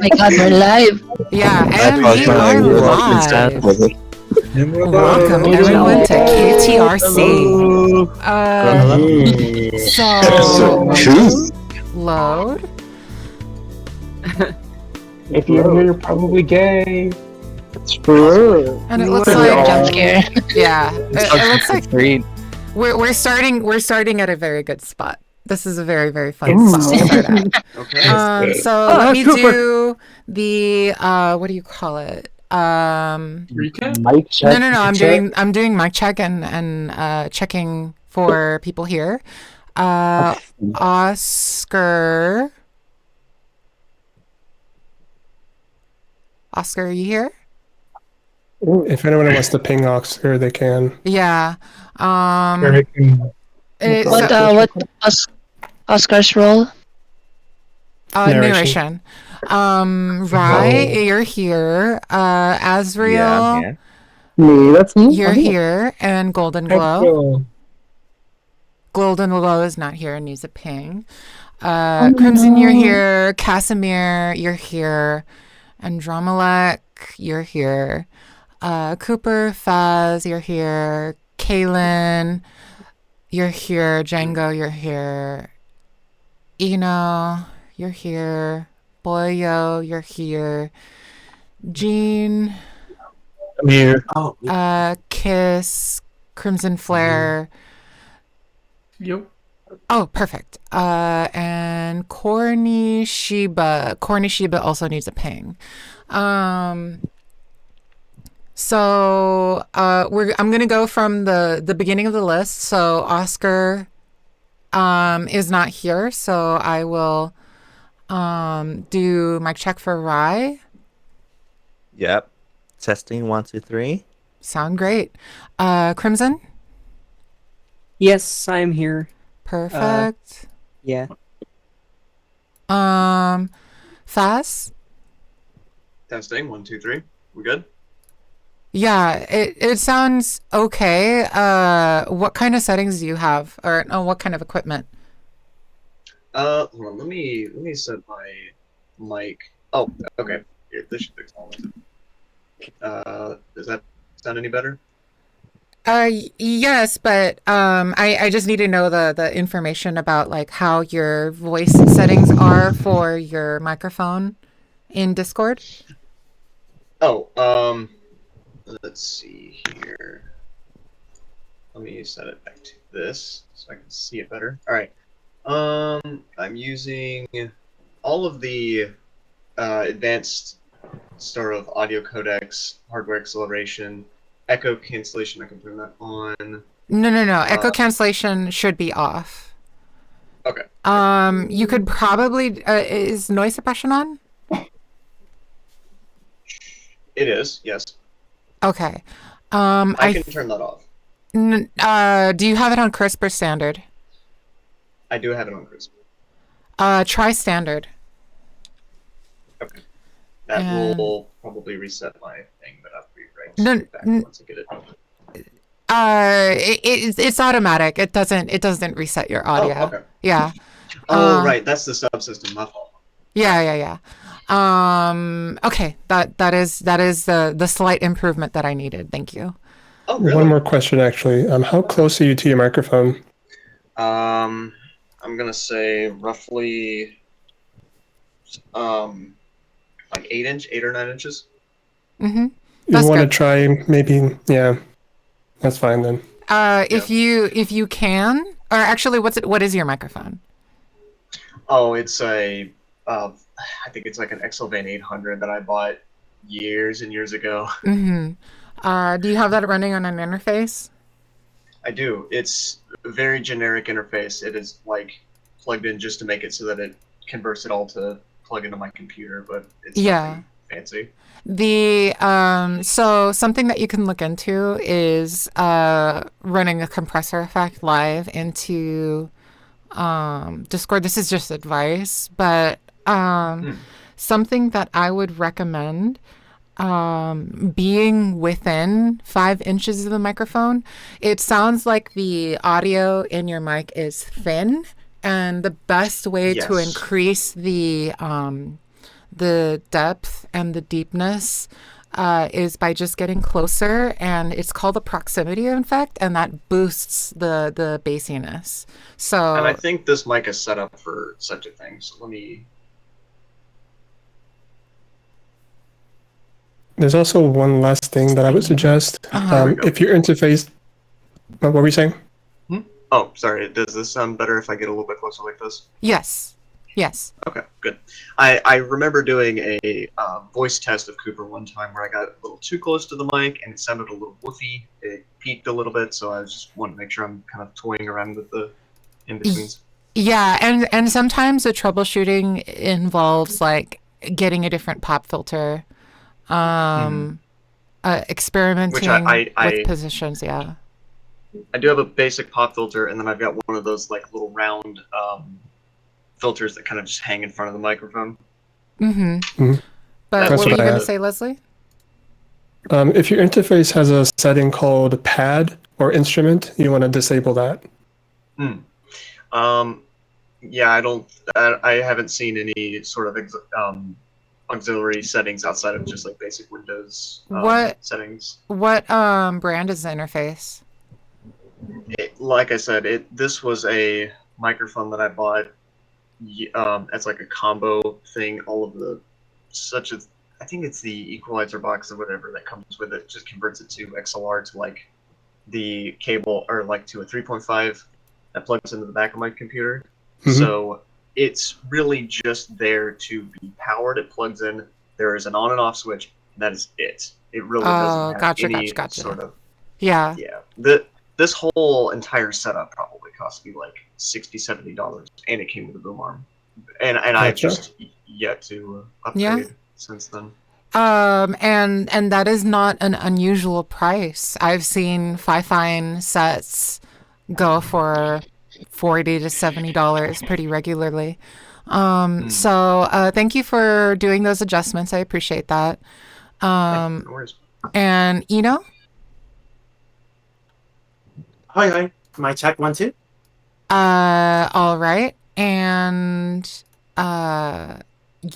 my god, we're live. Yeah, I and thought we my are walking sound live. was it. Welcome everyone to KTRC. So true. Load. If you're here, you're probably gay. It's true. And it looks Jump like scare. yeah, it looks like Great. we're starting at a very good spot. This is a very, very fun spot to start at. Okay. So let me do the what do you call it? Mic check. No. check. I'm doing mic check and checking for people here. Oscar, are you here? If anyone wants to ping Oscar, they can. Yeah. It's, What Oscar's role? narration. Rai, you're here. Azriel, Yeah, I'm here. Me, that's me. you're I'm here, and Golden Glow. Hello. Golden Glow is not here and needs a ping. Crimson, you're here. Casimir, you're here. Andromelech, you're here. Cooper, Faz, you're here. Kaylin, you're here. Django, you're here. Eno, you're here. Boyo, you're here. Jean, I'm here. Kiss, Crimson Flare. Yep. Oh, perfect. And Corny Sheba. Corny Sheba also needs a ping. So I'm gonna go from the beginning of the list. So Oscar is not here, so I will do mic check for Rai. Yep. Testing 1, 2, 3. Sound great. Crimson, Yes, I'm here. perfect. Yeah. Faz. Testing 1, 2, 3. We good? Yeah, it sounds okay. What kind of settings do you have, or no, what kind of equipment? Hold on. Let me set my mic. Oh, okay. Here, this should fix all of it. Does that sound any better? Yes, but I just need to know the information about like how your voice settings are for your microphone in Discord. Oh, let's see here. Let me set it back to this so I can see it better. All right. I'm using all of the advanced sort of audio codecs, hardware acceleration, echo cancellation. I can turn that on. No. Echo cancellation should be off. Okay. You could probably is noise suppression on? It is, yes. Okay. I can turn that off. Do you have it on crisp or standard? I do have it on crisp. Try standard. Okay. That And- will probably reset my thing, but I'll be right No, back once I get it. It's automatic. It doesn't reset your audio. Oh, okay. Yeah. Oh, right. That's the subsystem. My fault. Yeah. Okay. That is the slight improvement that I needed. Thank you. Oh, really? One more question, actually. How close are you to your microphone? I'm gonna say roughly, like 8 or 9 inches. Mm-hmm. You That's want to good. try maybe? Yeah, that's fine then. If you can, or actually, what is your microphone? Oh, it's I think it's like an Exelvan 800 that I bought years and years ago. Mm-hmm. Do you have that running on an interface? I do. It's a very generic interface. It is like plugged in just to make it so that it converts it all to plug into my computer, but it's Yeah. nothing fancy. So something that you can look into is running a compressor effect live into Discord. This is just advice, but something that I would recommend being within 5 inches of the microphone. It sounds like the audio in your mic is thin, and the best way to Yes. increase the depth and the deepness is by just getting closer, and it's called the proximity effect, and that boosts the bassiness. So, And I think this mic is set up for such a thing. So let me. There's also one last thing that I would suggest. If your interface, what were we saying? Oh, sorry. Does this sound better if I get a little bit closer like this? yes. Okay, good. I remember doing a voice test of Cooper one time where I got a little too close to the mic and it sounded a little woofy. It peaked a little bit, so I just wanted to make sure I'm kind of toying around with the in-betweens. Yeah, and sometimes the troubleshooting involves like getting a different pop filter, experimenting with positions. Yeah. I do have a basic pop filter, and then I've got one of those like little round filters that kind of just hang in front of the microphone. But That's what were you what I going to have. say, Leslie? If your interface has a setting called pad or instrument, you want to disable that. Yeah, I haven't seen any sort of auxiliary settings outside of just like basic Windows settings. What brand is the interface? Like I said, this was a microphone that I bought as like a combo thing. All of the I think it's the equalizer box or whatever that comes with it, just converts it to XLR to like the cable, or like to a 3.5 that plugs into the back of my computer. So it's really just there to be powered. It plugs in. There is an on and off switch. And that is it. It really doesn't have any sort of. Yeah. This whole entire setup probably cost me like $60-$70, and it came with a boom arm. And I've just yet to upgrade since then. And that is not an unusual price. I've seen Fifine sets go for $40 to $70 pretty regularly. So thank you for doing those adjustments. I appreciate that. No worries. And Eno? Hi. My check 1 2. All right. And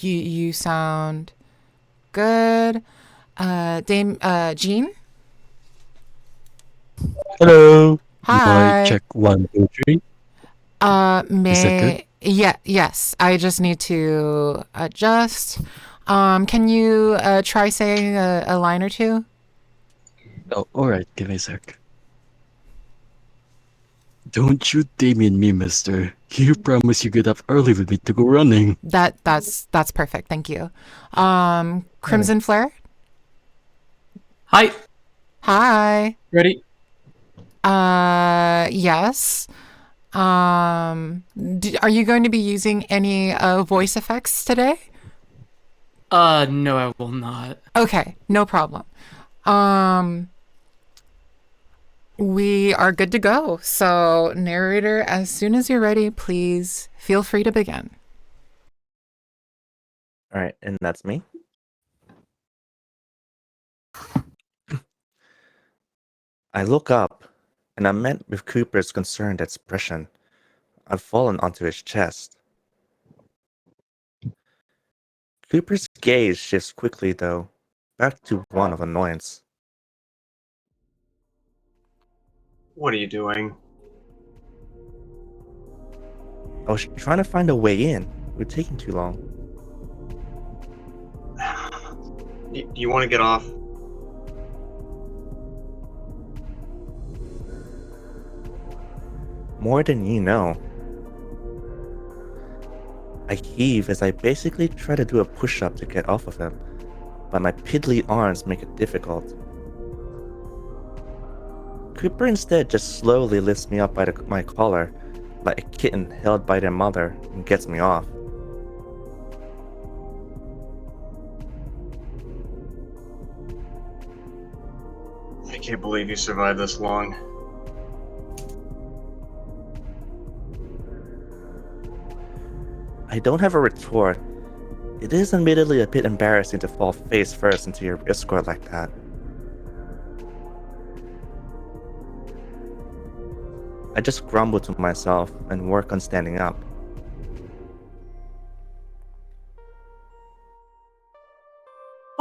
you sound good. Jean? Hello. Hi. My check 1 2 3. Is that good? Yes. I just need to adjust. Can you try saying a line or two? Oh, alright, give me a sec. Don't you Damien me, mister. You promised you get up early with me to go running. That's perfect, thank you. Crimson Flare? Hi. Hi. Ready? Yes. Are you going to be using any voice effects today? No, I will not. Okay, no problem. We are good to go. So, narrator, as soon as you're ready, please feel free to begin. All right, and that's me. I look up, and I'm met with Cooper's concerned expression. I've fallen onto his chest. Cooper's gaze shifts quickly, though, back to one of annoyance. What are you doing? I was trying to find a way in. We're taking too long. Do you want to get off? More than you know. I heave as I basically try to do a push-up to get off of him, but my piddly arms make it difficult. Cooper instead just slowly lifts me up by my collar, like a kitten held by their mother, and gets me off. I can't believe you survived this long. I don't have a retort. It is admittedly a bit embarrassing to fall face first into your escort like that. I just grumble to myself and work on standing up.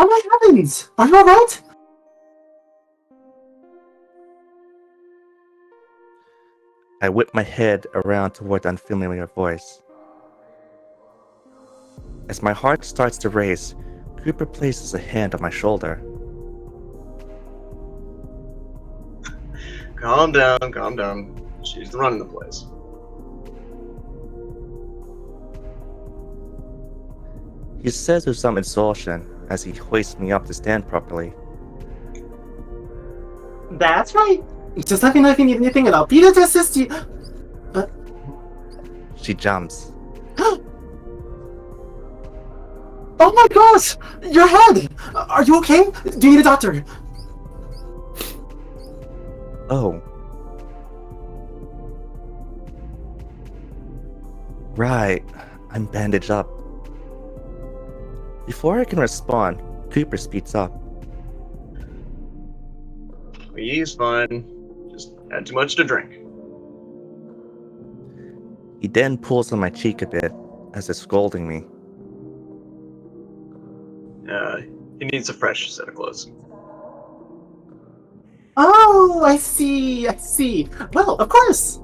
my heavens! Are you alright? I whip my head around toward the unfamiliar voice. As my heart starts to race, Cooper places a hand on my shoulder. Calm down, calm down. She's running the place. He says with some exhaustion as he hoists me up to stand properly. That's right. Just let me know if you need anything and I'll be there to assist you. She jumps. Oh my gosh! Your head! Are you okay? Do you need a doctor? Oh. Right. I'm bandaged up. Before I can respond, Cooper speaks up. He's fine. Just had too much to drink. He then pulls on my cheek a bit, as if scolding me. He needs a fresh set of clothes. Oh, I see. Well, of course.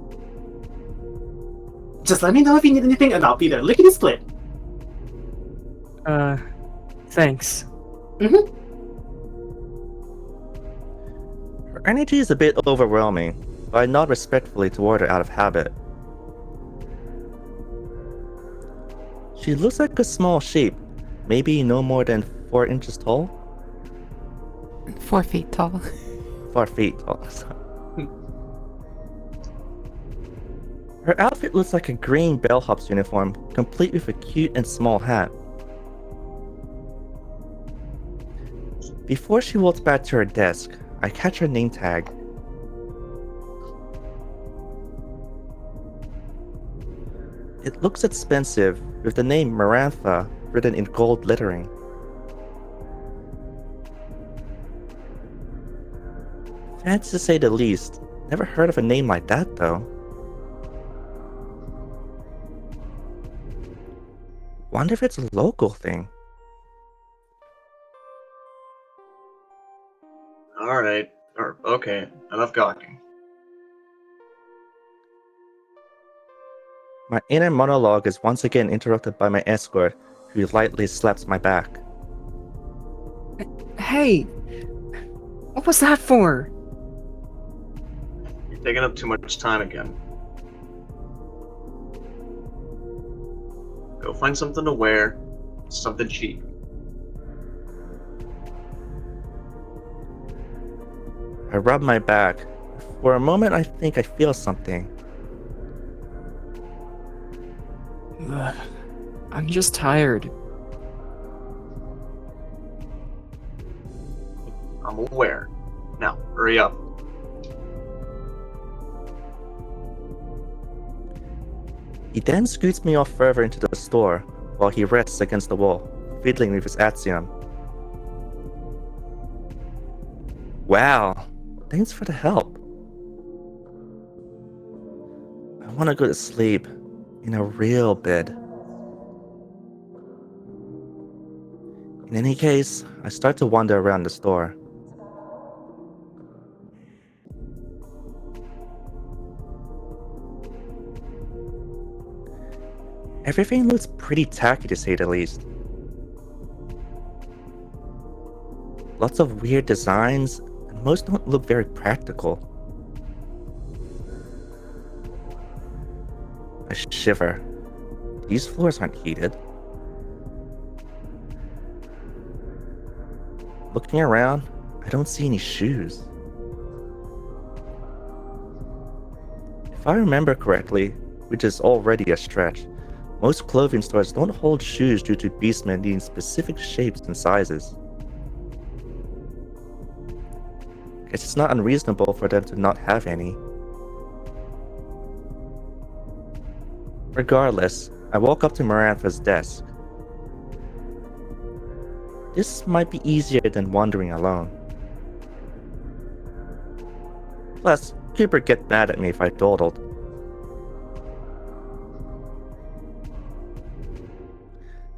Just let me know if you need anything and I'll be there lickety split. Thanks. Her energy is a bit overwhelming, but I nod respectfully toward her out of habit. She looks like a small sheep, maybe no more than 4 inches tall? 4 feet tall. 4 feet tall. Her outfit looks like a green bellhop's uniform, complete with a cute and small hat. Before she walks back to her desk, I catch her name tag. It looks expensive, with the name Marantha written in gold lettering. Fancy to say the least. Never heard of a name like that, though. Wonder if it's a local thing. Alright. Okay. Enough gawking. My inner monologue is once again interrupted by my escort, who lightly slaps my back. Hey! What was that for? You're taking up too much time again. Go find something to wear. Something cheap. I rub my back. For a moment, I think I feel something. I'm just tired. I'm aware. Now, hurry up. He then scoots me off further into the store, while he rests against the wall, fiddling with his Axiom. Wow, thanks for the help. I want to go to sleep, in a real bed. In any case, I start to wander around the store. Everything looks pretty tacky to say the least. Lots of weird designs, and most don't look very practical. I shiver. These floors aren't heated. Looking around, I don't see any shoes. If I remember correctly, which is already a stretch, most clothing stores don't hold shoes due to beastmen needing specific shapes and sizes. Guess it's not unreasonable for them to not have any. Regardless, I walk up to Marantha's desk. This might be easier than wandering alone. Plus, Cooper would get mad at me if I dawdled.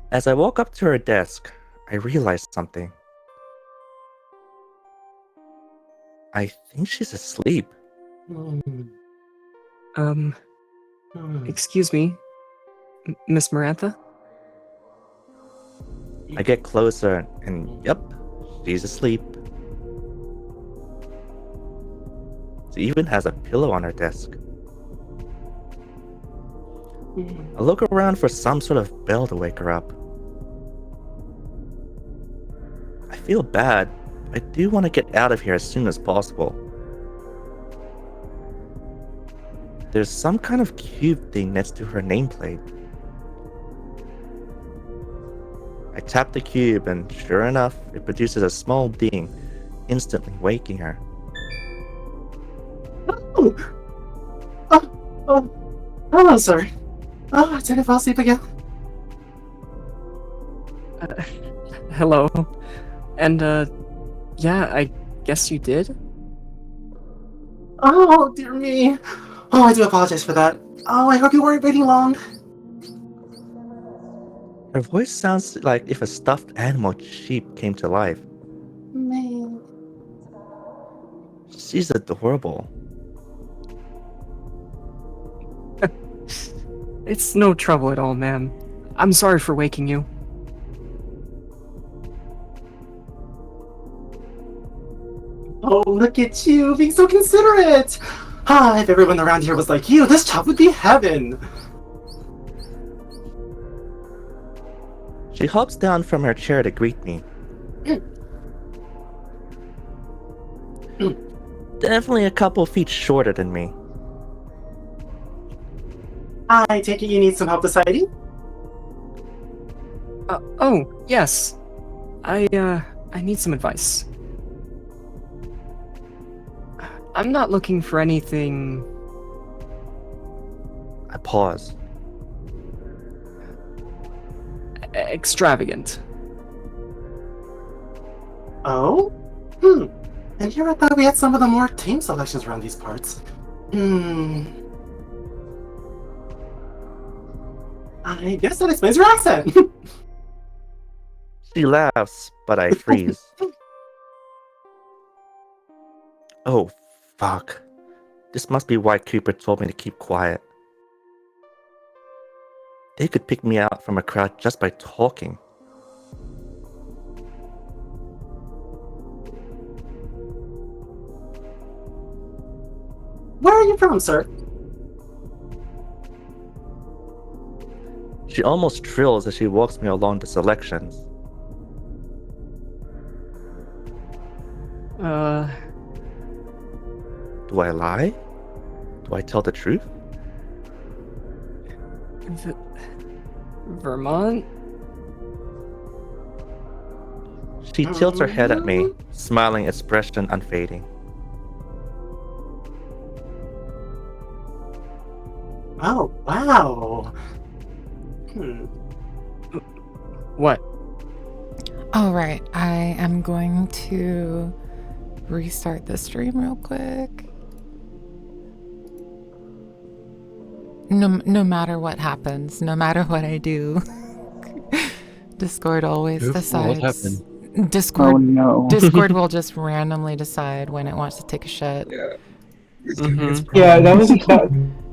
As I walk up to her desk, I realize something. I think she's asleep. Excuse me, Miss Marantha? I get closer, and yep, she's asleep. She even has a pillow on her desk. I look around for some sort of bell to wake her up. I feel bad. I do want to get out of here as soon as possible. There's some kind of cube thing next to her nameplate. I tap the cube, and sure enough, it produces a small ding, instantly waking her. Hello, sir. Did I fall asleep again? Hello. And, yeah, I guess you did? Oh, dear me. Oh, I do apologize for that. Oh, I hope you weren't waiting long. Her voice sounds like if a stuffed animal sheep came to life. Man. She's adorable. It's no trouble at all, ma'am. I'm sorry for waking you. Oh, look at you, being so considerate! If everyone around here was like you, this job would be heaven! She hops down from her chair to greet me. Definitely a couple feet shorter than me. I take it you need some help deciding? Oh, yes. I need some advice. I'm not looking for anything... I pause. extravagant. Oh? And here I thought we had some of the more tame selections around these parts. I guess that explains your accent! She laughs, but I freeze. Oh, fuck. This must be why Cooper told me to keep quiet. They could pick me out from a crowd just by talking. Where are you from, sir? She almost trills as she walks me along the selections. Do I lie? Do I tell the truth? Vermont? She tilts her head at me, smiling expression unfading. Oh, wow. What? All right, I am going to restart the stream real quick. No matter what happens, no matter what I do, Discord always decides. What happened? Discord, Oh no. Discord will just randomly decide when it wants to take a shit. Yeah, that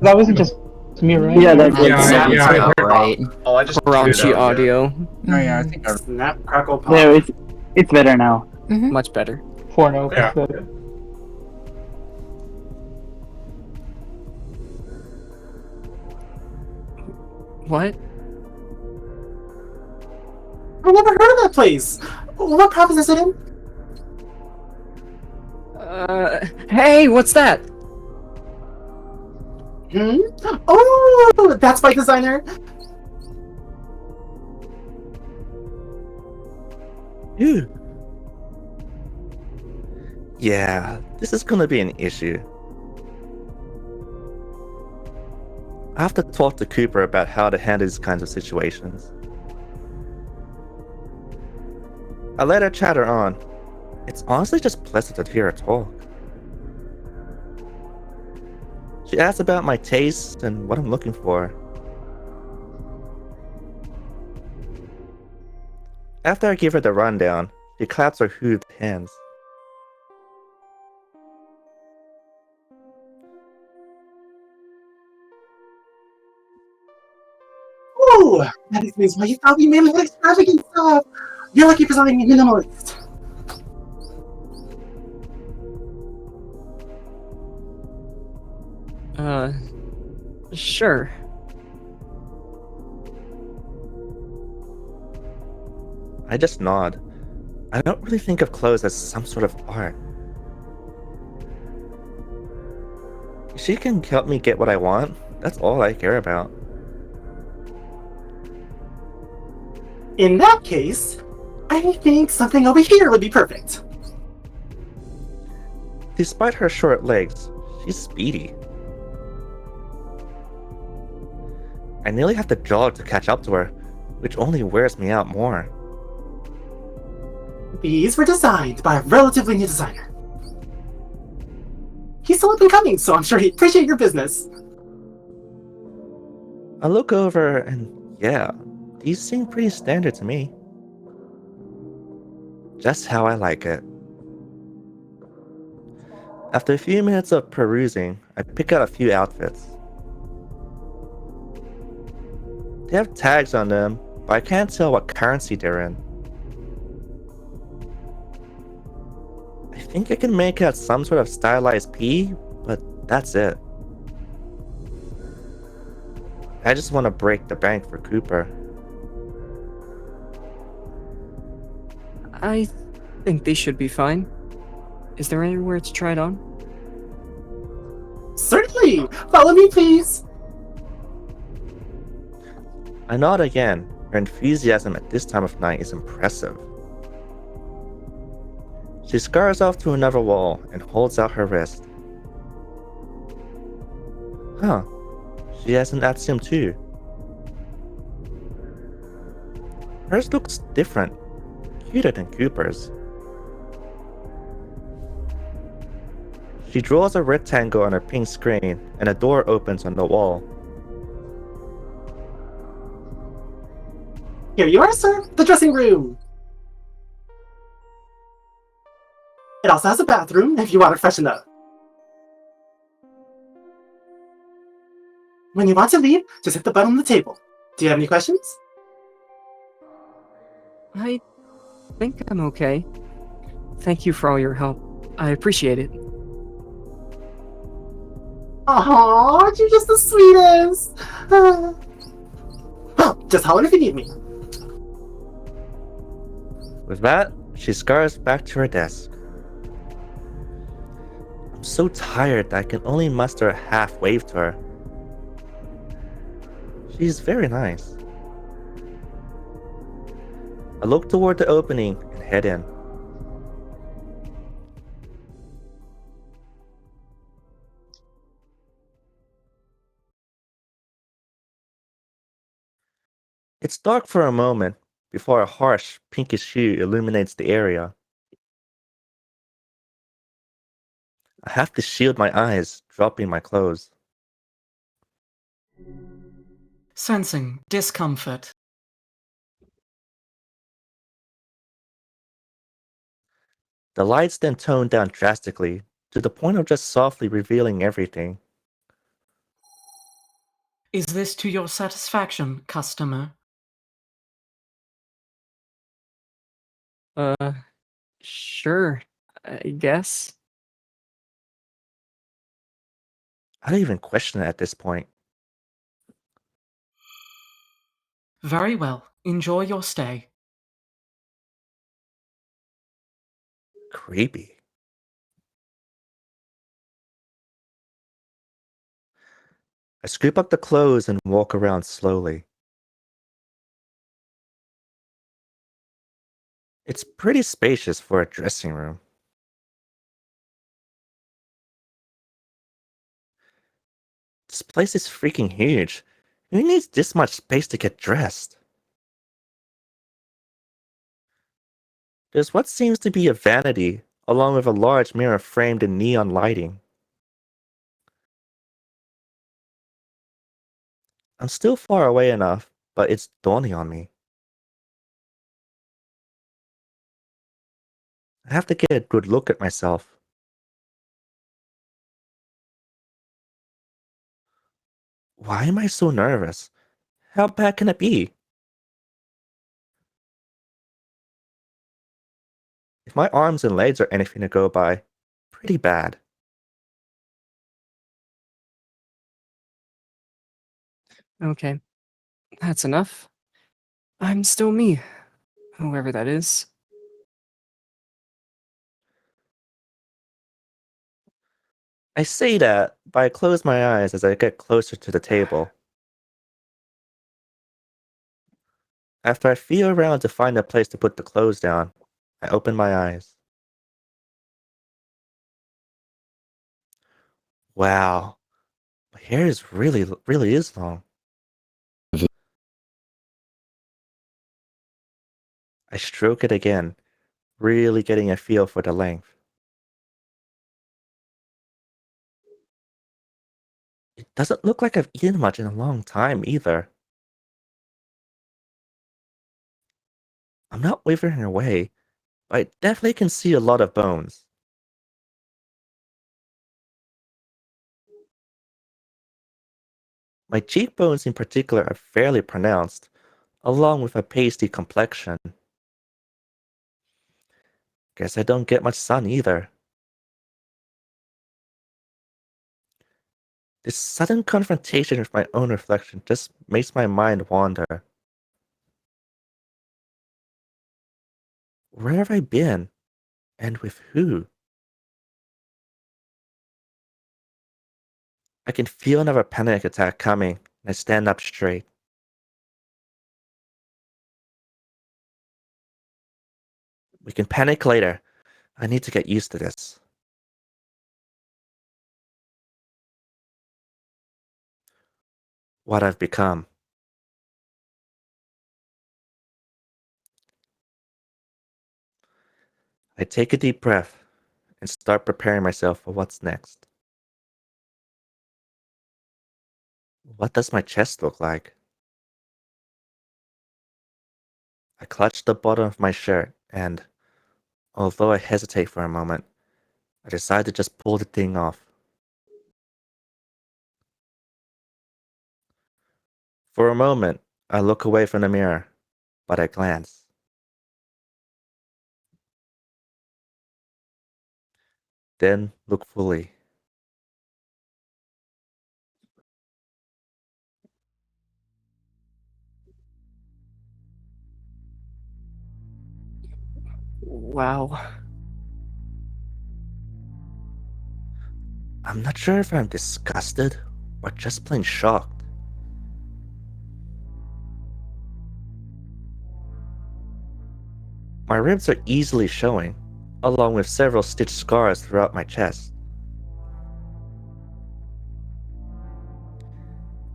wasn't just me, right? Yeah, that sounds about right. Oh, I just raunchy audio. Oh yeah, I think I Snap, crackle, pop. No, it's better now. Much better. 4-0. Yeah. What? I never heard of that place! What province is it in? Hey, what's that? Oh, that's by designer! Ew. Yeah, this is gonna be an issue. I have to talk to Cooper about how to handle these kinds of situations. I let her chatter on. It's honestly just pleasant to hear her talk. She asks about my tastes and what I'm looking for. After I give her the rundown, she claps her hooved hands. Oh, that explains why you thought we made little extravagant stuff. You're lucky for something minimalist. Sure. I just nod. I don't really think of clothes as some sort of art. If she can help me get what I want, that's all I care about. In that case, I think something over here would be perfect. Despite her short legs, she's speedy. I nearly have to jog to catch up to her, which only wears me out more. These were designed by a relatively new designer. He's still up and coming, so I'm sure he'd appreciate your business. I look over and yeah, these seem pretty standard to me. Just how I like it. After a few minutes of perusing, I pick out a few outfits. They have tags on them, but I can't tell what currency they're in. I think I can make out some sort of stylized P, but that's it. I just want to break the bank for Cooper. I think they should be fine. Is there anywhere to try it on? Certainly! Follow me, please! I nod again. Her enthusiasm at this time of night is impressive. She scurs off to another wall and holds out her wrist. Huh. She has an Axiom too. Hers looks different. Cuter than Cooper's. She draws a rectangle on her pink screen and a door opens on the wall. Here you are, sir. The dressing room. It also has a bathroom if you want to freshen up. When you want to leave, just hit the button on the table. Do you have any questions? I think I'm okay. Thank you for all your help. I appreciate it. Aw, you're just the sweetest. Well, just holler if you need me. With that, she scurs back to her desk. I'm so tired that I can only muster a half wave to her. She's very nice. I look toward the opening and head in. It's dark for a moment before a harsh, pinkish hue illuminates the area. I have to shield my eyes, dropping my clothes. Sensing discomfort. The lights then tone down drastically, to the point of just softly revealing everything. Is this to your satisfaction, customer? Sure, I guess. I don't even question it at this point. Very well. Enjoy your stay. Creepy. I scoop up the clothes and walk around slowly. It's pretty spacious for a dressing room. This place is freaking huge. Who needs this much space to get dressed? There's what seems to be a vanity, along with a large mirror framed in neon lighting. I'm still far away enough, but it's dawning on me. I have to get a good look at myself. Why am I so nervous? How bad can it be? If my arms and legs are anything to go by, pretty bad. Okay, that's enough. I'm still me, whoever that is. I say that, but I close my eyes as I get closer to the table. After I feel around to find a place to put the clothes down, I open my eyes. Wow, my hair is really is long. I stroke it again, really getting a feel for the length. It doesn't look like I've eaten much in a long time either. I'm not wavering away, but I definitely can see a lot of bones. My cheekbones in particular are fairly pronounced, along with a pasty complexion. Guess I don't get much sun either. This sudden confrontation with my own reflection just makes my mind wander. Where have I been? And with who? I can feel another panic attack coming, and I stand up straight. We can panic later. I need to get used to this. What I've become. I take a deep breath and start preparing myself for what's next. What does my chest look like? I clutch the bottom of my shirt and, although I hesitate for a moment, I decide to just pull the thing off. For a moment, I look away from the mirror, but I glance. Then look fully. Wow. I'm not sure if I'm disgusted or just plain shocked. My ribs are easily showing, along with several stitched scars throughout my chest.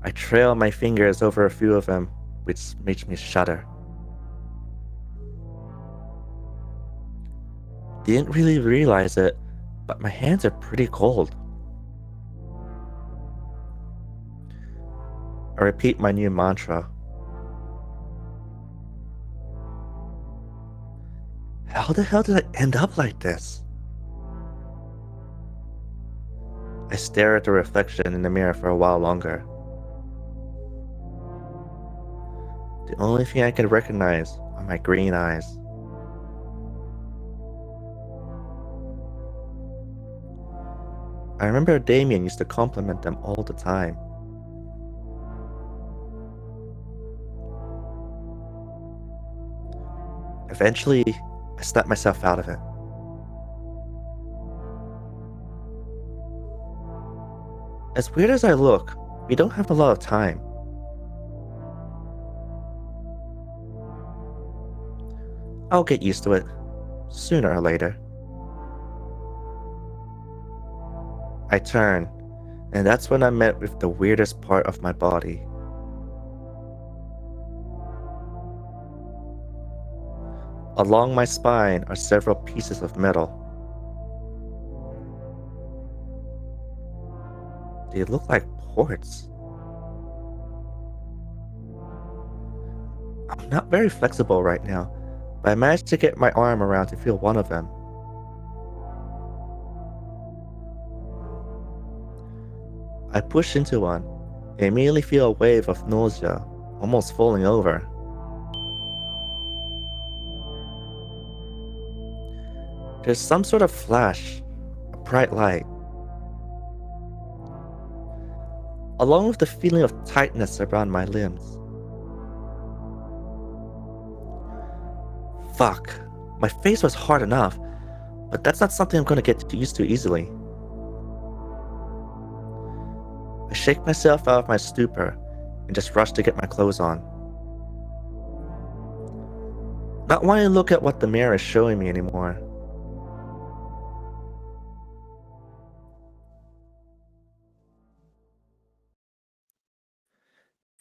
I trail my fingers over a few of them, which makes me shudder. Didn't really realize it, but my hands are pretty cold. I repeat my new mantra. How the hell did I end up like this? I stare at the reflection in the mirror for a while longer. The only thing I can recognize are my green eyes. I remember Damien used to compliment them all the time. Eventually, I snapped myself out of it. As weird as I look, we don't have a lot of time. I'll get used to it, sooner or later. I turn, and that's when I'm met with the weirdest part of my body. Along my spine are several pieces of metal. They look like ports. I'm not very flexible right now, but I managed to get my arm around to feel one of them. I push into one and immediately feel a wave of nausea, almost falling over. There's some sort of flash, a bright light, along with the feeling of tightness around my limbs. Fuck, my face was hard enough, but that's not something I'm gonna get used to easily. I shake myself out of my stupor and just rush to get my clothes on. Not wanting to look at what the mirror is showing me anymore.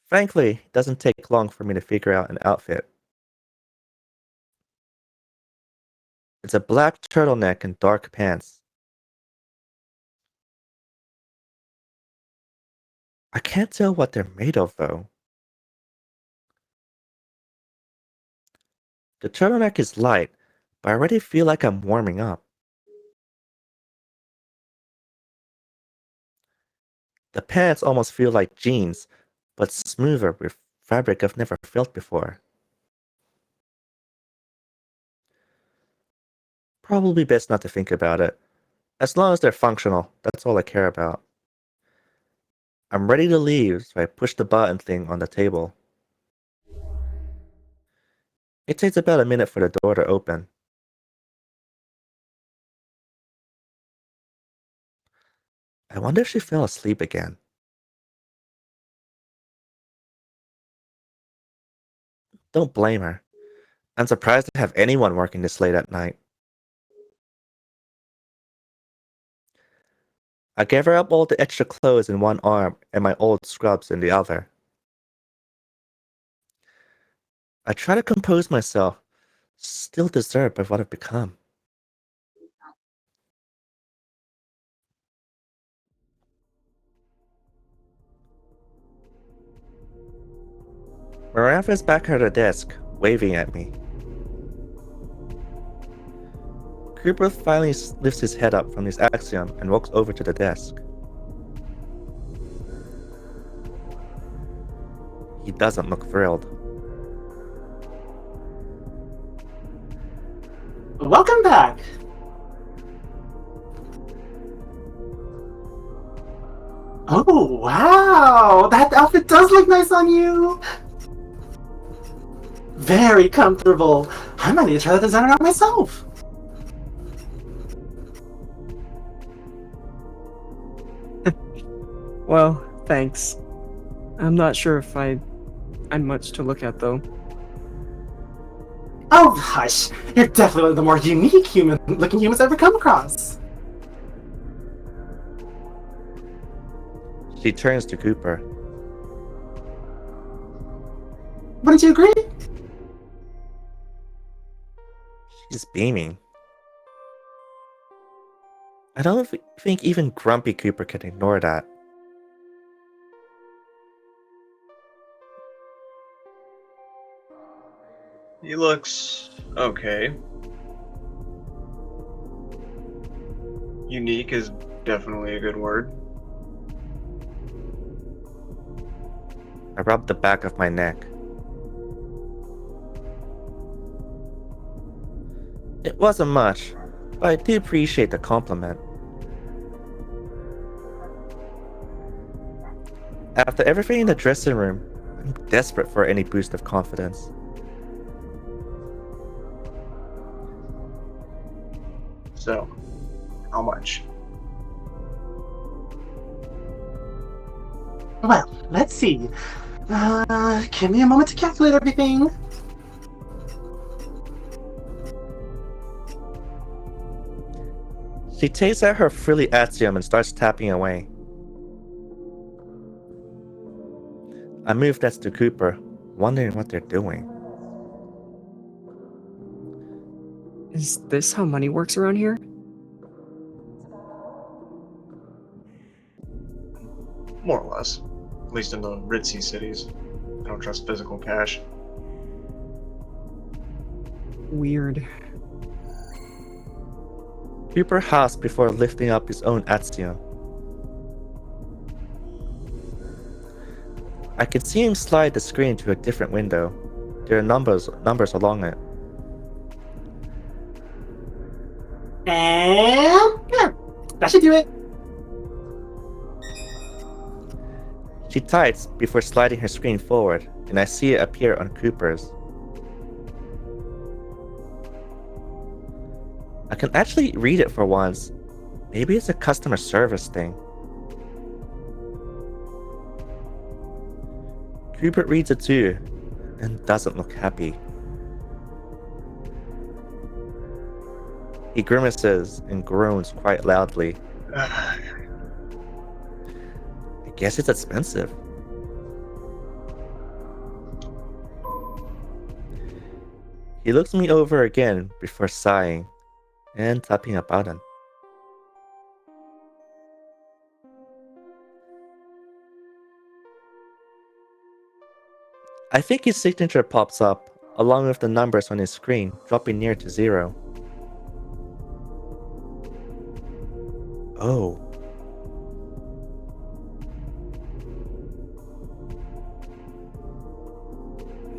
Frankly, it doesn't take long for me to figure out an outfit. It's a black turtleneck and dark pants. I can't tell what they're made of, though. The turtleneck is light, but I already feel like I'm warming up. The pants almost feel like jeans, but smoother with fabric I've never felt before. Probably best not to think about it. As long as they're functional, that's all I care about. I'm ready to leave, so I push the button thing on the table. It takes about a minute for the door to open. I wonder if she fell asleep again. Don't blame her. I'm surprised to have anyone working this late at night. I gather up all the extra clothes in one arm and my old scrubs in the other. I try to compose myself, still disturbed by what I've become. Miranda is back at her desk, waving at me. Cooper finally lifts his head up from his axiom and walks over to the desk. He doesn't look thrilled. Welcome back! Oh, wow! That outfit does look nice on you! Very comfortable. I might need to try that design out myself. Well, thanks. I'm not sure if I'm much to look at, though. Oh, hush! You're definitely one of the more unique looking humans I've ever come across. She turns to Cooper. Wouldn't you agree? She's beaming. I don't think even grumpy Cooper can ignore that. He looks okay. Unique is definitely a good word. I rub the back of my neck. It wasn't much, but I do appreciate the compliment. After everything in the dressing room, I'm desperate for any boost of confidence. So, how much? Well, let's see. Give me a moment to calculate everything. She takes out her frilly axiom and starts tapping away. I move next to Cooper, wondering what they're doing. Is this how money works around here? More or less. At least in the ritzy cities. I don't trust physical cash. Weird. Cooper howls before lifting up his own axiom. I can see him slide the screen to a different window. There are numbers along it. And yeah, that should do it. She types before sliding her screen forward, and I see it appear on Cooper's. I can actually read it for once. Maybe it's a customer service thing. Cooper reads it too, and doesn't look happy. He grimaces and groans quite loudly. I guess it's expensive. He looks me over again before sighing and tapping a button. I think his signature pops up, along with the numbers on his screen dropping near to 0. Oh.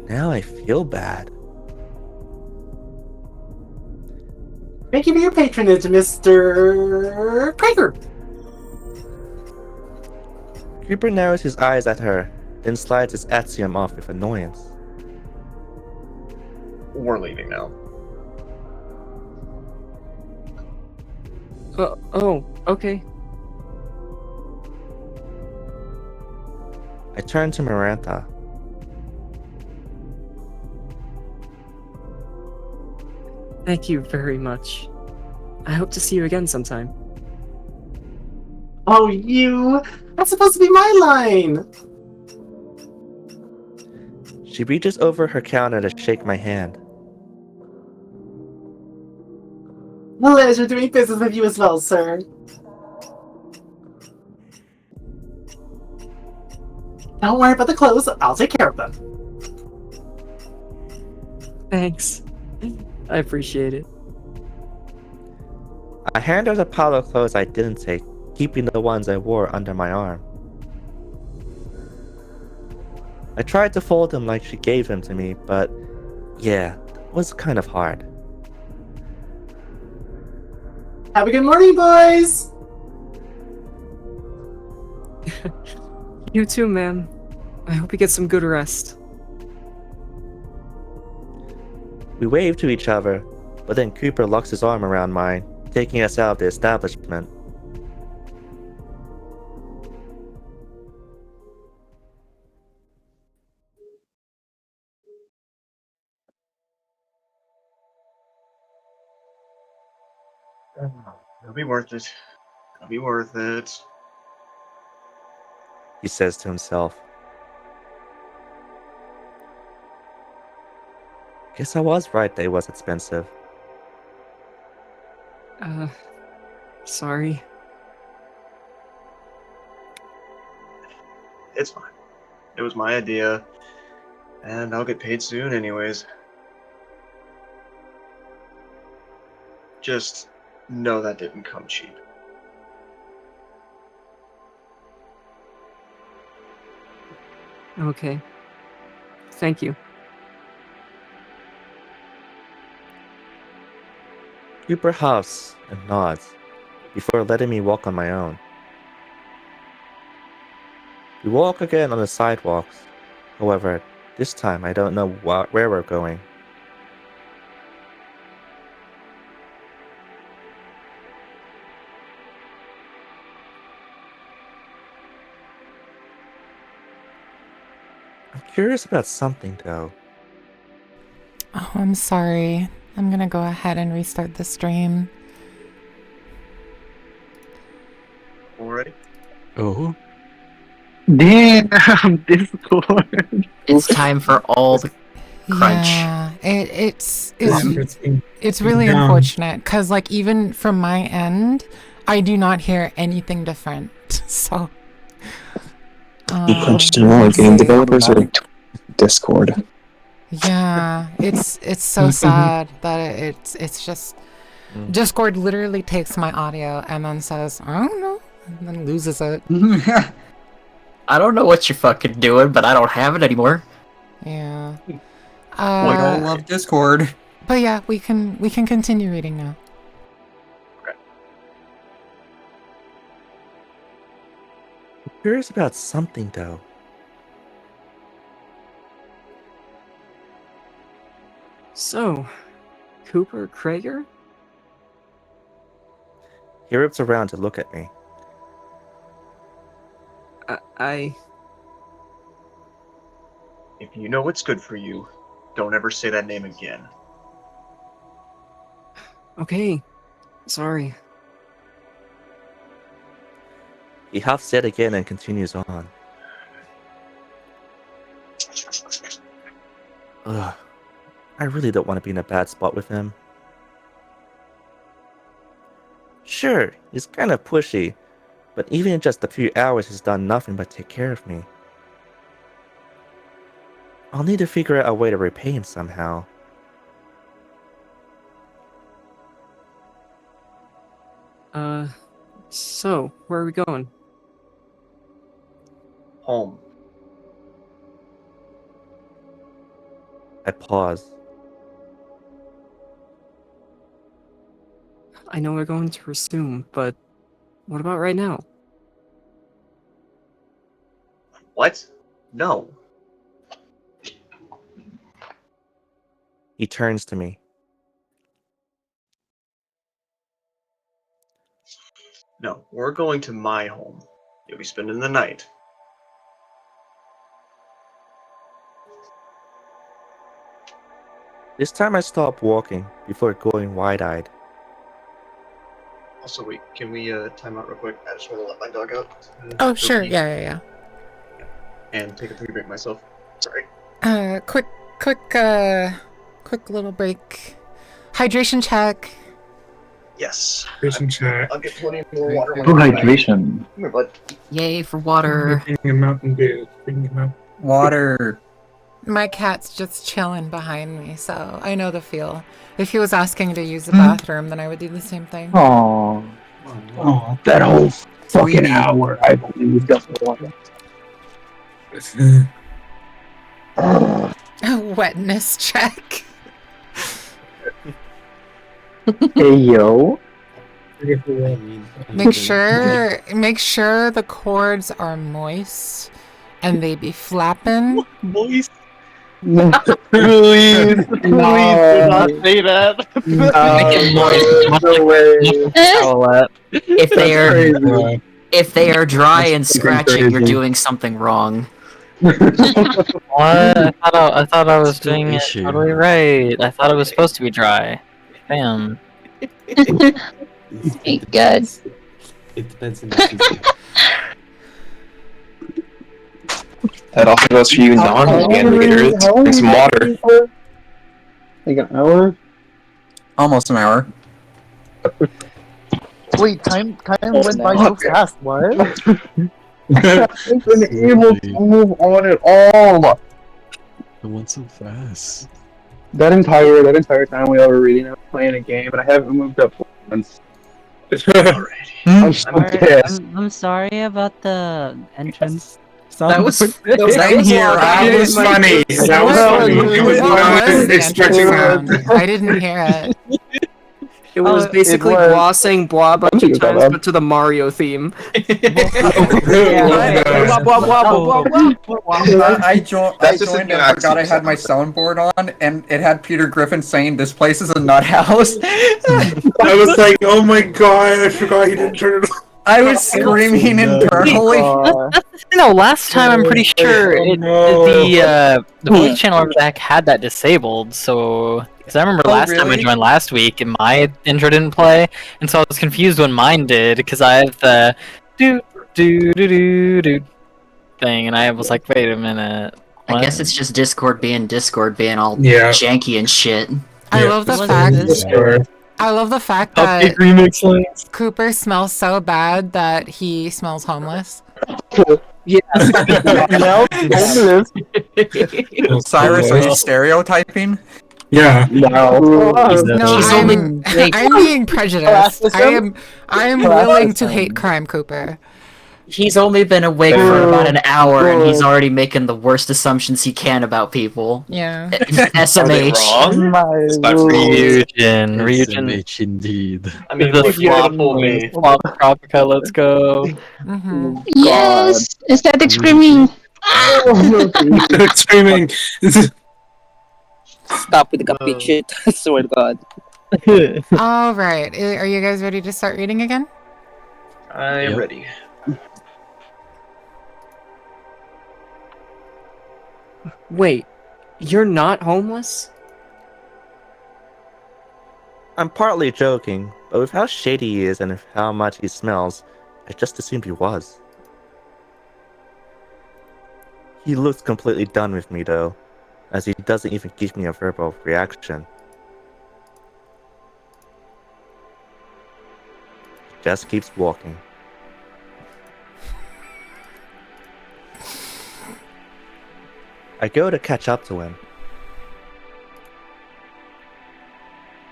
Now I feel bad. Thank you for your patronage, Mr. Prager. Cooper narrows his eyes at her, then slides his Axiom off with annoyance. We're leaving now. Oh, okay. I turn to Marantha. Thank you very much. I hope to see you again sometime. Oh, you! That's supposed to be my line! She reaches over her counter to shake my hand. Pleasure doing business with you as well, sir. Don't worry about the clothes, I'll take care of them. Thanks. I appreciate it. I hand her the pile of clothes I didn't take, keeping the ones I wore under my arm. I tried to fold them like she gave them to me, but yeah, it was kind of hard. Have a good morning, boys! You too, ma'am. I hope you get some good rest. We wave to each other, but then Cooper locks his arm around mine, taking us out of the establishment. It'll be worth it. It'll be worth it. He says to himself. Guess I was right that it was expensive. Sorry. It's fine. It was my idea, and I'll get paid soon anyways. Just know that didn't come cheap. Okay. Thank you. Cooper huffs and nods before letting me walk on my own. We walk again on the sidewalks. However, this time I don't know where we're going. I'm curious about something though. Oh, I'm sorry. I'm gonna go ahead and restart the stream. Already? Oh? Damn, Discord. It's time for all the crunch. Yeah, it's really unfortunate because like even from my end, I do not hear anything different. So You crunched in all game developers or Discord? yeah, it's so sad that it's just Discord literally takes my audio and then says I don't know and then loses it. I don't know what you're fucking doing, but I don't have it anymore. Yeah. We all love Discord. But yeah, we can continue reading now. I'm curious about something though. So, Cooper Krager? He whips around to look at me. If you know what's good for you, don't ever say that name again. Okay. Sorry. He huffs yet again and continues on. Ugh. I really don't want to be in a bad spot with him. Sure, he's kind of pushy, but even in just a few hours he's done nothing but take care of me. I'll need to figure out a way to repay him somehow. So, where are we going? Home. I pause. I know we're going to resume, but what about right now? What? No. He turns to me. No, we're going to my home. You'll be spending the night. This time I stop walking before going wide-eyed. Also, wait, can we time out real quick? I just want to let my dog out. Oh, sure. Yeah. And take a pee break myself. Sorry. Quick little break. Hydration check. Yes. Hydration check. I'll get plenty more water. Oh, hydration. Come here, bud. Yay for water. Drinking a Mountain Dew. Drinking a Water. My cat's just chilling behind me, so I know the feel. If he was asking to use the bathroom, then I would do the same thing. Oh, that whole fucking hour I believe doesn't want Wetness check. Hey yo. Make sure the cords are moist and they be flapping. Moist. Please do not say that. If they are dry and scratching, you're doing something wrong. What? I thought I was doing it totally right. I thought it was supposed to be dry. Damn. Ain't good. It depends on the season. That also goes for you non-vegan readers. Drink some water. Like an hour? Almost an hour. Wait, time went by so fast. What? I haven't been able to move on at all. It went so fast. That entire time we were reading, I was playing a game, and I haven't moved up once. I'm so pissed. I'm sorry about the entrance. That was same here. That was funny. That was funny. It was I didn't hear it. It was basically Blah saying blah a bunch of times, but to the Mario theme. I joined and I forgot I had my soundboard on, and it had Peter Griffin saying, "This place is a nut house." I was like, oh my god, I forgot he didn't turn it on. I was screaming internally. No, last time I'm pretty sure the voice channel in the back had that disabled. So, because I remember last time I joined last week and my intro didn't play, and so I was confused when mine did because I have the do thing, and I was like, wait a minute. What? I guess it's just Discord being all janky and shit. I love the fact that Cooper smells so bad that he smells homeless. Yeah. Cyrus, are you stereotyping? Yeah. No, I'm being prejudiced. I am willing to hate crime, Cooper. He's only been awake for about an hour, and he's already making the worst assumptions he can about people. Yeah. SMH. Ryujin indeed. I mean, The look, waffle me. Swamp Tropica, let's go. Yes! Aesthetic screaming! Screaming. Stop with the cupcake shit. I swear to God. All right. Are you guys ready to start reading again? I'm ready. Wait, you're not homeless? I'm partly joking, but with how shady he is and with how much he smells, I just assumed he was. He looks completely done with me though, as he doesn't even give me a verbal reaction. He just keeps walking. I go to catch up to him.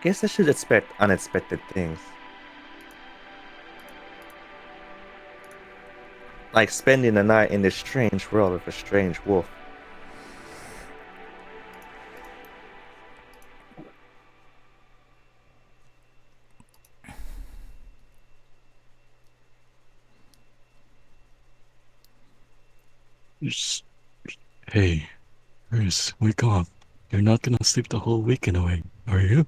Guess I should expect unexpected things. Like spending the night in this strange world with a strange wolf. Hey, Chris, wake up. You're not gonna sleep the whole weekend away, are you?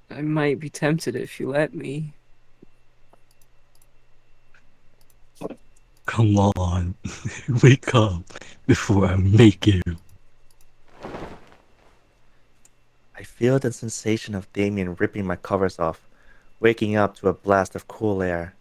I might be tempted if you let me. Come on, wake up before I make you. I feel the sensation of Damien ripping my covers off, waking up to a blast of cool air.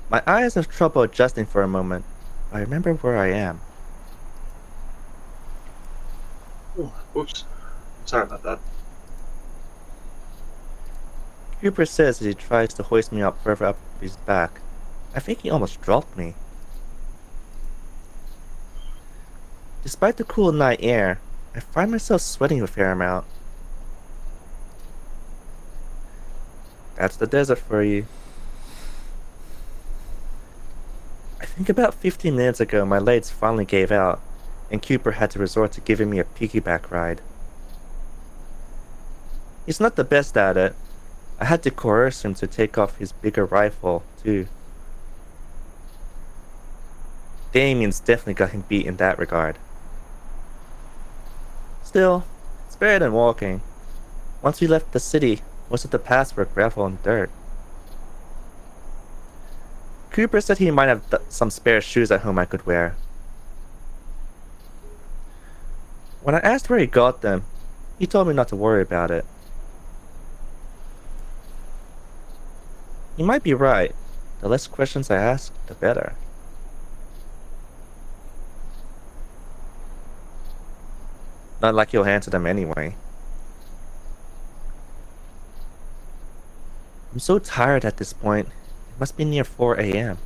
My eyes have trouble adjusting for a moment. I remember where I am. Oops. Sorry about that. Cooper says as he tries to hoist me up further up his back. I think he almost dropped me. Despite the cool night air, I find myself sweating a fair amount. That's the desert for you. I think about 15 minutes ago my legs finally gave out, and Cooper had to resort to giving me a piggyback ride. He's not the best at it. I had to coerce him to take off his bigger rifle, too. Damien's definitely got him beat in that regard. Still, it's better than walking. Once we left the city, most of the paths were gravel and dirt. Cooper said he might have some spare shoes at home I could wear. When I asked where he got them, he told me not to worry about it. He might be right. The less questions I ask, the better. Not like he'll answer them anyway. I'm so tired at this point. It must be near 4 a.m.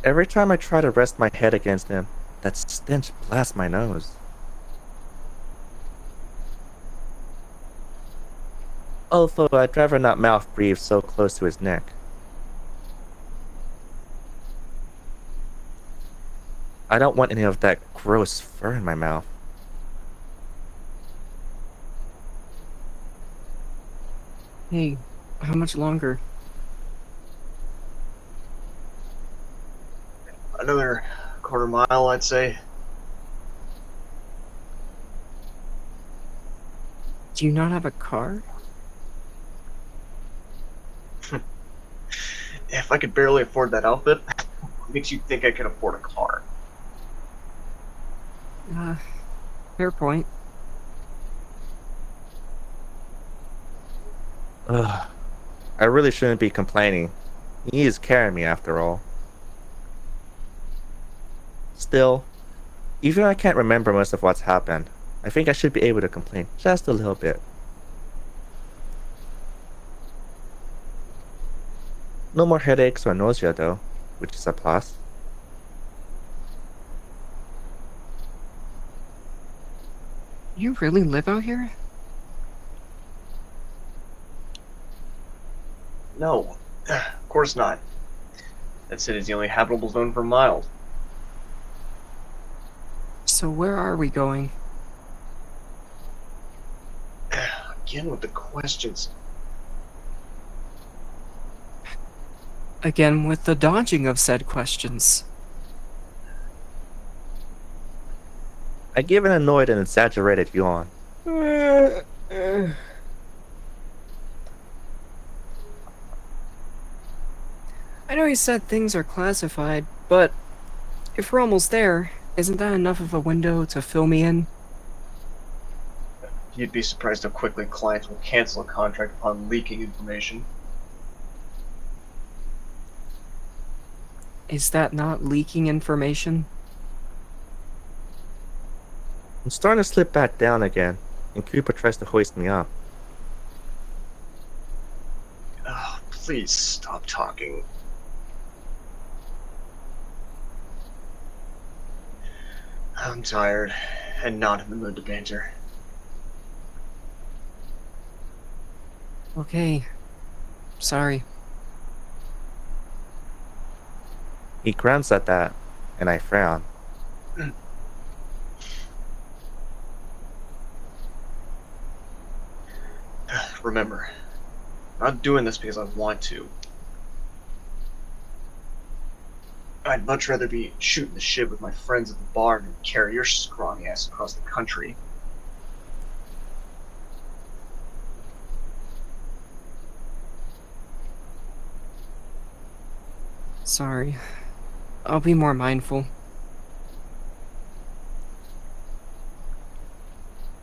Every time I try to rest my head against him, that stench blasts my nose. Although I'd rather not mouth breathe so close to his neck. I don't want any of that gross fur in my mouth. Hey, how much longer? Another quarter mile, I'd say. Do you not have a car? If I could barely afford that outfit, what makes you think I could afford a car? Fair point. Ugh. I really shouldn't be complaining. He is carrying me after all. Still, even if I can't remember most of what's happened, I think I should be able to complain just a little bit. No more headaches or nausea though, which is a plus. You really live out here? No, of course not. That city's the only habitable zone for miles. So where are we going? Again with the questions. Again with the dodging of said questions. I gave an annoyed and exaggerated yawn. I know you said things are classified, but if we're almost there, isn't that enough of a window to fill me in? You'd be surprised how quickly clients will cancel a contract upon leaking information. Is that not leaking information? I'm starting to slip back down again, and Cooper tries to hoist me up. Oh, please stop talking. I'm tired, and not in the mood to banter. Okay. Sorry. He grunts at that, and I frown. Remember, I'm not doing this because I want to. I'd much rather be shooting the shit with my friends at the bar than carry your scrawny ass across the country. Sorry. I'll be more mindful.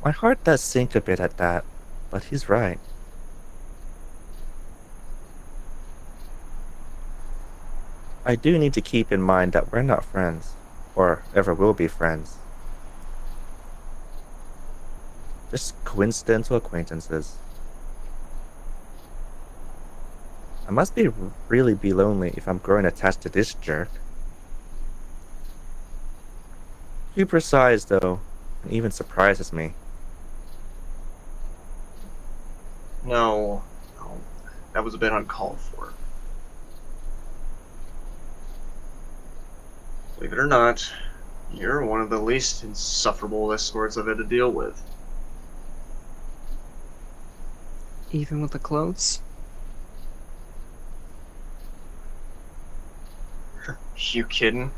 My heart does sink a bit at that, but he's right. I do need to keep in mind that we're not friends, or ever will be friends. Just coincidental acquaintances. I must really be lonely if I'm growing attached to this jerk. Cooper sighs though, and even surprises me. No, that was a bit uncalled for. Believe it or not, you're one of the least insufferable escorts I've had to deal with. Even with the clothes? You kidding?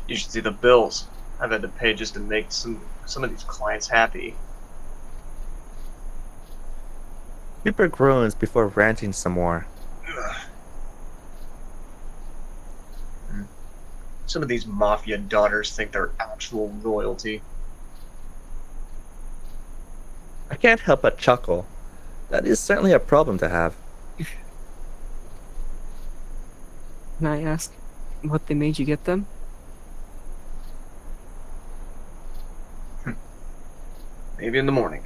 You should see the bills I've had to pay just to make some of these clients happy. Cooper groans before ranting some more. Some of these mafia daughters think they're actual royalty. I can't help but chuckle. That is certainly a problem to have. Can I ask what they made you get them? Maybe in the morning.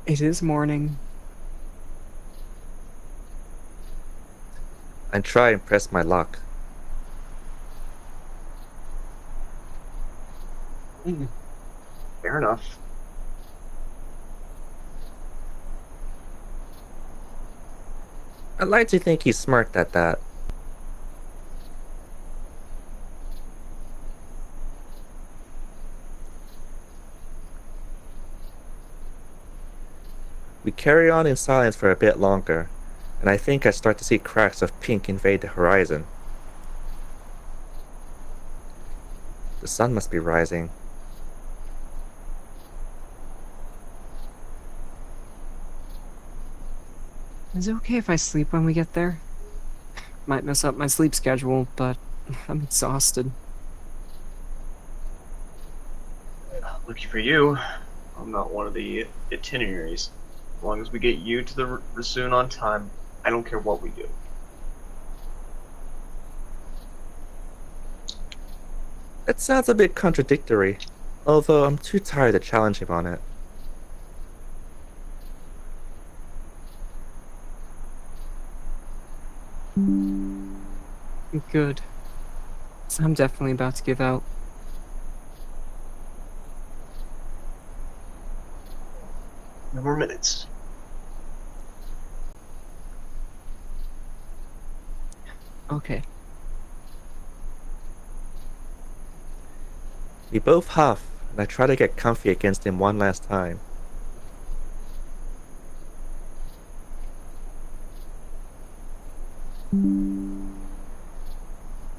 It is morning. I try and press my luck. Fair enough. I'd like to think he smirked at that. We carry on in silence for a bit longer, and I think I start to see cracks of pink invade the horizon. The sun must be rising. Is it okay if I sleep when we get there? Might mess up my sleep schedule, but I'm exhausted. Lucky for you, I'm not one of the itineraries. As long as we get you to the Rasoon on time, I don't care what we do. That sounds a bit contradictory, although I'm too tired to challenge him on it. Good. So I'm definitely about to give out. No more minutes. Okay. We both huff, and I try to get comfy against him one last time.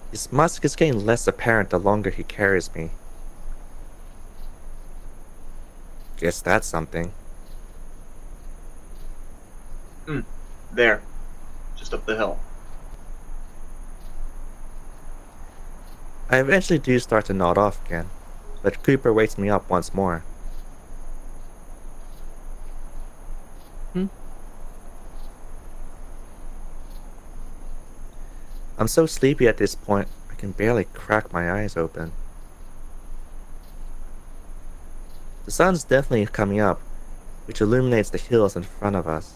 His musk is getting less apparent the longer he carries me. Guess that's something. There. Just up the hill. I eventually do start to nod off again, but Cooper wakes me up once more. I'm so sleepy at this point, I can barely crack my eyes open. The sun's definitely coming up, which illuminates the hills in front of us.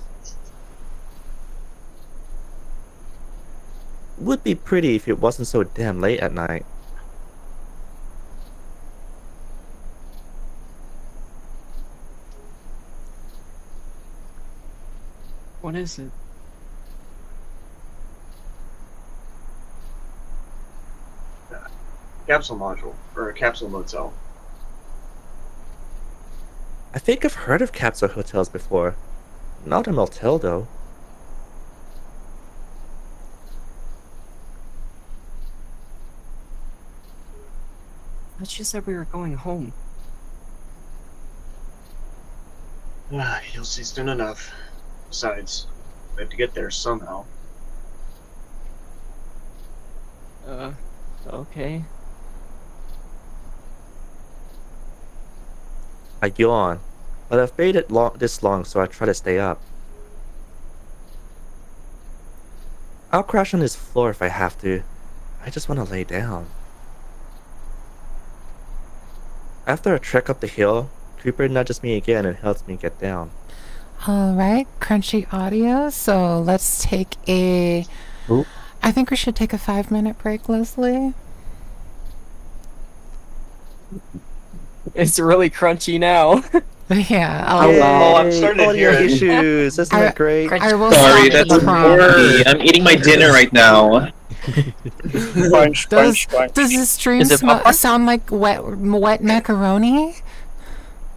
It would be pretty if it wasn't so damn late at night. What is it? Capsule module, or a capsule motel. I think I've heard of capsule hotels before. Not a motel though. But you said we were going home. You'll see soon enough. Besides, we have to get there somehow. Okay. I yawn, but I've waited this long, so I try to stay up. I'll crash on this floor if I have to. I just want to lay down. After a trek up the hill, Cooper nudges me again and helps me get down. Alright, crunchy audio, so let's take a... Ooh. I think we should take a 5-minute break, Leslie. It's really crunchy now. Yeah. Oh, I'm starting to hear it. Issues, isn't it great? I will Sorry, stop that's the prompt. me. I'm eating my dinner right now. Does this stream sound like wet macaroni?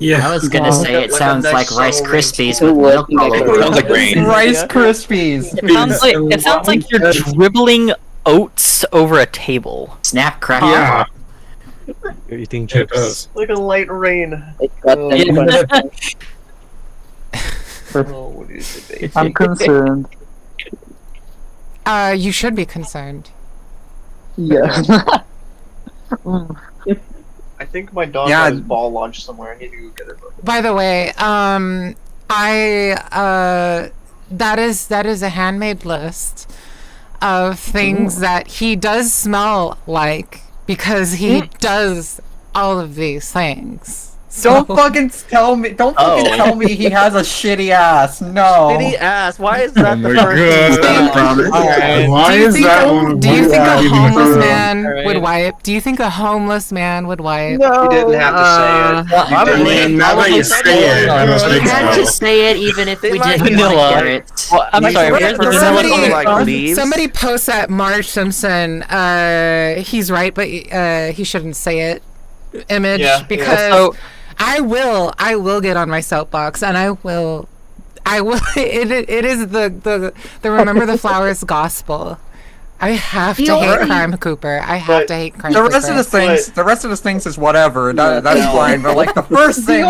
I was gonna say it sounds like Rice Krispies with milk all over. It sounds like rain. Rice Krispies. It sounds like you're dribbling oats over a table. Snap crackle. Yeah. You're eating chips. Like a light rain. Got them. Oh, what is it? I'm concerned. You should be concerned. Yeah. I think my dog got his ball launched somewhere. I need to go get it. By the way, that is a handmade list of things that he does smell like because he does all of these things. Don't fucking tell me! Don't fucking tell me he has a shitty ass. No. Shitty ass. Why is that the first thing? Why is that one? Do you think a homeless man would wipe? Do you think a homeless man would wipe? No. You didn't have to say it. Now that you say it, I must You think had so. to say it even if we didn't Vanilla. want to hear it. Well, I'm sorry. Where's the vanilla? Somebody posts at Marge Simpson. He's right, but he shouldn't say it. Image because. I will get on my soapbox, and I will. It is the remember the flowers gospel. I have to hate crime, Cooper. I have to hate crime. The rest of the things is whatever. That's fine. But like the first thing,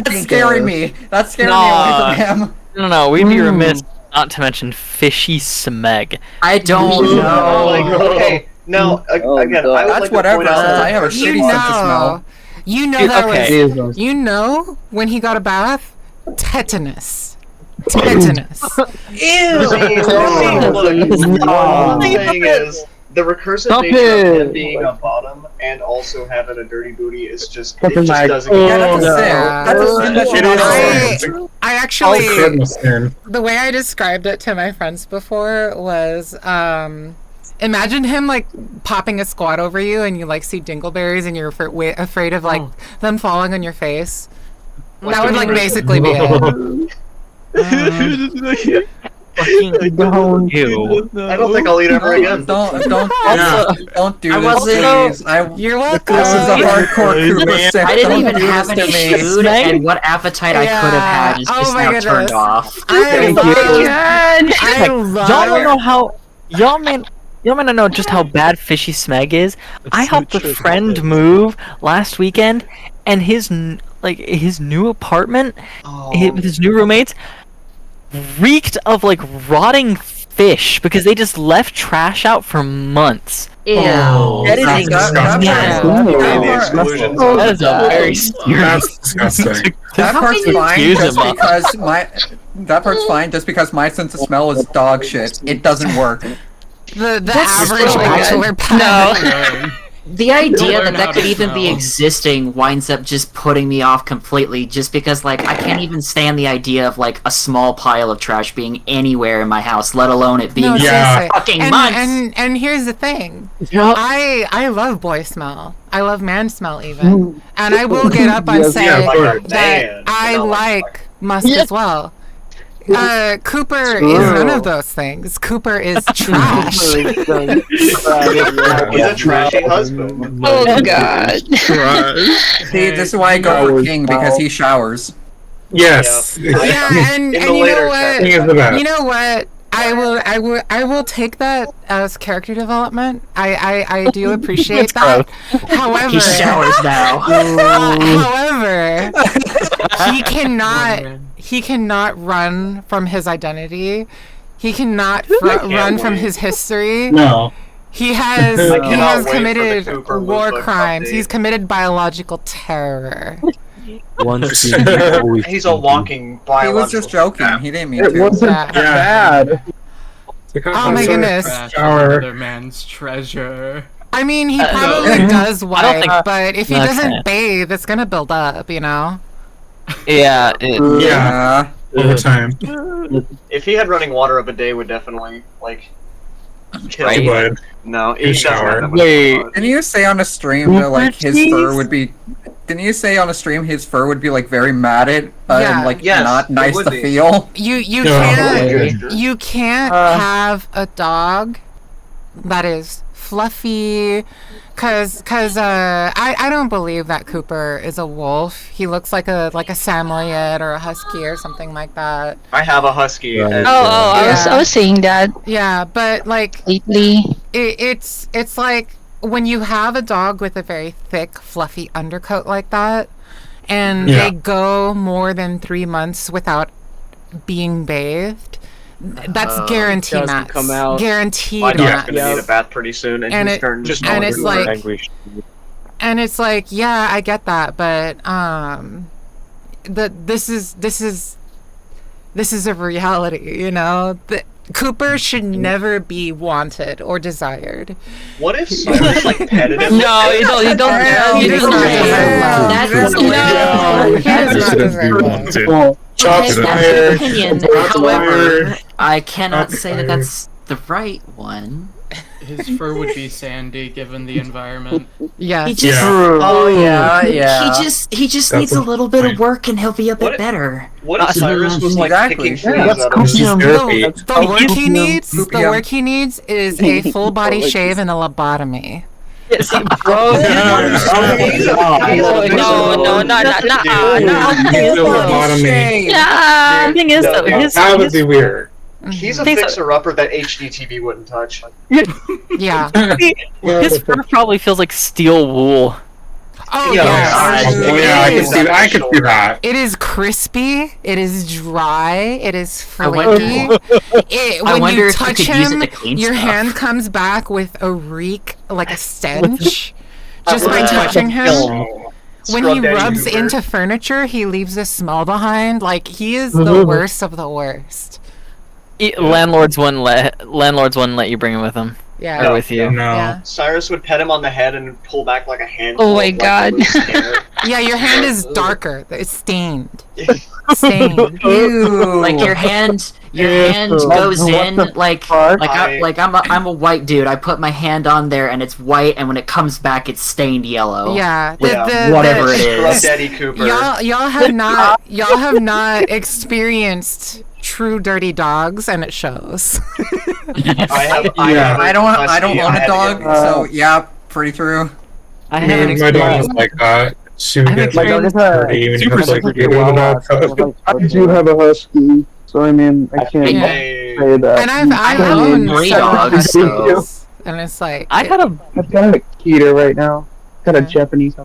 that's scaring me. That's scaring me away from him. No, we'd be remiss not to mention fishy smeg. I don't know. Like, okay, now again, I would that's like whatever. to point out Since I have a shitty sense of smell. You know that was. You know when he got a bath, tetanus. Tetanus. Ew. One thing is the recursive nature of him being a bottom and also having a dirty booty is just it just doesn't. I actually the way I described it to my friends before was Imagine him like popping a squat over you, and you like see dingleberries, and you're afraid of like them falling on your face. That would like basically be it. Don't. I don't think I'll eat ever again. Don't do I this, wasn't- please. You're welcome. This is a hardcore Cooper stick. I didn't Don't even do have this any to me. food, and what appetite I could have had is just now turned off. I love Y'all don't know how. Y'all may not know just how bad Fishy Smeg is. I helped a friend move last weekend, and his new apartment with his new roommates reeked of like rotting fish because they just left trash out for months. Ew. That is that is a very That's disgusting. That part's fine Excuse just him. because that part's fine just because my sense of smell is dog shit. It doesn't work. The average bachelor pad. The idea learn that how could to even be smell. existing winds up just putting me off completely, just because like I can't even stand the idea of like a small pile of trash being anywhere in my house, let alone it being seriously. fucking months. And here's the thing. Yep. I love boy smell. I love man smell even. And I will get up and say that I like musk as well. Cooper is none of those things. Cooper is trash. He's a trashy husband. Oh god. See, this is why I go for King because he showers. Yes. Yeah, and In the you know later what? King is the best. You know what? I will take that as character development. I do appreciate that. However, He showers now. however, he cannot run from his identity. He cannot run from his history. No. He has I cannot wait for the committed Cooper war Lookbook crimes. update. He's committed biological terror. He's a walking He biological. was just joking. He didn't mean It to. wasn't Yeah. bad. Oh my goodness. Trash Shower. another man's treasure. I mean, he probably does wipe, think- but if he Okay. doesn't bathe, it's gonna build up, you know? Yeah. Yeah. Over time. If he had running water of a day, would definitely like kill. He would. No, he He'd doesn't have shower. that much Wait. water. Didn't you say on a stream that like his fur would be? Didn't you say on a stream his fur would be like very matted Yeah. and like Yes, not it nice would to be. feel? You No. can't have a dog that is fluffy, cause I don't believe that Cooper is a wolf. He looks like a Samoyed or a husky or something like that. I have a husky. And I was saying that Yeah, but like lately. it's like when you have a dog with a very thick, fluffy undercoat like that, and Yeah. they go more than 3 months without being bathed, that's guaranteed doesn't mats. come out. Guaranteed my dog's mats. gonna need a bath pretty soon, and, And he's it- starting to and it's like- Angry. And it's like, yeah, I get that, but this is a reality, you know. Cooper should never be wanted or desired. What if Cyrus like petted him? No, you don't. You don't. He does not deserve love. That's He does not deserve love. Shots That's fired. an opinion. Shots However, fired. I cannot say that fired. that's the right one. His fur would be sandy given the environment. Yes. He just, Oh yeah, he just That's needs a a little bit point. of work and he'll be a bit What- better. What if Cyrus was like Exactly. picking trees Yeah, out of He's therapy. The work he needs, the Poopy, work he needs is a full body shave and a lobotomy. Bro. Yeah. The thing is, though, his That would be weird. He's a Things- fixer-upper that HDTV wouldn't touch. Yeah. his fur probably feels like steel wool. Oh Yeah. yes. Oh, yeah, I could see that. It is crispy. It is dry. It is I wonder- flaky. I When wonder you if you touch could use it him, to clean your stuff. hand comes back with a reek, like a stench, just by touching him. When he Scrub Daddy rubs Hoover. into furniture, he leaves a smell behind. Like he is the worst of the worst. Landlords wouldn't let you bring him with them. Yeah. Or with you. No. Yeah. Cyrus would pet him on the head and pull back like a hand. Oh my god. Yeah, your hand is darker. It's stained. Stained. Ew. Like your hand Your hand goes in like I'm a white dude. I put my hand on there and it's white, and when it comes back, it's stained yellow. Yeah, whatever it is. Daddy Cooper. Y'all have not experienced true dirty dogs, and it shows. I don't own a dog, so yeah, pretty true. I haven't My dog is like that. She would get like dirty even if it's like you with a dog. I do have a husky, so I mean I can't say that. And I've owned dogs, and it's like I've got a Akita right now. Got a Japanese.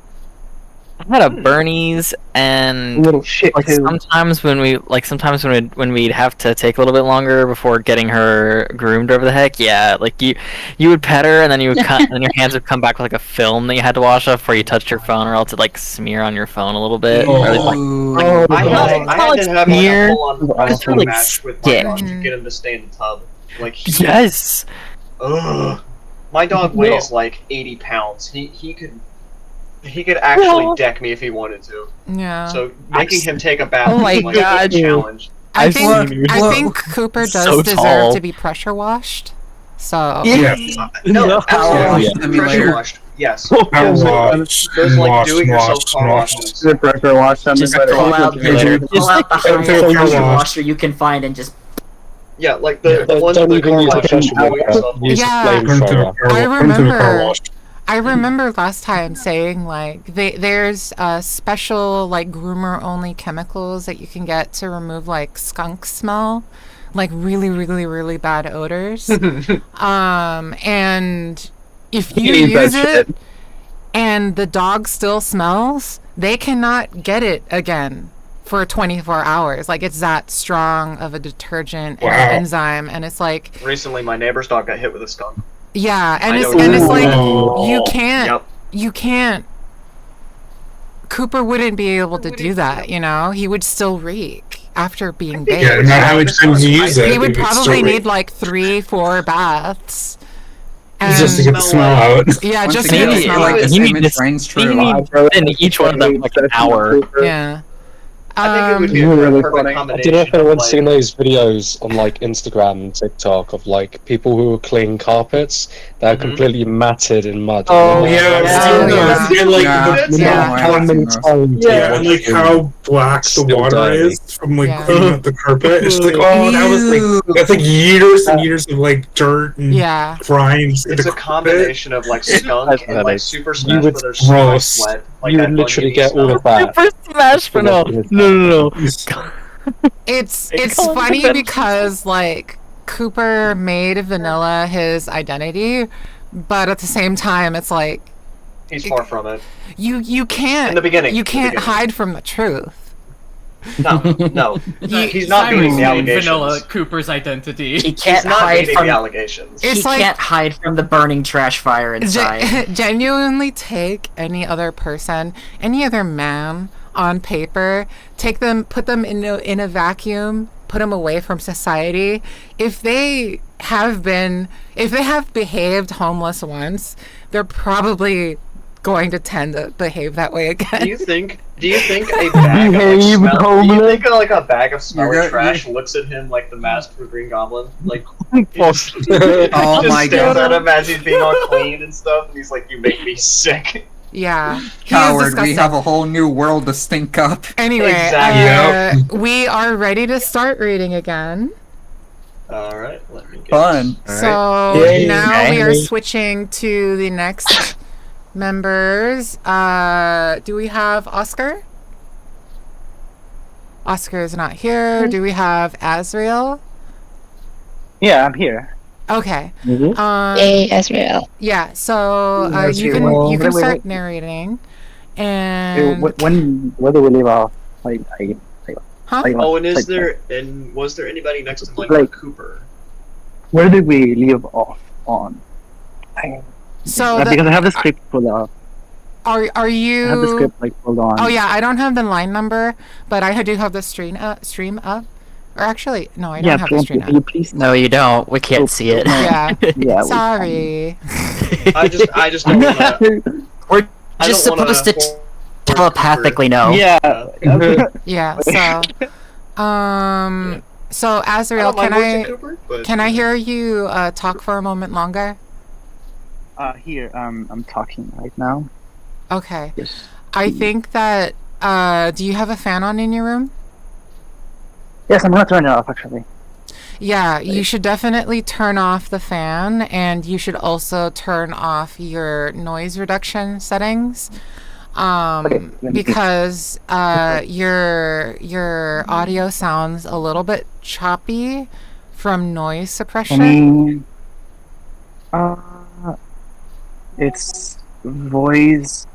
I had a Bernie's, and little shit like too. sometimes when we'd have to take a little bit longer before getting her groomed over the heck, yeah, like you would pet her and then you would and then your hands would come back with like a film that you had to wash off before you touched your phone, or else it'd like smear on your phone a little bit. Or it was I had to have like a full-on wrestling like match with my dog to get him to stay in the tub. Like yes. Ugh. My dog weighs like 80 pounds. He could actually deck me if he wanted to. Yeah. So making him take a bath Oh my is like God. a challenge. I think Cooper does so deserve tall. to be pressure washed. So No, absolutely. Yeah. Pressure washed. Yes. Power wash. Those like do-it-yourself car washes. The pressure wash them. Just pull out the pressure washer you can find and just. Yeah, like the ones with the car wash. I remember last time saying like there's special like groomer only chemicals that you can get to remove like skunk smell, like really bad odors. And if you use it and the dog still smells, they cannot get it again for 24 hours. Like it's that strong of a detergent and an enzyme, and it's like Recently, my neighbor's dog got hit with a skunk. yeah, and I it's know. like you can't Yep. you can't. Cooper wouldn't be able to do that, you know. He would still reek after being bathed. Yeah, not how many times you use it. He would it probably still need like 3-4 baths. just to get the smell out. Yeah, Once just to again, get the I feel smell like out. this image rings true. in each one of them like an hour. Yeah. I think it would be a really perfect funny. I combination. don't know if anyone's of, seen like, those videos on like Instagram and TikTok of like people who are cleaning carpets that are completely matted in mud. Oh yeah, I've seen those. And like how many times? Yeah, and like how black the water dirty. is from like cleaning up the carpet. It's like, oh, that's like years and years of like dirt and grimes. It's a combination of like skunk and like super smash would where there's gross. sweat. Like You that would literally oniony get all smell. of that. Super Smash Bros. No. It's call it funny the because like Cooper made vanilla his identity, but at the same time it's like He's far from it. you can't In the beginning, you in the can't beginning. hide from the truth. No, he's not meeting the allegations. Vanilla Cooper's identity. He can't He's not hide meeting from the allegations. It's he like- can't hide from the burning trash fire inside. Genuinely take any other person, any other man on paper, take them, put them in a vacuum, put them away from society. If they have behaved homeless once, they're probably going to tend to behave that way again. Do you think a bag of like smell? Do you think like a bag of smelly trash looks at him like the mask for Green Goblin? Like, Oh just my stares God. at him as he's being all clean and stuff, and he's like, "You make me sick." Yeah. He is Coward, we disgusting. have a whole new world to stink up. Anyway, Exactly. we are ready to start reading again. All right, let me get Fun. So Yay. now we are Yay. switching to the next members. Do we have Oscar? Oscar is not here. Do we have Azrael? Yeah, I'm here. Okay. Yay, Azrael. Yeah. So you Azrael. can Wait, wait, start wait. narrating. Where And do we leave off? Huh? Oh, and like, was there anybody next to Michael Like- Cooper? where did we leave off on? So Because I have the script pulled up. are I have the you? script like pulled on. Oh yeah, I don't have the line number, but I do have the stream up. Or actually, no, I don't have the stream up. please? No, you don't. We can't see it. Yeah. Yeah. Sorry. I just don't wanna. We're I just don't wanna supposed to telepathically know. Yeah. Yeah. So, So Azrael, I don't mind voicing can Cooper, but- can I hear you talk for a moment longer? Here, I'm talking right now. Okay. Yes. I think that do you have a fan on in your room? Yes, I'm gonna turn it off actually. Yeah, you should definitely turn off the fan, and you should also turn off your noise reduction settings. Because your audio sounds a little bit choppy from noise suppression. It's voice.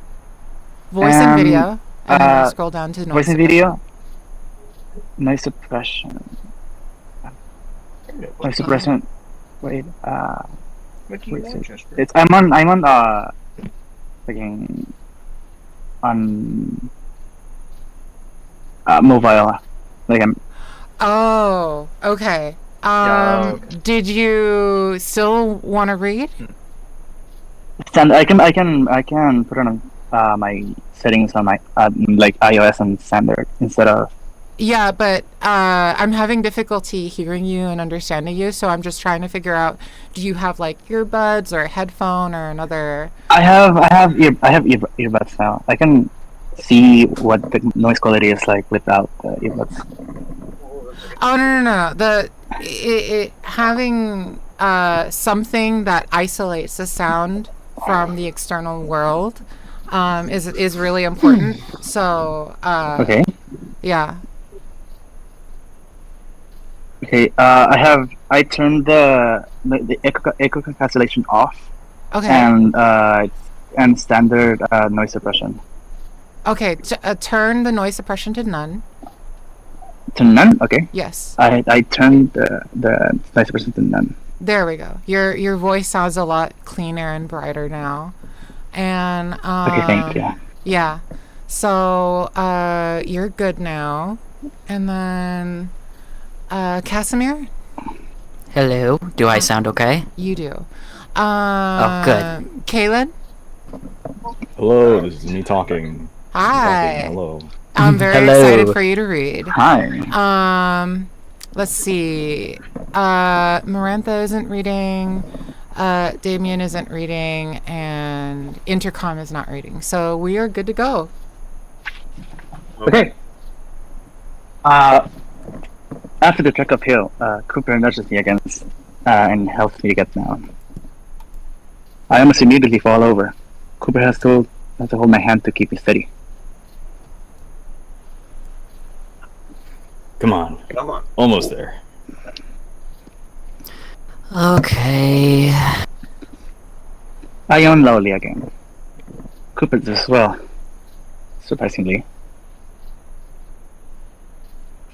Voice and video. And then I'll scroll down to noise voice and suppression. video. Noise suppression. Noise suppression. Wait. It's I'm on freaking on mobile. Like I'm. Oh, okay. Did you still want to read? I can put on my settings on my like iOS and standard instead of. Yeah, but I'm having difficulty hearing you and understanding you, so I'm just trying to figure out, do you have like earbuds or a headphone or another? I have earbuds now. I can see what the noise quality is like without the earbuds. Oh no. Having something that isolates the sound from the external world is really important. So okay. Yeah. Okay, I turned the echo cancellation off. Okay. And standard noise suppression. Okay, turn the noise suppression to none. To none? Okay. Yes. I turned the noise suppression to none. There we go. Your voice sounds a lot cleaner and brighter now. And okay, thank you. Yeah. So you're good now. And then Casimir? Hello. Do I sound okay? You do. Oh, good. Kaylin? Hello, this is me talking. Hi. Hello. I'm very excited for you to read. Hi. Let's see. Marantha isn't reading. Damien isn't reading, and Intercom is not reading. So we are good to go. Okay. After the trek uphill, Cooper nudges me against and helps me to get down. I almost immediately fall over. Cooper has to hold my hand to keep me steady. Come on. Almost there. Okay. I yawn loudly again. Cooper does as well. Surprisingly.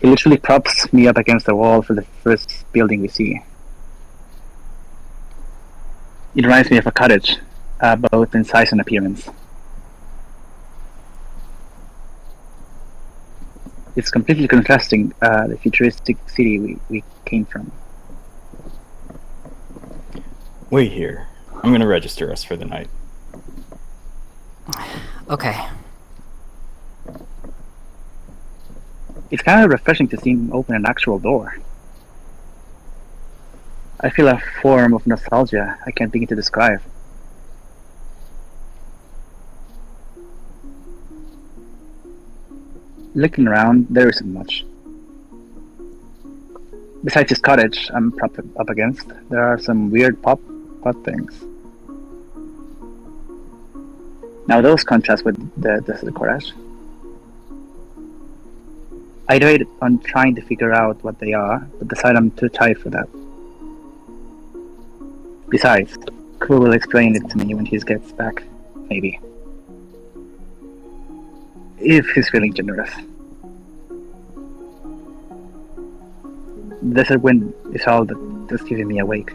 He literally props me up against the wall for the first building we see. It reminds me of a cottage, both in size and appearance. It's completely contrasting the futuristic city we came from. Wait here. I'm gonna register us for the night. Okay. It's kind of refreshing to see him open an actual door. I feel a form of nostalgia I can't begin to describe. Looking around, there isn't much. Besides this cottage I'm propped up against, there are some weird pot things. Now those contrast with the cottage. I debated on trying to figure out what they are, but decided I'm too tired for that. Besides, Cooper will explain it to me when he gets back, maybe. If he's feeling generous. The desert wind is all that's keeping me awake.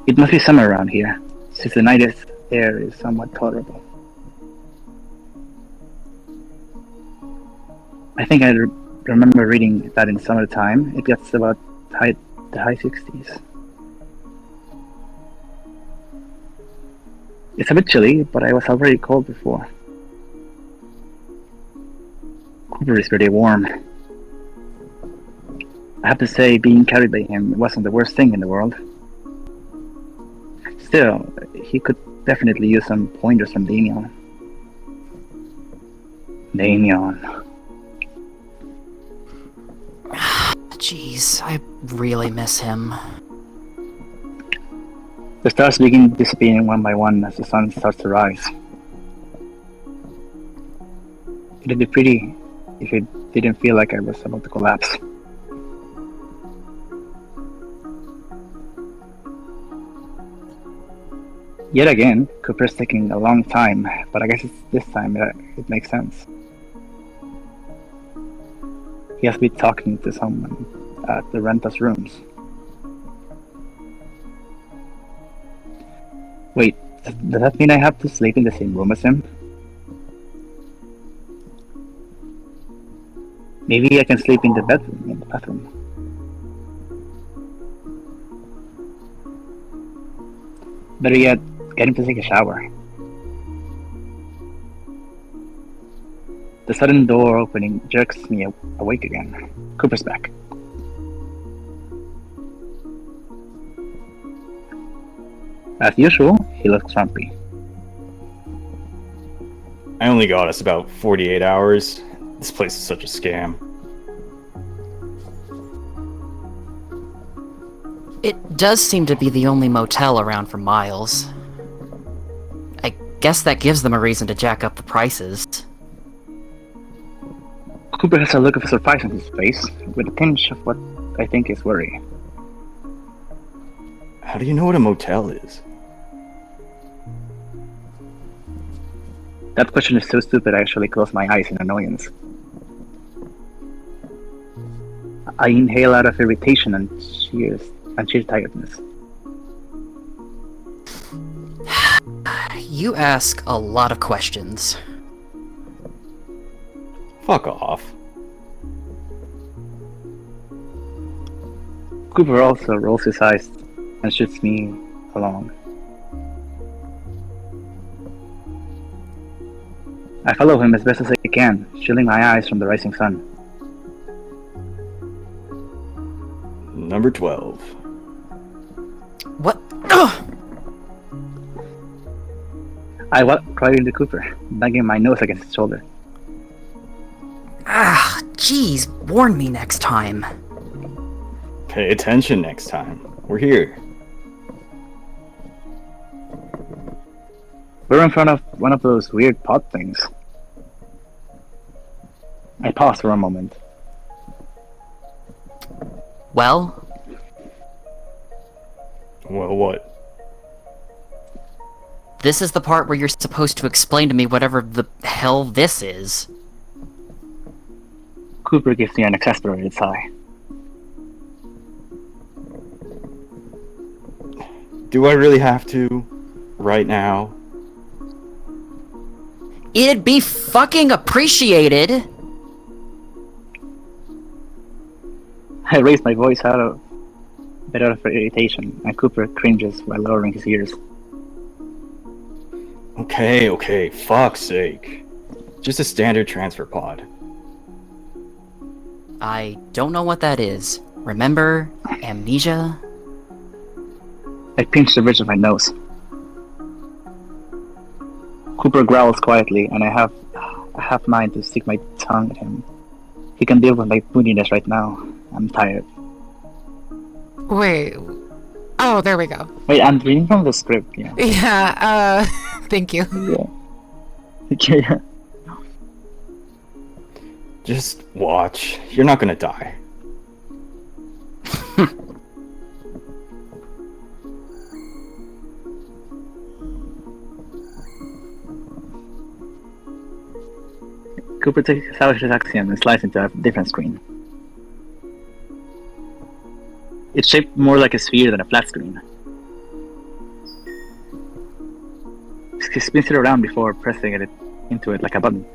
It must be summer around here, since the night air is somewhat tolerable. I think I remember reading that in summertime it gets about the high 60s. It's a bit chilly, but I was already cold before. Cooper is pretty warm. I have to say, being carried by him wasn't the worst thing in the world. Still, he could definitely use some pointers from Damien. Jeez, I really miss him. The stars begin disappearing one by one as the sun starts to rise. It'd be pretty if it didn't feel like I was about to collapse. Yet again, Cooper's taking a long time, but I guess this time it makes sense. He has to be talking to someone at the Rentas rooms. Wait, does that mean I have to sleep in the same room as him? Maybe I can sleep in the bathroom. Better yet, get him to take a shower. The sudden door opening jerks me awake again. Cooper's back. As usual, he looks grumpy. I only got us about 48 hours. This place is such a scam. It does seem to be the only motel around for miles. I guess that gives them a reason to jack up the prices. Cooper has a look of surprise on his face, with a tinge of what I think is worry. How do you know what a motel is? That question is so stupid I actually close my eyes in annoyance. I inhale out of irritation and sheer tiredness. You ask a lot of questions. Fuck off. Cooper also rolls his eyes and shoots me along. I follow him as best as I can, shielding my eyes from the rising sun. Number 12. What? Ugh! I walk right into Cooper, banging my nose against his shoulder. Ah, jeez, warn me next time. Pay attention next time. We're here. We're in front of one of those weird pot things. I pause for a moment. Well? Well, what? This is the part where you're supposed to explain to me whatever the hell this is. Cooper gives me an exasperated sigh. Do I really have to? Right now? It'd be fucking appreciated! I raise my voice out of irritation, and Cooper cringes while lowering his ears. Okay, fuck's sake. Just a standard transfer pod. I don't know what that is. Remember amnesia? I pinch the ridge of my nose. Cooper growls quietly, and I have a half mind to stick my tongue at him. He can deal with my moodiness right now. I'm tired. Wait. Oh, there we go. Wait, I'm reading from the script, yeah. Yeah, thank you. Yeah. Just watch. You're not gonna die. Cooper takes out his axiom and slides into a different screen. It's shaped more like a sphere than a flat screen. He spins it around before pressing it into it like a button.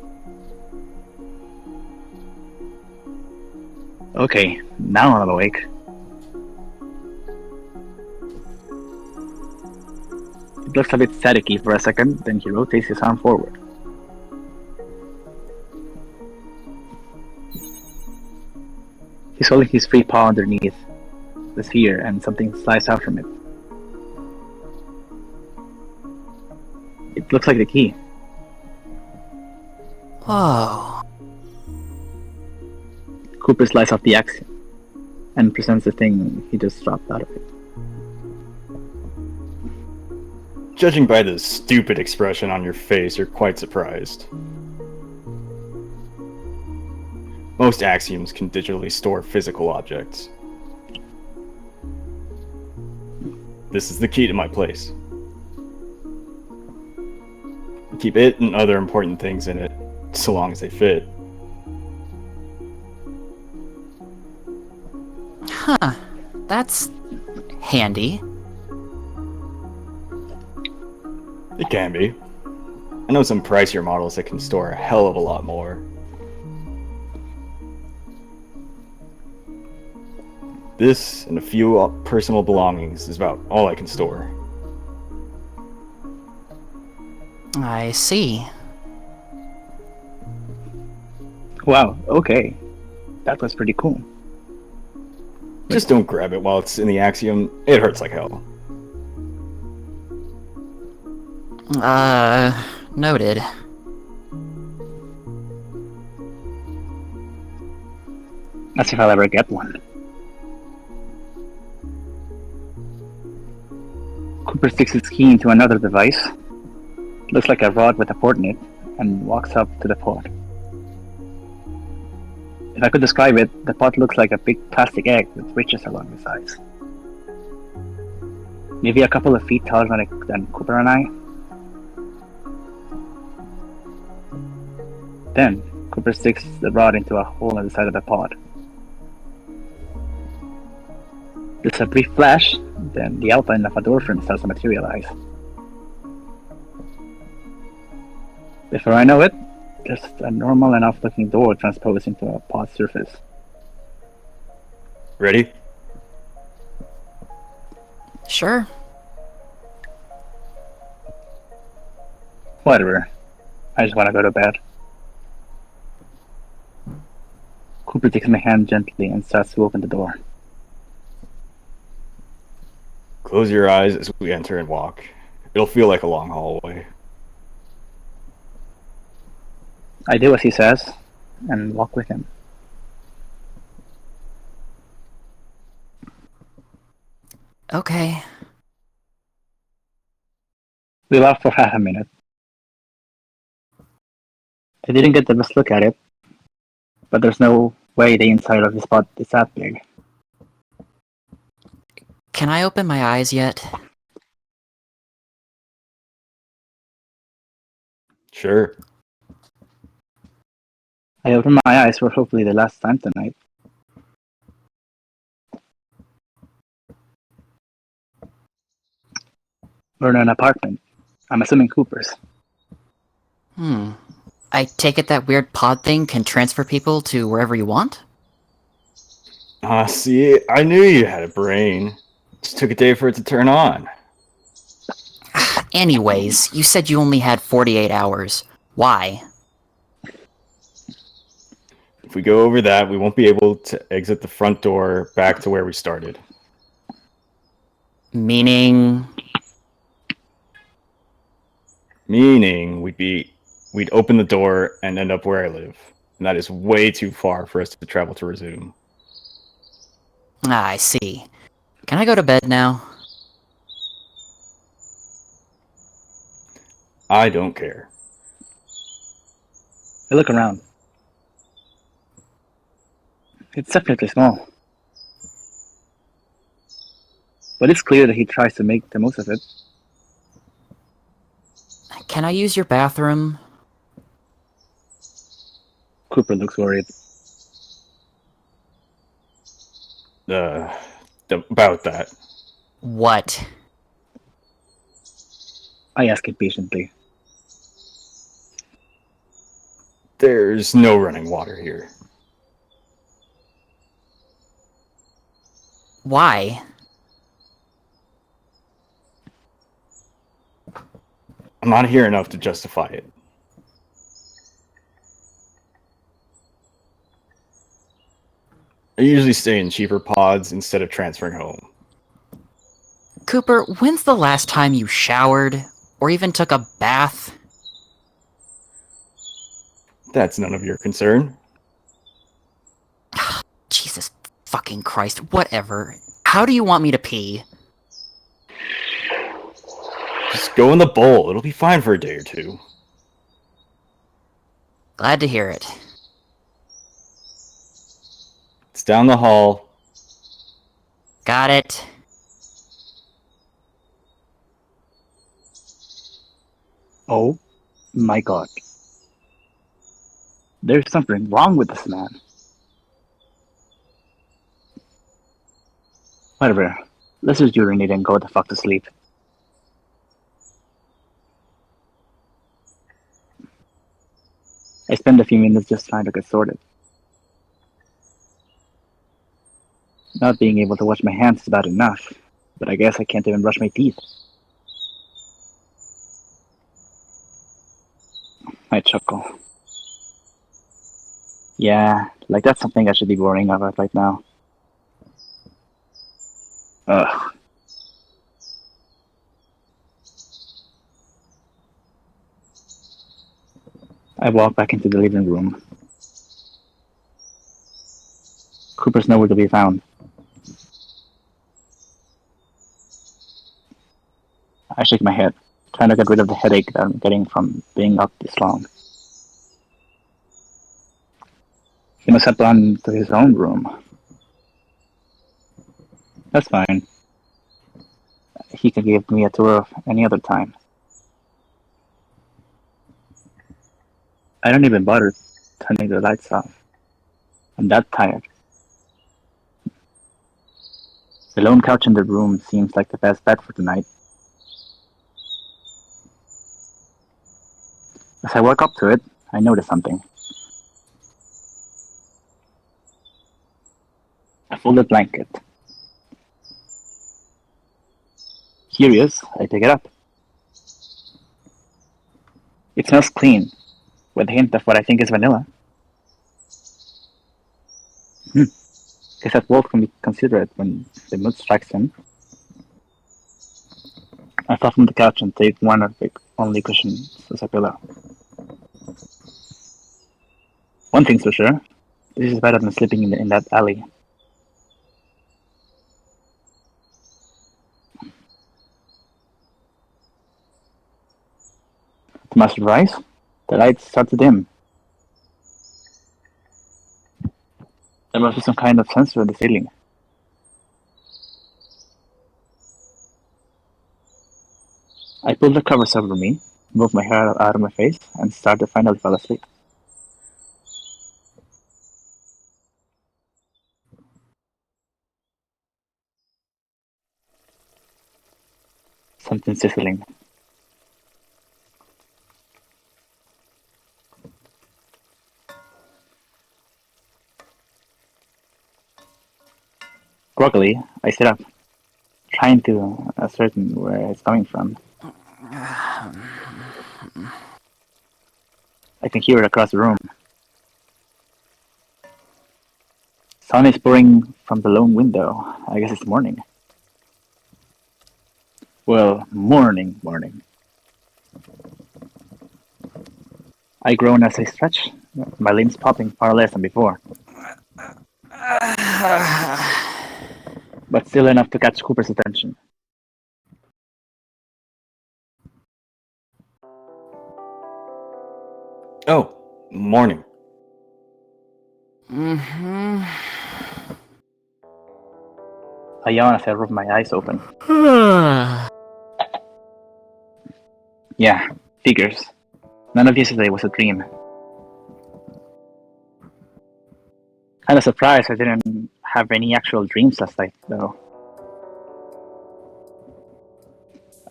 Okay, now I'm awake. It looks a bit staticky for a second, then he rotates his arm forward. He's holding his free paw underneath the sphere, and something slides out from it. It looks like the key. Whoa. Cooper slides off the axiom and presents the thing he just dropped out of it. Judging by the stupid expression on your face, you're quite surprised. Most axioms can digitally store physical objects. This is the key to my place. I keep it and other important things in it, so long as they fit. Huh. That's handy. It can be. I know some pricier models that can store a hell of a lot more. This and a few personal belongings is about all I can store. I see. Wow, okay. That was pretty cool. Just don't grab it while it's in the axiom. It hurts like hell. Noted. As if I'll ever get one. Cooper sticks his key into another device. Looks like a rod with a port in it, and walks up to the pod. If I could describe it, the pod looks like a big plastic egg with ridges along the sides. Maybe a couple of feet taller than Cooper and I. Then, Cooper sticks the rod into a hole in the side of the pod. There's a brief flash, then the outline of a door frame starts to materialize. Before I know it, there's a normal enough looking door transposed into a pod surface. Ready? Sure. Whatever. I just want to go to bed. Cooper takes my hand gently and starts to open the door. Close your eyes as we enter and walk. It'll feel like a long hallway. I do as he says, and walk with him. Okay. We walked for half a minute. I didn't get the best look at it, but there's no way the inside of this pod is that big. Can I open my eyes yet? Sure. I open my eyes for hopefully the last time tonight. We're in an apartment. I'm assuming Cooper's. I take it that weird pod thing can transfer people to wherever you want? See, I knew you had a brain. Just took a day for it to turn on. Anyways, you said you only had 48 hours. Why? If we go over that, we won't be able to exit the front door back to where we started. Meaning? Meaning we'd open the door and end up where I live. And that is way too far for us to travel to resume. I see. Can I go to bed now? I don't care. I look around. It's definitely small. But it's clear that he tries to make the most of it. Can I use your bathroom? Cooper looks worried. About that. What? I ask impatiently. There's no running water here. Why? I'm not here enough to justify it. I usually stay in cheaper pods instead of transferring home. Cooper, when's the last time you showered? Or even took a bath? That's none of your concern. Jesus fucking Christ, whatever. How do you want me to pee? Just go in the bowl. It'll be fine for a day or two. Glad to hear it. It's down the hall. Got it. Oh my god. There's something wrong with this man. Whatever. Let's just urinate and go the fuck to sleep. I spent a few minutes just trying to get sorted. Not being able to wash my hands is bad enough, but I guess I can't even brush my teeth. I chuckle. Yeah, like that's something I should be worrying about right now. Ugh. I walk back into the living room. Cooper's nowhere to be found. I shake my head, trying to get rid of the headache that I'm getting from being up this long. He must have gone to his own room. That's fine. He can give me a tour any other time. I don't even bother turning the lights off. I'm that tired. The lone couch in the room seems like the best bet for tonight. As I walk up to it, I notice something. A folded blanket. Curious, I pick it up. It smells clean, with a hint of what I think is vanilla. Guess that Wolf can be considerate when the mood strikes him. I fall from the couch and take one of the only cushions as a pillow. One thing's for sure, this is better than sleeping in that alley. To my surprise, the lights start to dim. There must be some kind of sensor in the ceiling. I pull the covers over me, move my hair out of my face, and start to finally fall asleep. Something sizzling. Groggily, I sit up, trying to ascertain where it's coming from. I can hear it across the room. Sun is pouring from the lone window. I guess it's morning. Well, morning. I groan as I stretch, my limbs popping far less than before. But still enough to catch Cooper's attention. Oh, morning. Mm-hmm. I yawn as I rub my eyes open. Yeah, figures. None of yesterday was a dream. Kind of surprised I didn't have any actual dreams last night, though.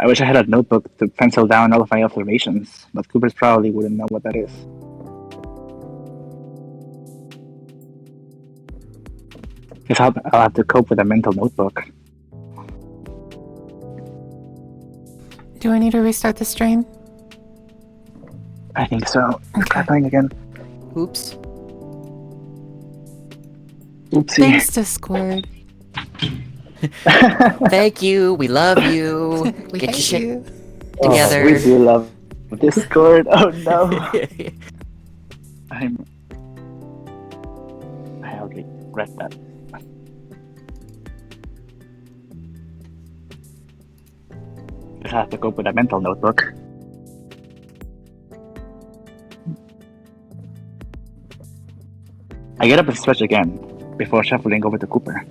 I wish I had a notebook to pencil down all of my observations, but Cooper's probably wouldn't know what that is. Guess I'll have to cope with a mental notebook. Do I need to restart the stream? I think so. It's crackling again. Oops. Oopsie. Thanks, Discord. Thank you. We love you. We Get your hate shit you. together. We do love Discord. Oh no. I regret that. Just have to go with a mental notebook. I get up and stretch again before shuffling over to Cooper.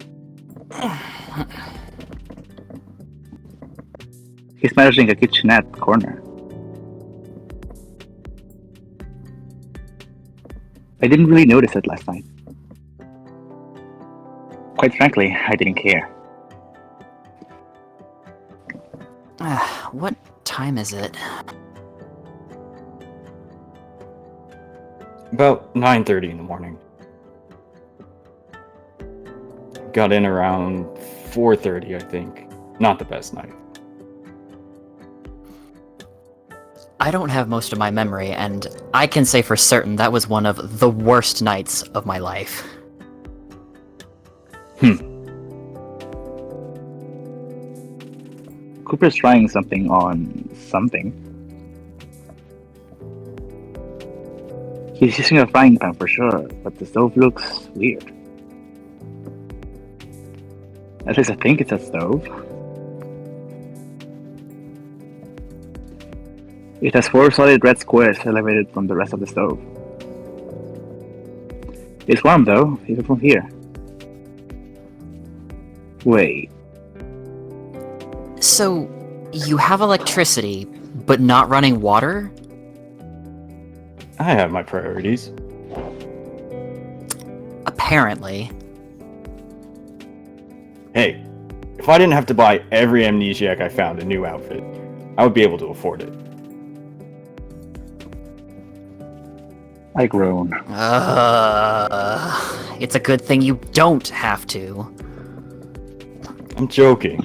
He's managing a kitchenette corner. I didn't really notice it last night. Quite frankly, I didn't care. What time is it? About 9:30 in the morning. Got in around 4:30, I think. Not the best night. I don't have most of my memory, and I can say for certain that was one of the worst nights of my life. Cooper's trying something on something. He's using a frying pan for sure, but the stove looks weird. At least I think it's a stove. It has 4 solid red squares elevated from the rest of the stove. It's warm though, even from here. Wait. So, you have electricity, but not running water? I have my priorities. Apparently. Hey, if I didn't have to buy every amnesiac I found a new outfit, I would be able to afford it. I groan. It's a good thing you don't have to. I'm joking.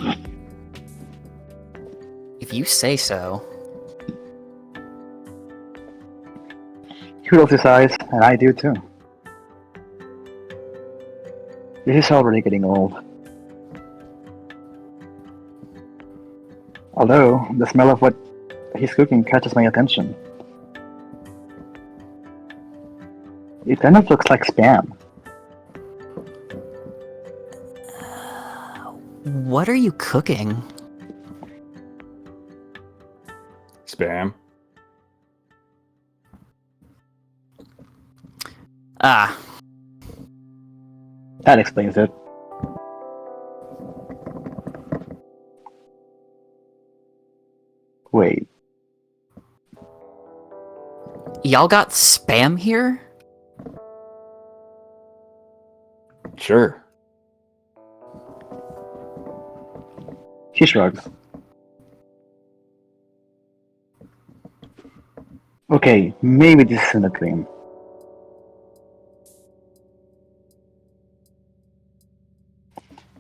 If you say so. He rolls his eyes, and I do too. This is already getting old. Although, the smell of what he's cooking catches my attention. It kind of looks like Spam. What are you cooking? Spam. Ah. That explains it. Wait. Y'all got Spam here? Sure. She shrugs. Okay, maybe this isn't a dream.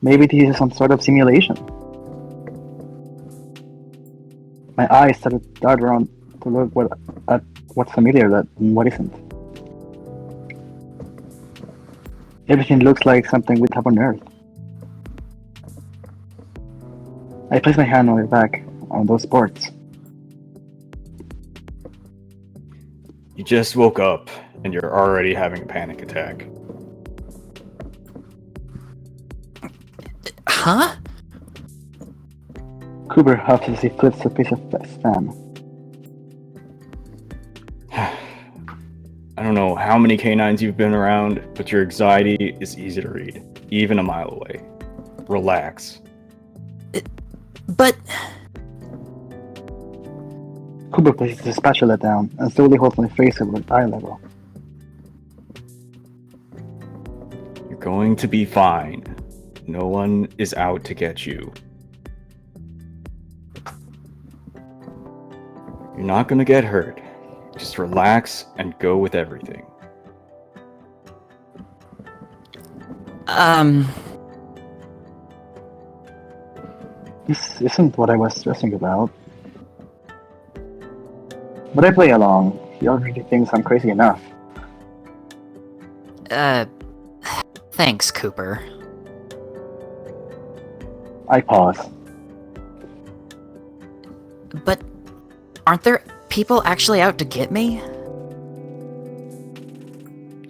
Maybe this is some sort of simulation. My eyes started to dart around to look at what's familiar and what isn't. Everything looks like something we'd have on Earth. I place my hand on your back, on those sports. You just woke up, and you're already having a panic attack. Huh? Cooper huffs as he flips a piece of Spam. I don't know how many canines you've been around, but your anxiety is easy to read, even a mile away. Relax. But... Cooper places the spatula down and slowly holds my face over eye level. You're going to be fine. No one is out to get you. You're not gonna get hurt. Just relax and go with everything. This isn't what I was stressing about. But I play along. He already thinks I'm crazy enough. Thanks, Cooper. I pause. But aren't there people actually out to get me?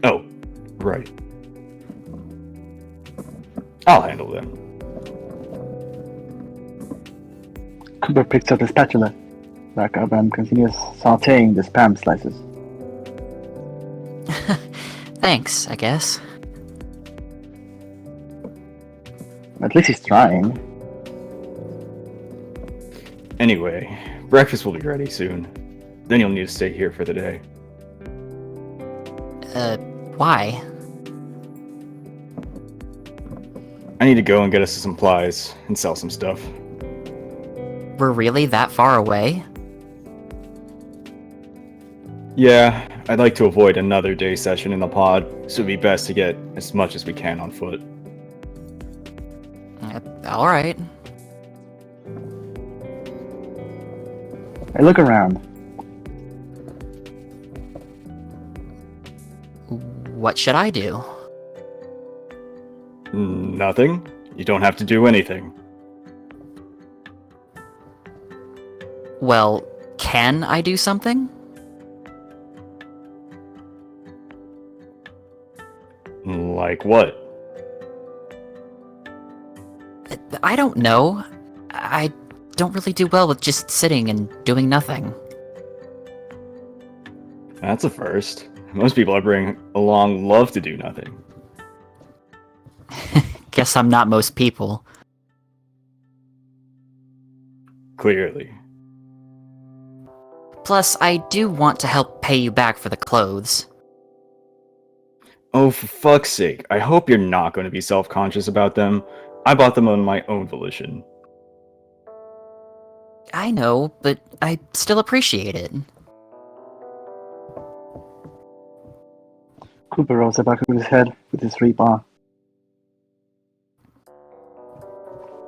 Oh, right. I'll handle them. Cooper picks up the spatula back up and continues sauteing the spam slices. Thanks, I guess. At least he's trying. Anyway, breakfast will be ready soon. Then you'll need to stay here for the day. Why? I need to go and get us some supplies and sell some stuff. We're really that far away? Yeah, I'd like to avoid another day session in the pod, so it'd be best to get as much as we can on foot. Alright. I look around. What should I do? Nothing. You don't have to do anything. Well, can I do something? Like what? I don't know. I don't really do well with just sitting and doing nothing. That's a first. Most people I bring along love to do nothing. Guess I'm not most people. Clearly. Plus, I do want to help pay you back for the clothes. Oh, for fuck's sake. I hope you're not going to be self-conscious about them. I bought them on my own volition. I know, but I still appreciate it. Cooper rolls the back of his head with his rebar.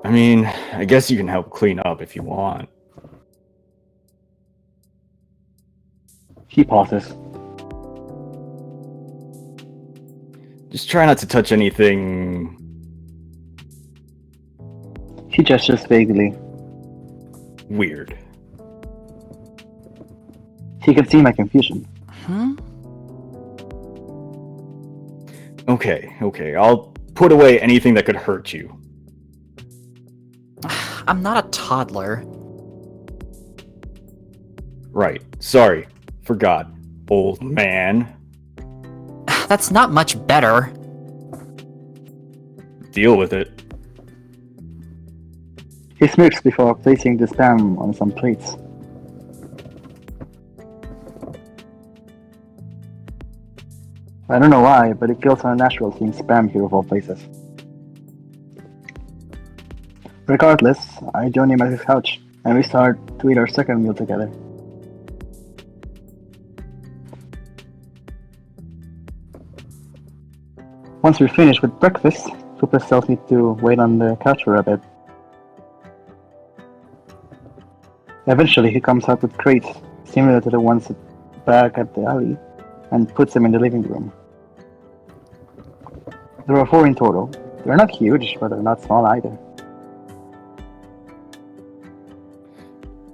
I mean, I guess you can help clean up if you want. He pauses. Just try not to touch anything. He gestures vaguely. Weird. He can see my confusion. Okay, I'll put away anything that could hurt you. I'm not a toddler. Right, sorry. Forgot. Old man. That's not much better. Deal with it. He smirks before placing the spam on some plates. I don't know why, but it feels unnatural seeing spam here of all places. Regardless, I join him at his couch, and we start to eat our second meal together. Once we're finished with breakfast, Cooper tells me to wait on the couch for a bit. Eventually, he comes out with crates, similar to the ones back at the alley, and puts them in the living room. There are 4 in total. They're not huge, but they're not small either.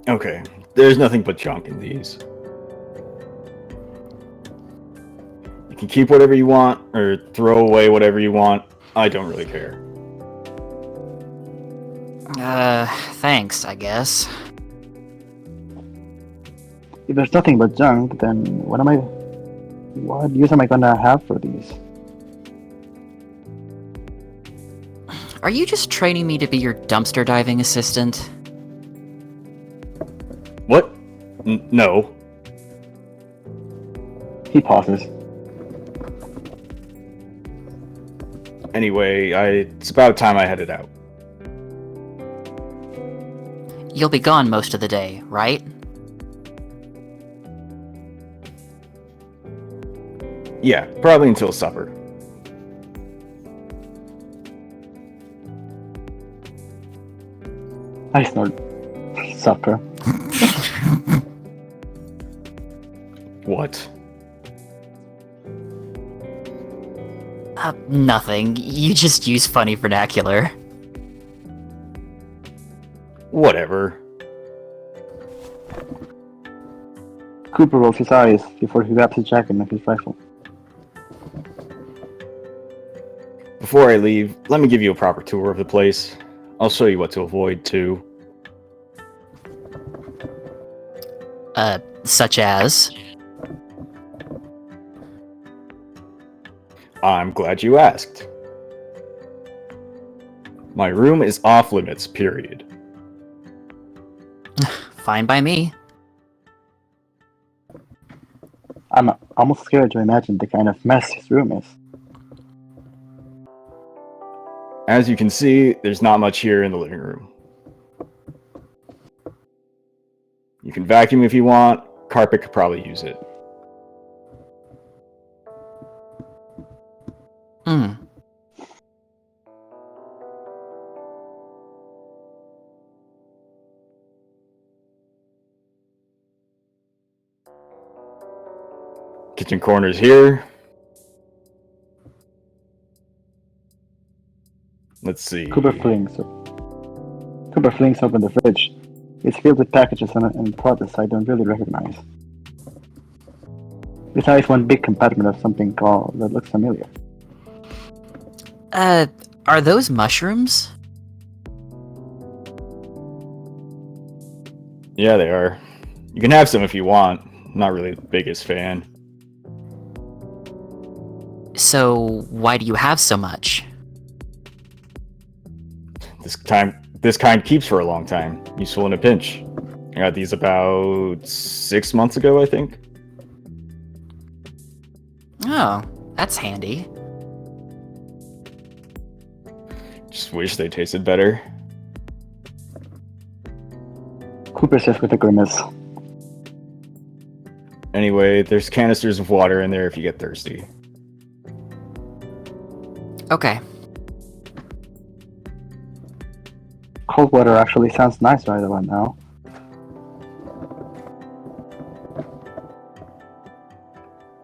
Okay, there's nothing but junk in these. You can keep whatever you want, or throw away whatever you want. I don't really care. Thanks, I guess. If there's nothing but junk, then what use am I gonna have for these? Are you just training me to be your dumpster diving assistant? What? No. He pauses. Anyway, it's about time I headed out. You'll be gone most of the day, right? Yeah, probably until supper. I snort. Supper. What? Nothing. You just use funny vernacular. Whatever. Cooper rolls his eyes before he grabs his jacket and his rifle. Before I leave, let me give you a proper tour of the place. I'll show you what to avoid, too. Such as? I'm glad you asked. My room is off limits, period. Fine by me. I'm almost scared to imagine the kind of mess his room is. As you can see, there's not much here in the living room. You can vacuum if you want. Carpet could probably use it. Kitchen corner's here. Let's see. Cooper flings open the fridge. It's filled with packages and products I don't really recognize. Besides one big compartment of something that looks familiar. Are those mushrooms? Yeah, they are. You can have some if you want. I'm not really the biggest fan. So, why do you have so much? This kind keeps for a long time. Useful in a pinch. I got these about 6 months ago, I think. Oh, that's handy. Just wish they tasted better. Cooper says with a grimace. Anyway, there's canisters of water in there if you get thirsty. Okay. Cold water actually sounds nice right about now.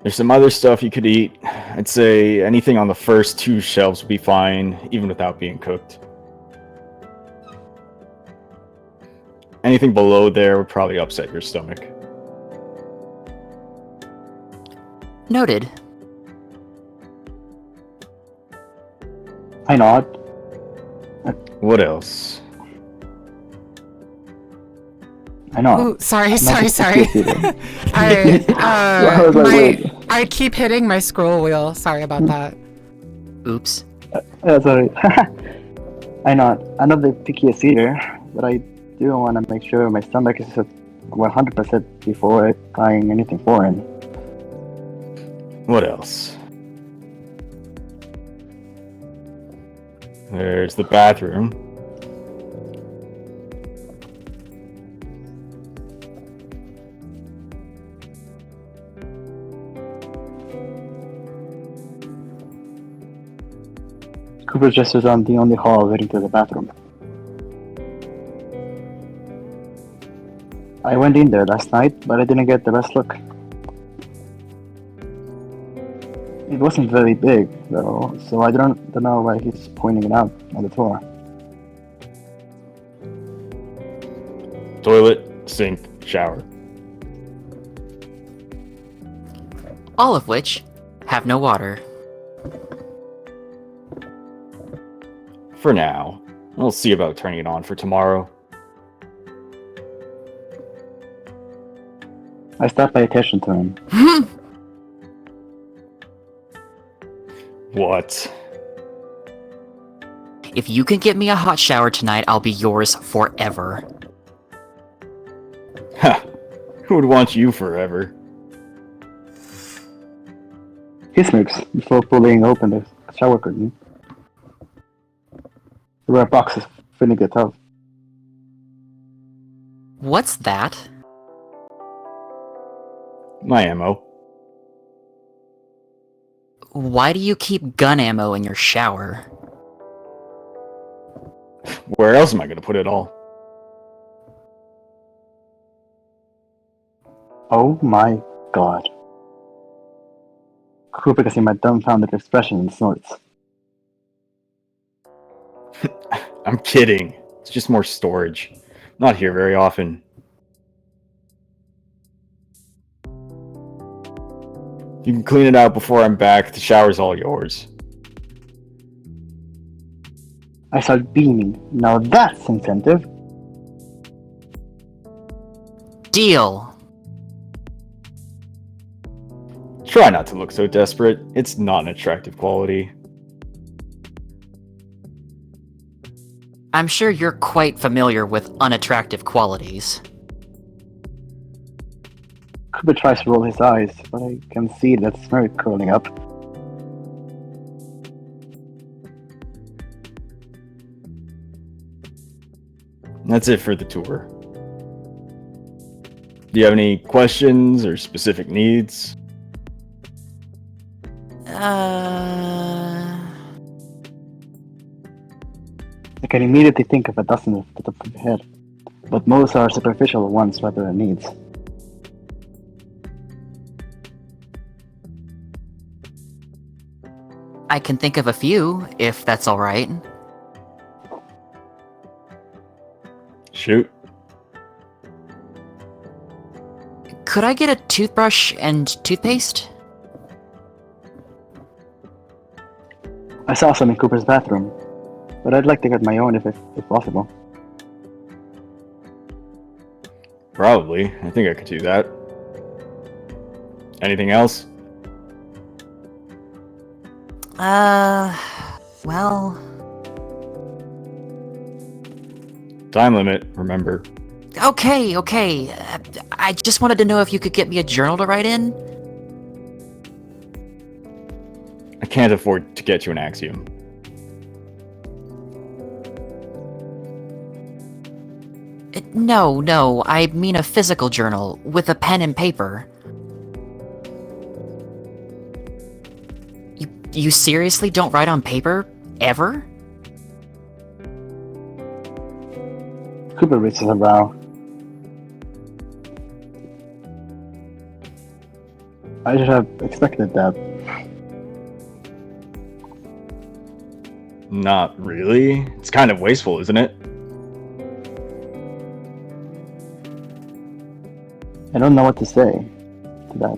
There's some other stuff you could eat. I'd say anything on the first 2 shelves would be fine, even without being cooked. Anything below there would probably upset your stomach. Noted. I nod. What else? I know. Ooh, sorry. I keep hitting my scroll wheel. Sorry about that. Oops. Sorry. I know. I'm not the pickiest eater, but I do want to make sure my stomach is at 100% before trying anything foreign. What else? There's the bathroom. Cooper gestures on the only hall leading to the bathroom. I went in there last night, but I didn't get the best look. It wasn't very big, though, so I don't know why he's pointing it out on the tour. Toilet, sink, shower. All of which have no water. For now. We'll see about turning it on for tomorrow. I stopped paying attention to him. What? If you can get me a hot shower tonight, I'll be yours forever. Ha! Who would want you forever? He smirks before pulling open the shower curtain. There were boxes filling the tub. What's that? My ammo. Why do you keep gun ammo in your shower? Where else am I gonna put it all? Oh my god. Cooper can see my dumbfounded expression and snorts. I'm kidding. It's just more storage. Not here very often. You can clean it out before I'm back. The shower's all yours. I start beaming. Now that's incentive. Deal. Try not to look so desperate. It's not an attractive quality. I'm sure you're quite familiar with unattractive qualities. Cooper tries to roll his eyes, but I can see that smirk curling up. That's it for the tour. Do you have any questions or specific needs? I can immediately think of a dozen off the top of my head, but most are superficial ones rather than needs. I can think of a few, if that's alright. Shoot. Could I get a toothbrush and toothpaste? I saw some in Cooper's bathroom, but I'd like to get my own if possible. Probably. I think I could do that. Anything else? Well... Time limit, remember. Okay. I just wanted to know if you could get me a journal to write in. I can't afford to get you an axiom. No, I mean a physical journal, with a pen and paper. You seriously don't write on paper? Ever? Cooper raises a brow. I should have expected that. Not really. It's kind of wasteful, isn't it? I don't know what to say to that.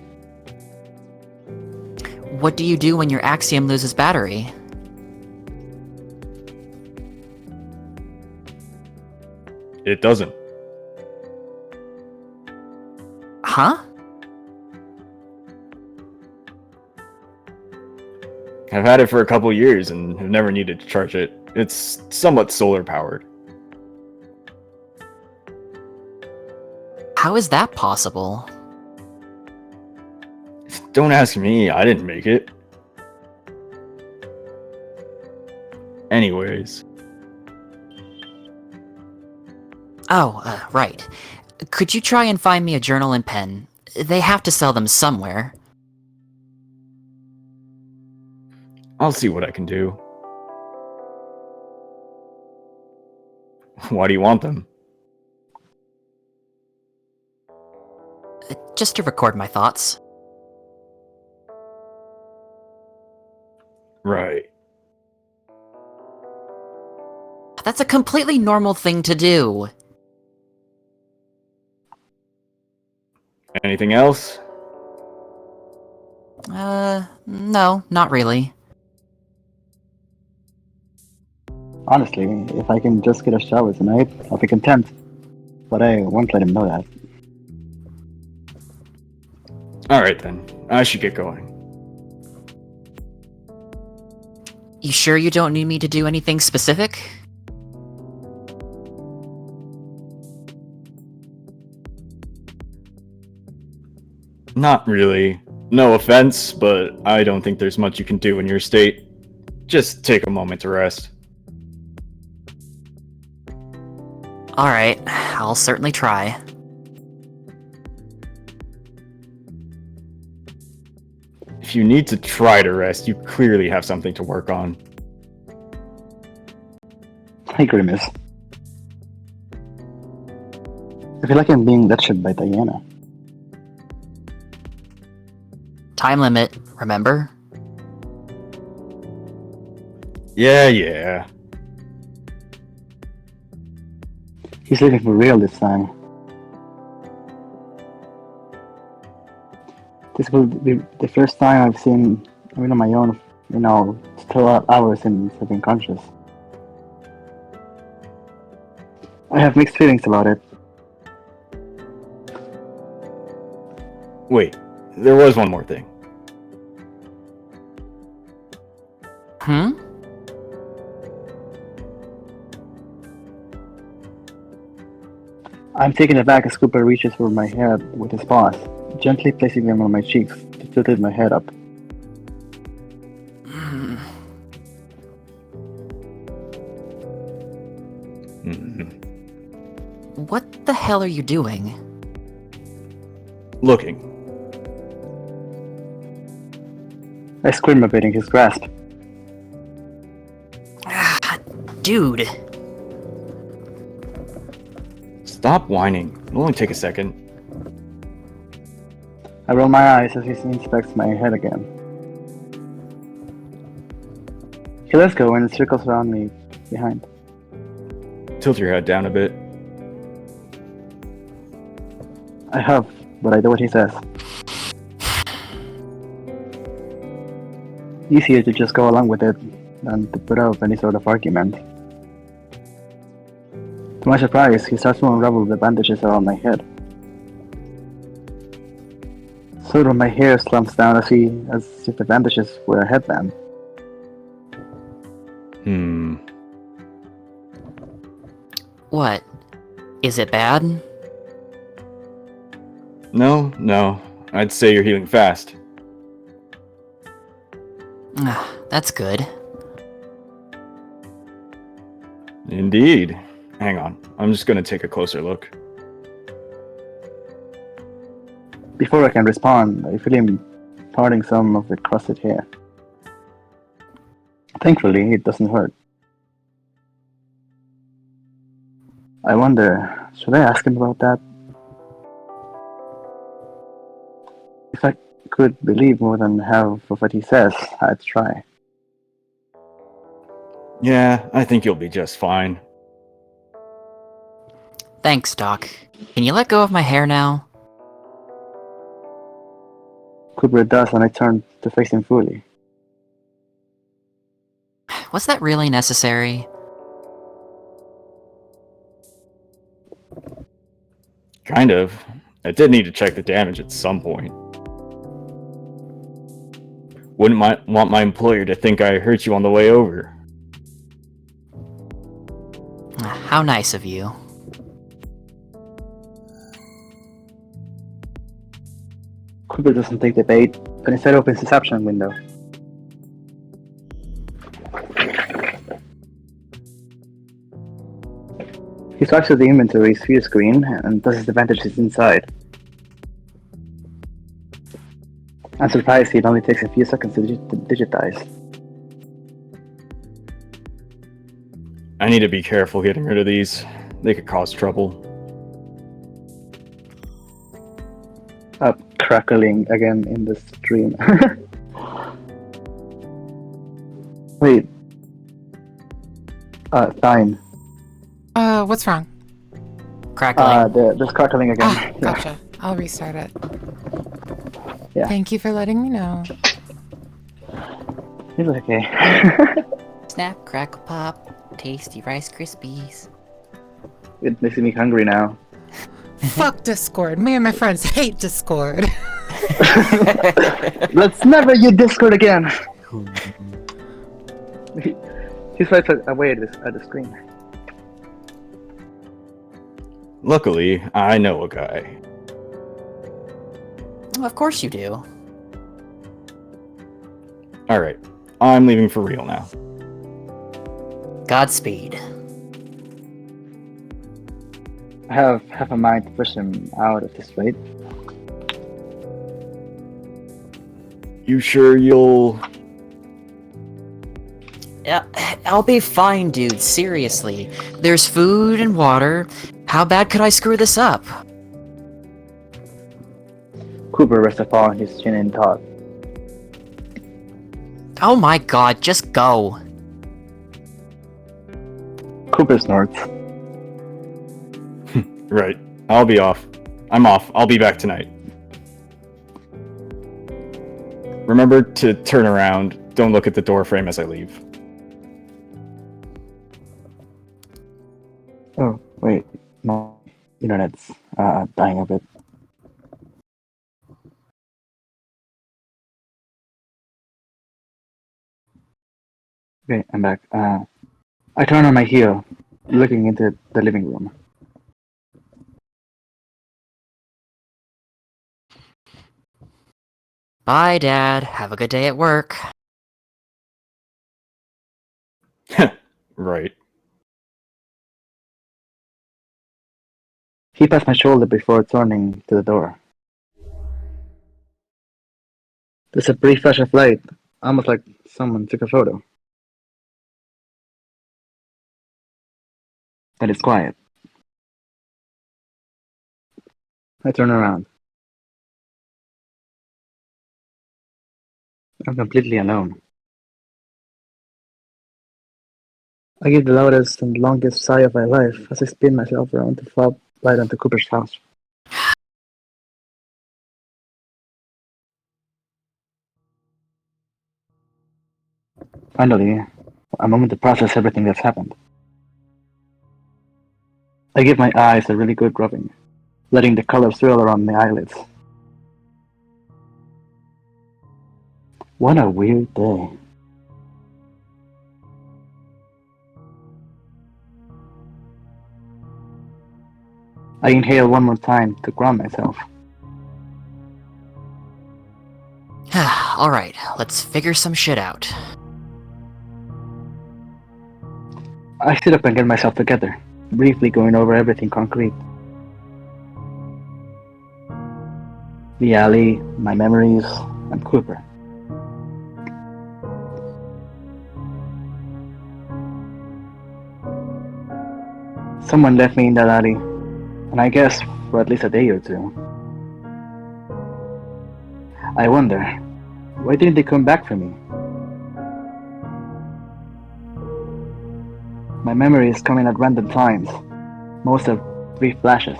What do you do when your axiom loses battery? It doesn't. Huh? I've had it for a couple years and have never needed to charge it. It's somewhat solar powered. How is that possible? Don't ask me, I didn't make it. Anyways. Oh, right. Could you try and find me a journal and pen? They have to sell them somewhere. I'll see what I can do. Why do you want them? Just to record my thoughts. Right. That's a completely normal thing to do. Anything else? No, not really. Honestly, if I can just get a shower tonight, I'll be content. But I won't let him know that. Alright then, I should get going. You sure you don't need me to do anything specific? Not really. No offense, but I don't think there's much you can do in your state. Just take a moment to rest. Alright, I'll certainly try. If you need to try to rest, you clearly have something to work on. I grimace. I feel like I'm being lectured by Diana. Time limit, remember? Yeah. He's leaving for real this time. This will be the first time I've seen him on my own, 2 hours since I've been conscious. I have mixed feelings about it. Wait, there was one more thing. I'm taken aback as Cooper reaches for my hair with his paws, gently placing them on my cheeks to tilt my head up. What the hell are you doing? Looking. I squirm a bit in his grasp. Dude. Stop whining. It'll only take a second. I roll my eyes as he inspects my head again. He lets go and circles around me behind. Tilt your head down a bit. I have, but I do what he says. Easier to just go along with it than to put up any sort of argument. To my surprise, he starts to unravel the bandages around my head. Sort of my hair slumps down as if the bandages were a headband. What? Is it bad? No. I'd say you're healing fast. That's good. Indeed. Hang on. I'm just gonna take a closer look. Before I can respond, I feel him parting some of the crusted hair. Thankfully, it doesn't hurt. I wonder, should I ask him about that? If I could believe more than half of what he says, I'd try. Yeah, I think you'll be just fine. Thanks, Doc. Can you let go of my hair now? Cooper does, and I turn to face him fully. Was that really necessary? Kind of. I did need to check the damage at some point. Wouldn't want my employer to think I hurt you on the way over. How nice of you. Cooper doesn't take the bait, but instead opens his option window. He swipes to the inventory sphere screen and tosses the bandages inside. I'm surprised it only takes a few seconds to digitize. I need to be careful getting rid of these. They could cause trouble. Crackling again in the stream. Wait. Time. What's wrong? Crackling. There's crackling again. Gotcha. I'll restart it. Yeah. Thank you for letting me know. It's okay. Snap, crackle, pop, tasty Rice Krispies. It makes me hungry now. Fuck Discord. Me and my friends hate Discord. Let's never use Discord again. He swipes away at the screen. Luckily, I know a guy. Of course you do. Alright, I'm leaving for real now. Godspeed. I have half a mind to push him out at this rate. You sure you'll... Yeah, I'll be fine, dude. Seriously. There's food and water. How bad could I screw this up? Cooper rests a paw on his chin in thought. Oh my god, just go. Cooper snorts. Right. I'll be off. I'm off. I'll be back tonight. Remember to turn around. Don't look at the door frame as I leave. Oh, wait. My internet's dying a bit. Okay, I'm back. I turn on my heel, looking into the living room. Bye, Dad. Have a good day at work. Right. He passed my shoulder before turning to the door. There's a brief flash of light, almost like someone took a photo. Then it's quiet. I turn around. I'm completely alone. I give the loudest and longest sigh of my life as I spin myself around to fall right onto Cooper's house. Finally, a moment to process everything that's happened. I give my eyes a really good rubbing, letting the color swirl around my eyelids. What a weird day. I inhale one more time to ground myself. Alright, let's figure some shit out. I sit up and get myself together, briefly going over everything concrete. The alley, my memories, and Cooper. Someone left me in that alley, and I guess for at least a day or two. I wonder, why didn't they come back for me? My memory is coming at random times, most of brief flashes.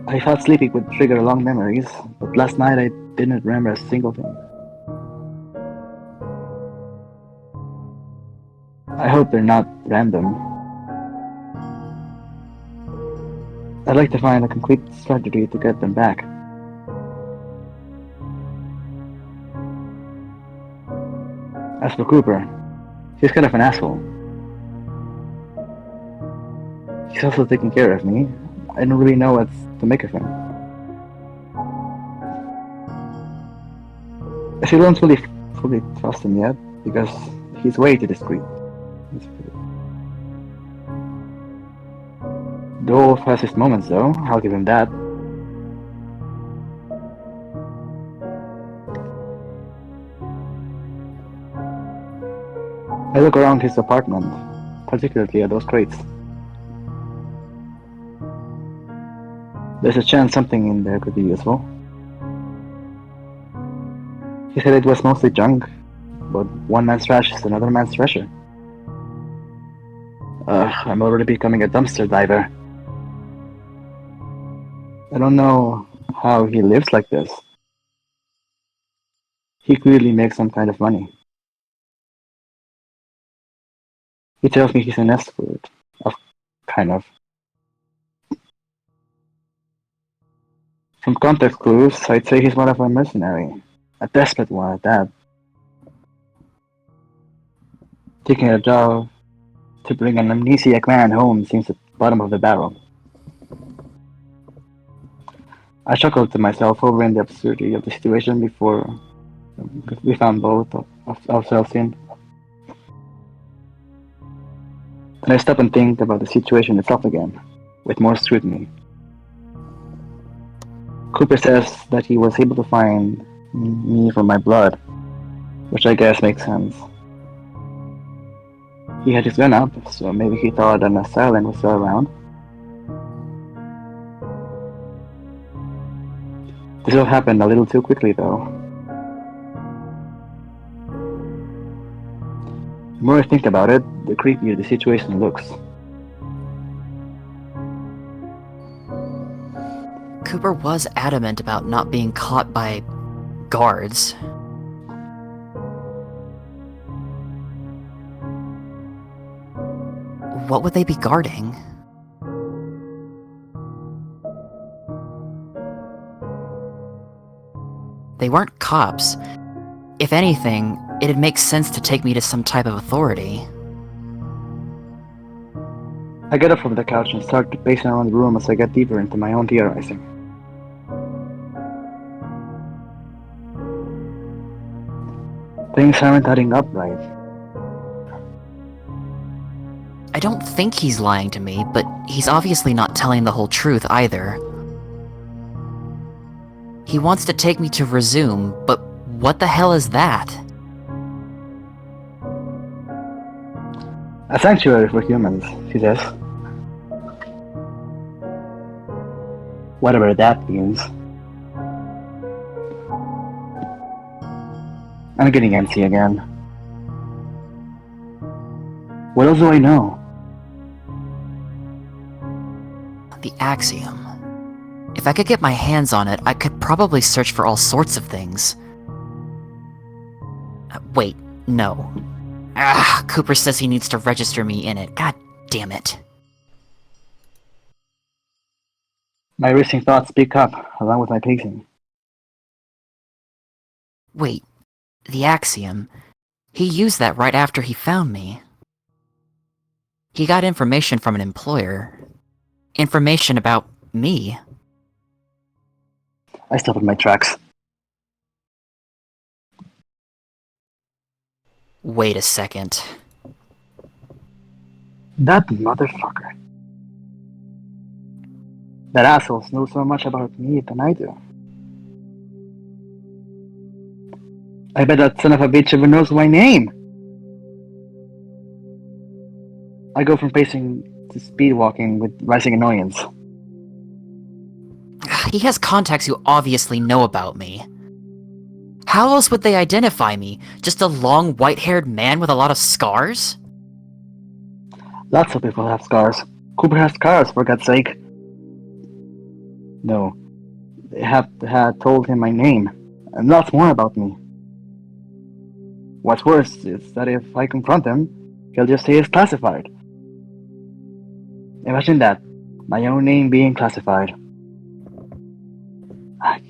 I thought sleeping would trigger long memories, but last night I didn't remember a single thing. I hope they're not random. I'd like to find a complete strategy to get them back. As for Cooper, he's kind of an asshole. He's also taking care of me. I don't really know what to make of him. I still don't fully trust him yet, because he's way too discreet. Dolph has his moments though, I'll give him that. I look around his apartment, particularly at those crates. There's a chance something in there could be useful. He said it was mostly junk, but one man's trash is another man's treasure. I'm already becoming a dumpster diver. I don't know how he lives like this. He clearly makes some kind of money. He tells me he's an escort, kind of. From context clues, I'd say he's more of a mercenary. A desperate one at that. Taking a job to bring an amnesiac man home seems at the bottom of the barrel. I chuckled to myself over in the absurdity of the situation before we found both of ourselves in. Then I stop and think about the situation itself again, with more scrutiny. Cooper says that he was able to find me from my blood, which I guess makes sense. He had his gun up, so maybe he thought an assailant was still around. This all happened a little too quickly though. The more I think about it, the creepier the situation looks. Cooper was adamant about not being caught by guards. What would they be guarding? They weren't cops. If anything, it'd make sense to take me to some type of authority. I get up from the couch and start pacing around the room as I get deeper into my own theorizing. Things aren't adding up right. I don't think he's lying to me, but he's obviously not telling the whole truth either. He wants to take me to Resume, but what the hell is that? A sanctuary for humans, he says. Whatever that means. I'm getting antsy again. What else do I know? The Axiom. If I could get my hands on it, I could probably search for all sorts of things. Wait, no. Cooper says he needs to register me in it. God damn it. My racing thoughts speak up, along with my pacing. Wait, the Axiom. He used that right after he found me. He got information from an employer. Information about me. I stop in my tracks. Wait a second. That motherfucker. That asshole knows so much about me than I do. I bet that son of a bitch even knows my name. I go from pacing to speed walking with rising annoyance. He has contacts who obviously know about me. How else would they identify me? Just a long, white-haired man with a lot of scars? Lots of people have scars. Cooper has scars, for God's sake. No. They had told him my name, and lots more about me. What's worse is that if I confront him, he'll just say it's classified. Imagine that. My own name being classified. I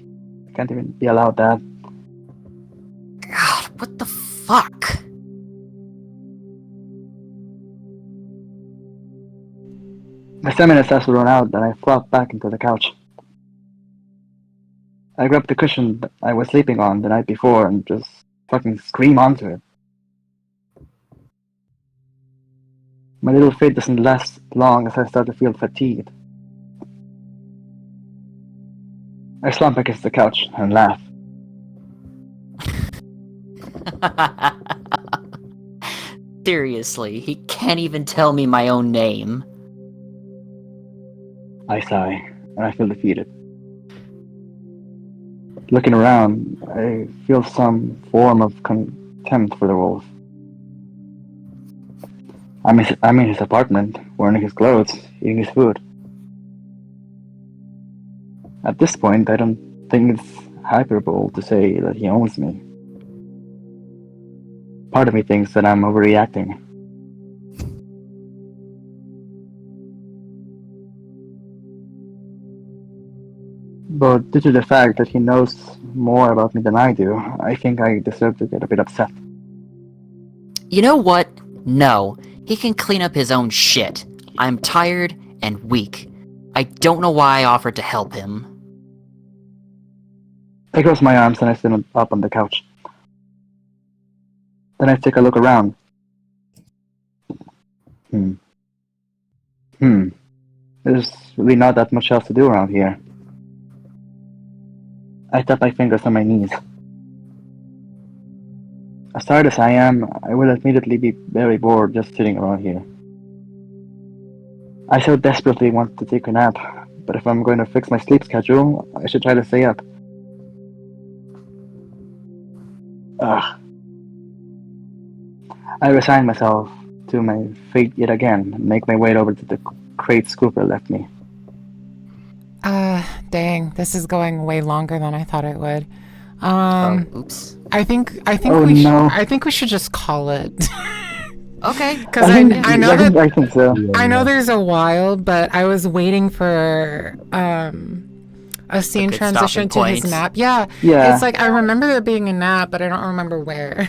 can't even be allowed that. God, what the fuck? My stamina starts to run out, and I flop back into the couch. I grab the cushion I was sleeping on the night before and just fucking scream onto it. My little fate doesn't last long as I start to feel fatigued. I slump against the couch and laugh. Seriously, he can't even tell me my own name. I sigh, and I feel defeated. Looking around, I feel some form of contempt for the wolf. I'm in his apartment, wearing his clothes, eating his food. At this point, I don't think it's hyperbole to say that he owns me. Part of me thinks that I'm overreacting. But due to the fact that he knows more about me than I do, I think I deserve to get a bit upset. You know what? No. He can clean up his own shit. I'm tired and weak. I don't know why I offered to help him. I cross my arms and I stand up on the couch. Then I take a look around. There's really not that much else to do around here. I tap my fingers on my knees. As tired as I am, I will admittedly be very bored just sitting around here. I so desperately want to take a nap, but if I'm going to fix my sleep schedule, I should try to stay up. Ugh. I resign myself to my fate yet again and make my way over to the crate Cooper left me. Dang, this is going way longer than I thought it would. Oops. I think Oh, we no. I think we should just call it. Okay. Because I know that I think so. I know there's a while, but I was waiting for a scene good transition to stopping his point. nap. Yeah. Yeah. It's like I remember there being a nap, but I don't remember where.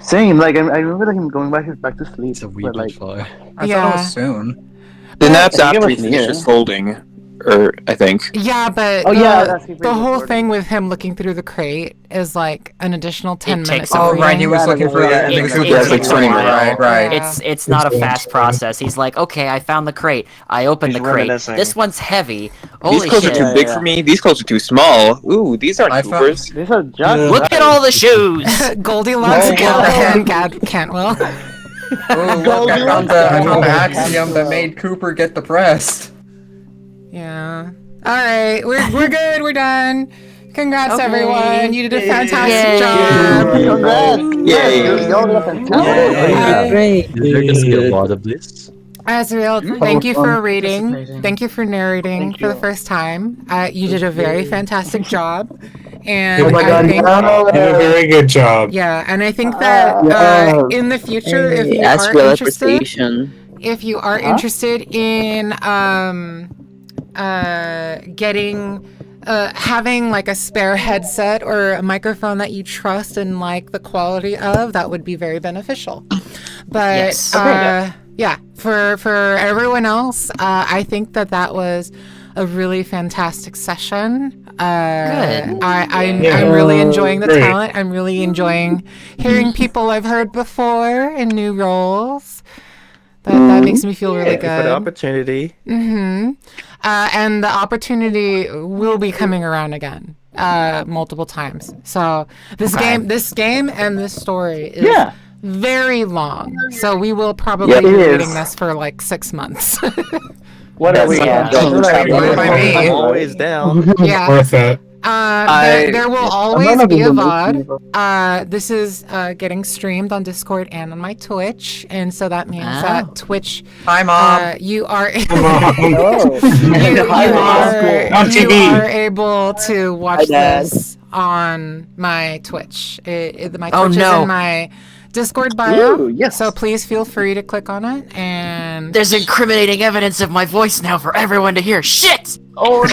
Same, like I remember him going back to sleep. It's a wee but, bit like, far. I thought it Yeah. was soon. The nap's I think it after he was near. finishes folding, or I think. Yeah, but Oh, yeah, that's the whole thing with him looking through the crate is like an additional 10 minutes. takes of Oh, right, he reading. was looking for Yeah, the it- Cooper it- like 20 minutes. Right, right. It's not a fast process. He's like, okay, I found the crate. I opened He's the crate. reminiscing. This one's heavy. These Holy clothes are shit. too big for me. These clothes are too small. Ooh, these aren't I found- Coopers. These are just Look at all the shoes. Goldilocks and Cantwell. Oh, look, I found the axiom that made Cooper get depressed. Yeah. All right, we're good. We're done. Congrats, Okay. everyone. You did a fantastic Yay. job. Congrats! Yay. Y'all did a fantastic job. Great. There can see a lot of this. Azrael, thank you for reading. Thank you for narrating for the first time. You did a very fantastic job. And Oh my I God, think, you did a very good job. yeah, and I think that in the future, if you Ask are real interested, appreciation. if you are interested in getting having like a spare headset or a microphone that you trust and like the quality of, that would be very beneficial. But Yes. yeah, for everyone else, I think that was a really fantastic session. Good. I'm Yeah. really enjoying the Great. talent. I'm really enjoying hearing people I've heard before in new roles. That makes me feel really Thank you for the good. opportunity. And the opportunity will be coming around again, multiple times. So this game and this story is very long. So we will probably Yeah, it be is. reading this for like 6 months. What are we? Yeah. I'm always down. Yeah. Worth it. There will always not be a even VOD. This is getting streamed on Discord and on my Twitch, and so that means that Twitch, Hi, Mom. you are Oh. On you TV. are able to watch this on my Twitch. My Oh, Twitch is no. in my Discord bio, Ooh, yes. so please feel free to click on it. And There's incriminating evidence of my voice now for everyone to hear. Shit! Oh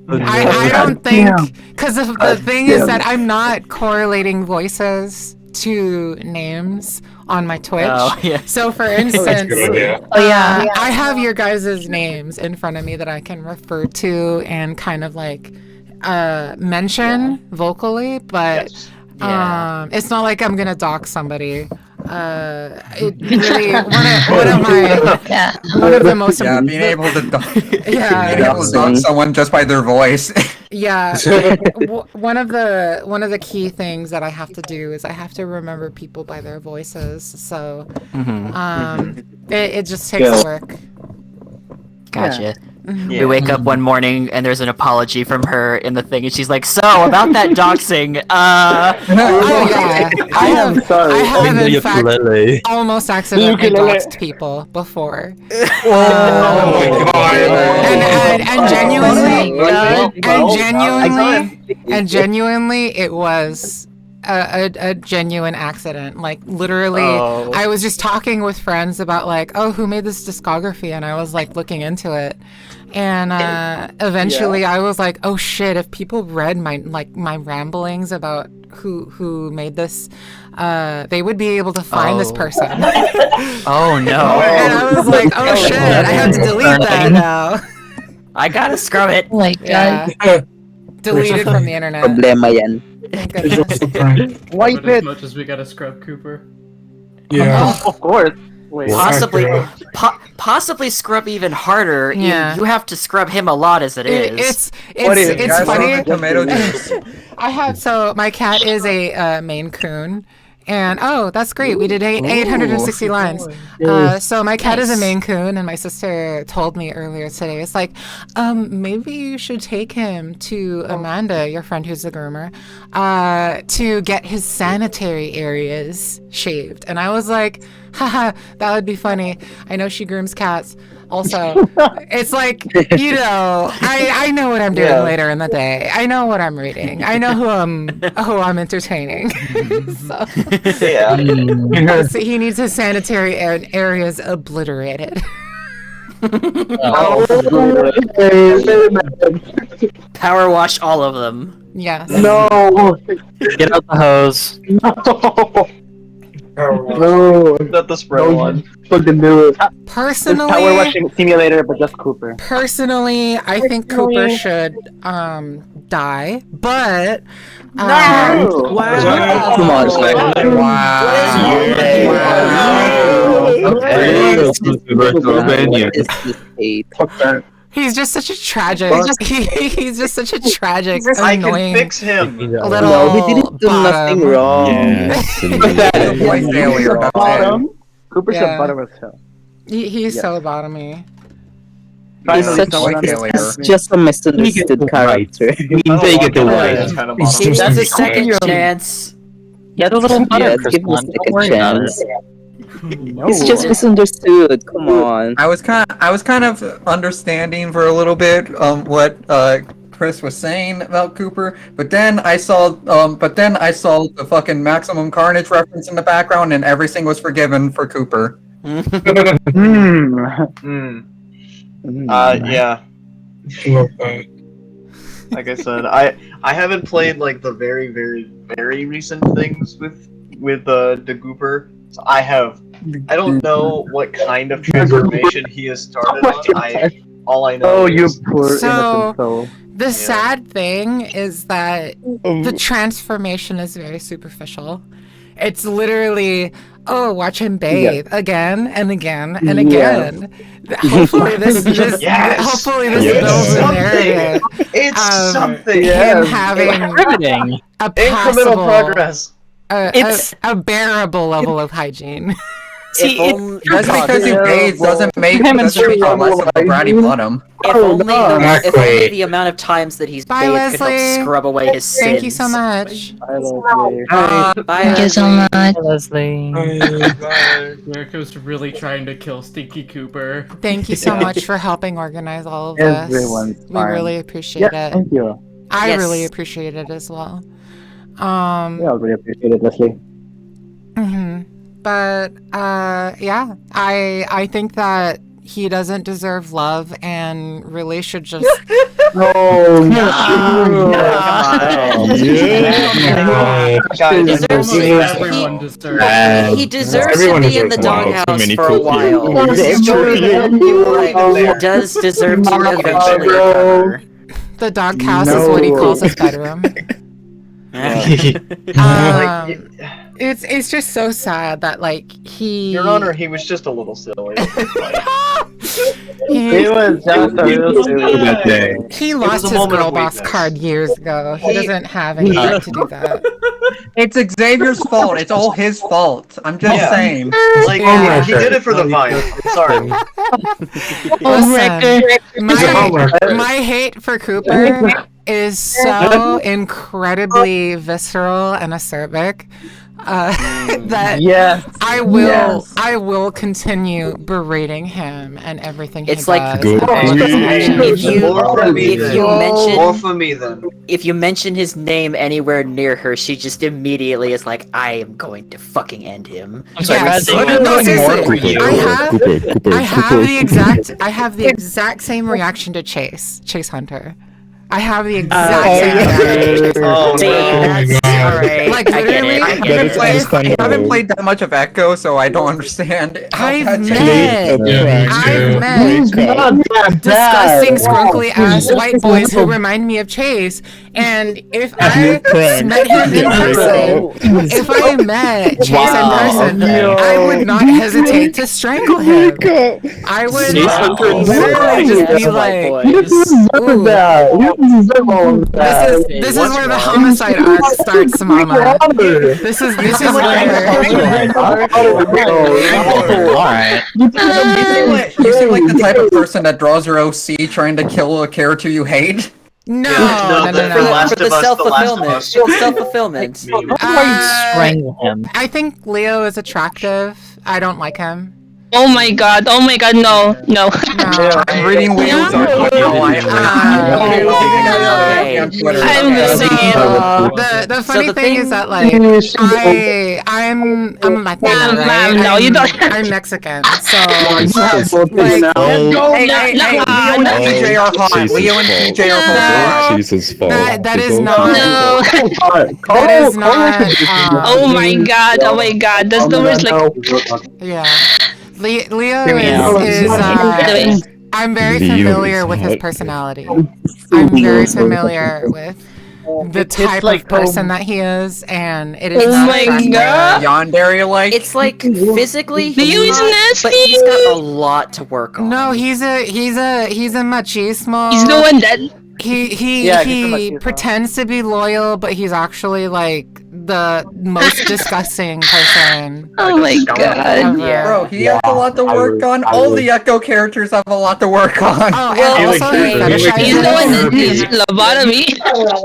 I don't think, because the thing is that I'm not correlating voices to names on my Twitch. Oh, yeah. So for That's a instance, good idea. I have your guys' names in front of me that I can refer to and kind of like mention vocally, but Yeah. it's not like I'm gonna dox somebody. It really one of the most Yeah, being able to yeah. being able to dog someone just by their voice. Yeah, one of the key things that I have to do is I have to remember people by their voices. So, it just takes work. Gotcha. We wake up one morning and there's an apology from her in the thing, and she's like, "So about that doxing, Oh yeah, I have sorry. I have in fact Ukulele. almost accidentally Ukulele. doxed people before, Oh my God. and genuinely, it was a genuine accident. Like literally, I was just talking with friends about like, oh, who made this discography, and I was like looking into it, and eventually I was like, oh shit, if people read my ramblings about who made this, they would be able to find this person. oh no, And I was like, oh shit, I have to delete that now. I gotta scrub it." Oh my Yeah. god. Deleted from the internet. Problema yan. Thank goodness. Wipe it. much as we gotta scrub Cooper. Yeah. Of course. Wait. Possibly, possibly scrub even harder. Yeah. You have to scrub him a lot as it is. It's funny. Tomato juice. I have my cat is a Maine Coon, And oh, that's great. We did 860 lines. So my cat is a Maine Coon, and my sister told me earlier today, it's like, maybe you should take him to Amanda, your friend who's a groomer, to get his sanitary areas shaved. And I was like, haha, that would be funny. I know she grooms cats. Also, it's like, you know, I know what I'm doing later in the day. I know what I'm reading. I know who I'm entertaining. So, so he needs his sanitary areas obliterated. Power wash all of them. Yes. No. Get out the hose. No. Not the spray one. Fucking do it. Personally, Power washing simulator, but just Cooper. Personally, I think Cooper should die, but No! Wow. Come on, He's just such a tragic. He's just such a tragic, I can annoying fix him. little. No, he didn't do nothing wrong. Cooper's Yeah. a bottom as hell. He's so bottomy. He's just a misunderstood character. He does a second chance. Get a little butter, give him a second chance. No. He's just misunderstood. Come on. I was kind of understanding for a little bit what Chris was saying about Cooper, but then I saw the fucking Maximum Carnage reference in the background, and everything was forgiven for Cooper. Yeah. Like I said, I haven't played like the very, very, very recent things with the Gooper. So I don't know what kind of transformation he has started on. All I know is... So, the sad thing is that the transformation is very superficial. It's literally, oh, watch him bathe again and again and again. Hopefully this builds a narrative. It's something. Him having a incremental progress. It's a bearable level of hygiene. See, just because you bathe doesn't make him less of a bratty bottom. If only the amount of times that he's bathed could help scrub away his sins. Thank you so much. Bye, Thank you so much. Hi, Leslie. Jericho's really trying to kill Stinky Cooper. Thank you so much for helping organize all of this. We really appreciate it. Thank you. I really appreciate it as well. I really appreciate it, Leslie. But yeah, I think that he doesn't deserve love and really should just. He deserves to be in the doghouse for a while. This is true. He does deserve to eventually recover. The doghouse is what he calls his bedroom. It's just so sad that like he. Your Honor, he was just a little silly. He was just a little silly that day. He lost his girl boss card years ago. He doesn't have any right to do that. It's Xavier's fault. It's all his fault. I'm just saying. Like he did it for the vine. I'm sorry. Listen, my hate for Cooper is so incredibly visceral and acerbic that I will continue berating him and everything he does. Like if you mention his name anywhere near her, she just immediately is like, I am going to fucking end him. I'm sorry, I have the exact same reaction to Chase Hunter. I have the exact same reaction. Alright. Like literally, I haven't played that much of Echo, so I don't understand. I've met disgusting, scrunkly ass white boys who remind me of Chase, and if I met him in person, I would not hesitate to strangle him. I would literally just be like, this is where the homicide arc starts Yes, Mama. This is where. Alright. You seem like the type of person that draws your OC trying to kill a character you hate. No, For the self-fulfillment. Self-fulfillment. Why are you strangle him? I think Leo is attractive. I don't like him. Oh my god, no. I'm reading Leo's article. I'm losing it. The funny thing is that like I'm Latina, right? No, you don't. I'm Mexican, so TJ are hot. Leo and TJ are hot. Jesus fault. That is not. That is not. Oh my god. That's the worst. Like, yeah. Leo is I'm very familiar with his personality. I'm very familiar with the type of person that he is, and it is not attractive. Yandere like. It's like physically he's nasty, but he's got a lot to work on. No, he's a machismo. He's the one that he pretends to be loyal, but he's actually like the most disgusting person. Oh my god. Bro, he has a lot to work on. All the Echo characters have a lot to work on. Oh, and also he's the one that needs lobotomy.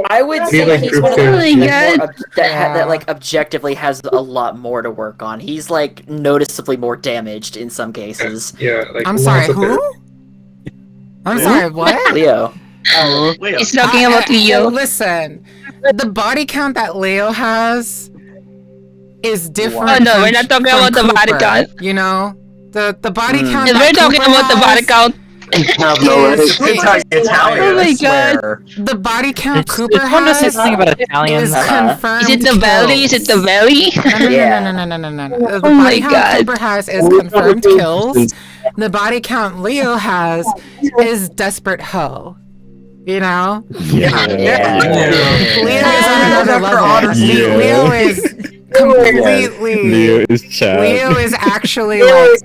I would say he's one of the that like objectively has a lot more to work on. He's like noticeably more damaged in some cases. Yeah, like I'm sorry, who? I'm sorry, what? Leo. He's talking about Leo. Listen, the body count that Leo has is different. Oh no, from, we're not talking about the body Cooper, count. You know, the body count. We're talking about the body count. Oh my god. The body count Cooper It's fun to say has something about Italian. is confirmed. Is it the belly? Is it the belly? No. The Oh my body count god. Cooper has is confirmed kills. The body count Leo has is desperate hoe. You know? Yeah. Leo is on another level. Leo is completely. Leo is Chad. Leo is actually like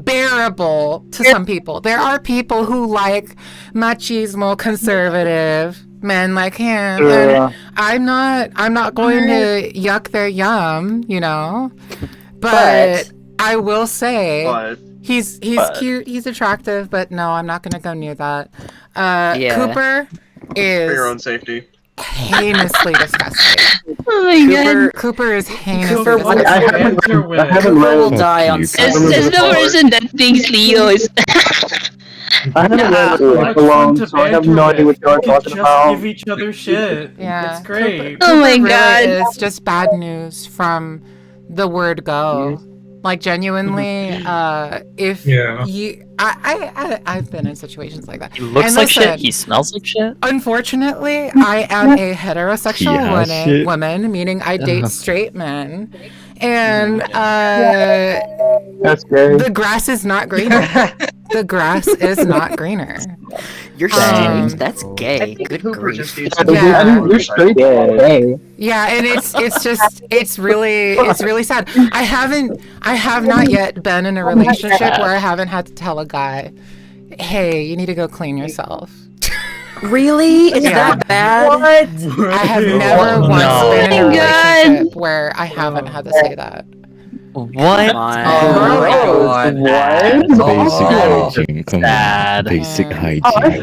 bearable to some people. There are people who like machismo, conservative men like him. And I'm not going to yuck their yum, you know. But I will say he's cute, he's attractive, but no, I'm not gonna go near that. Cooper is For your own safety. heinously disgusting. Oh my god. Cooper is heinously Cooper disgusting. Cooper will die on It's the person that thinks Leo is. I haven't read it alone, so I have no idea what you're talking about. Give each other shit. Yeah, It's great. Oh my Cooper god. really is just bad news from the word go. Like genuinely, if you, I've been in situations like that. He looks And like listen, shit. He smells like shit. Unfortunately, I am a heterosexual shit. woman, meaning I date straight men, and That's gay. the grass is not greener. The grass is not greener. You're straight. That's gay. Good Cooper grief. just needs Yeah. You're straight gay. Yeah, and it's really sad. I have not yet been in a relationship where I haven't had to tell a guy, hey, you need to go clean yourself. Really? Is that bad? I have never once been in a relationship where I haven't had to say that. What? Oh, Basic hygiene. Come on. Sad. Basic hygiene. I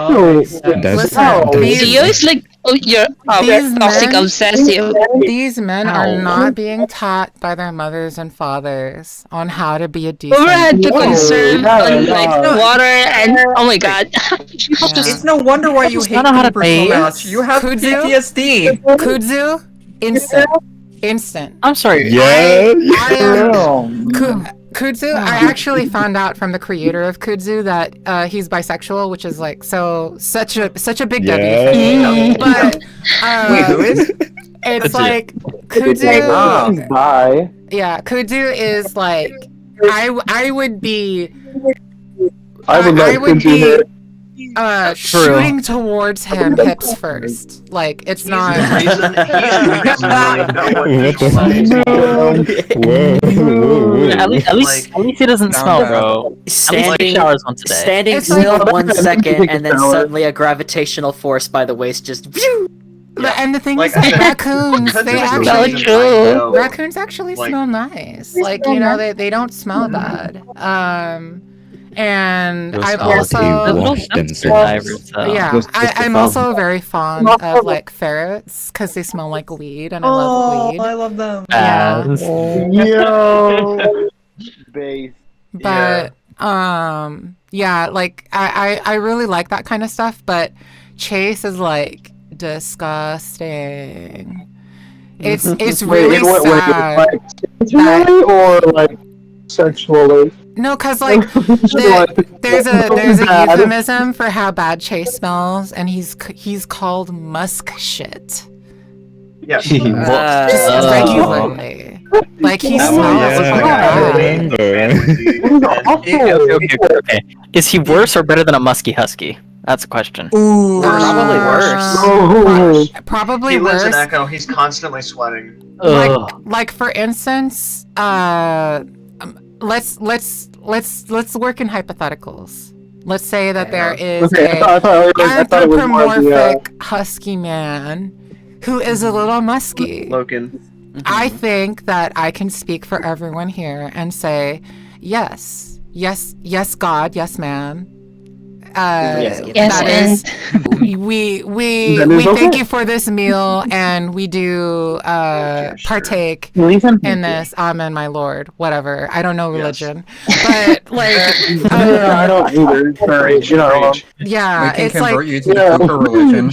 feel That's Leo is like your toxic obsessive. These men are not being taught by their mothers and fathers on how to be a decent. Whoever had to conserve on like water and oh my god. It's no wonder why you hate know how to Cooper so bathe. much. You have Kudzu? PTSD. Kudzu, instant. I'm sorry. Yeah. Kudzu, I actually found out from the creator of Kudzu that he's bisexual, which is like such a big W. Yeah. But Wait, who is? it's Kudzu. like Kudzu. Bye. Yeah, Kudzu is like I would be I would like to do it. shooting towards him hips first. Like it's not. At least he doesn't smell, bro. At least he showers once a day. Standing It's still like- 1 second and then suddenly a gravitational force by the waist just. And the thing Like, is that raccoons, tons they of actually situations I know, raccoons actually like- smell nice. Like, you know, they don't smell bad. And Those I've are also they wash themselves. yeah, I'm also very fond of like ferrets because they smell like weed, and I love weed. I love them. Yeah. Yo. Base. But yeah, like I really like that kind of stuff, but Chase is like disgusting. It's really Wait, sad. like sexually or like sexually? No, cause like there's a euphemism for how bad Chase smells, and he's called musk shit. Yeah. Just regularly. Like he smells like that. Okay. Is he worse or better than a musky husky? That's a question. Ooh, probably worse. Probably He lives in worse. Echo. He's constantly sweating. Like for instance, let's work in hypotheticals. Let's say that there is Okay, a I thought it was more of the, anthropomorphic husky man who is a little musky. Loken. I think that I can speak for everyone here and say, yes, God, yes, man. Yes, that and- is, we That is thank okay. you for this meal, and we do partake Leave him in this. Amen, my Lord. Whatever. I don't know religion, but like, I don't either. Sorry, you know. yeah, We can it's convert like you to the Cooper religion.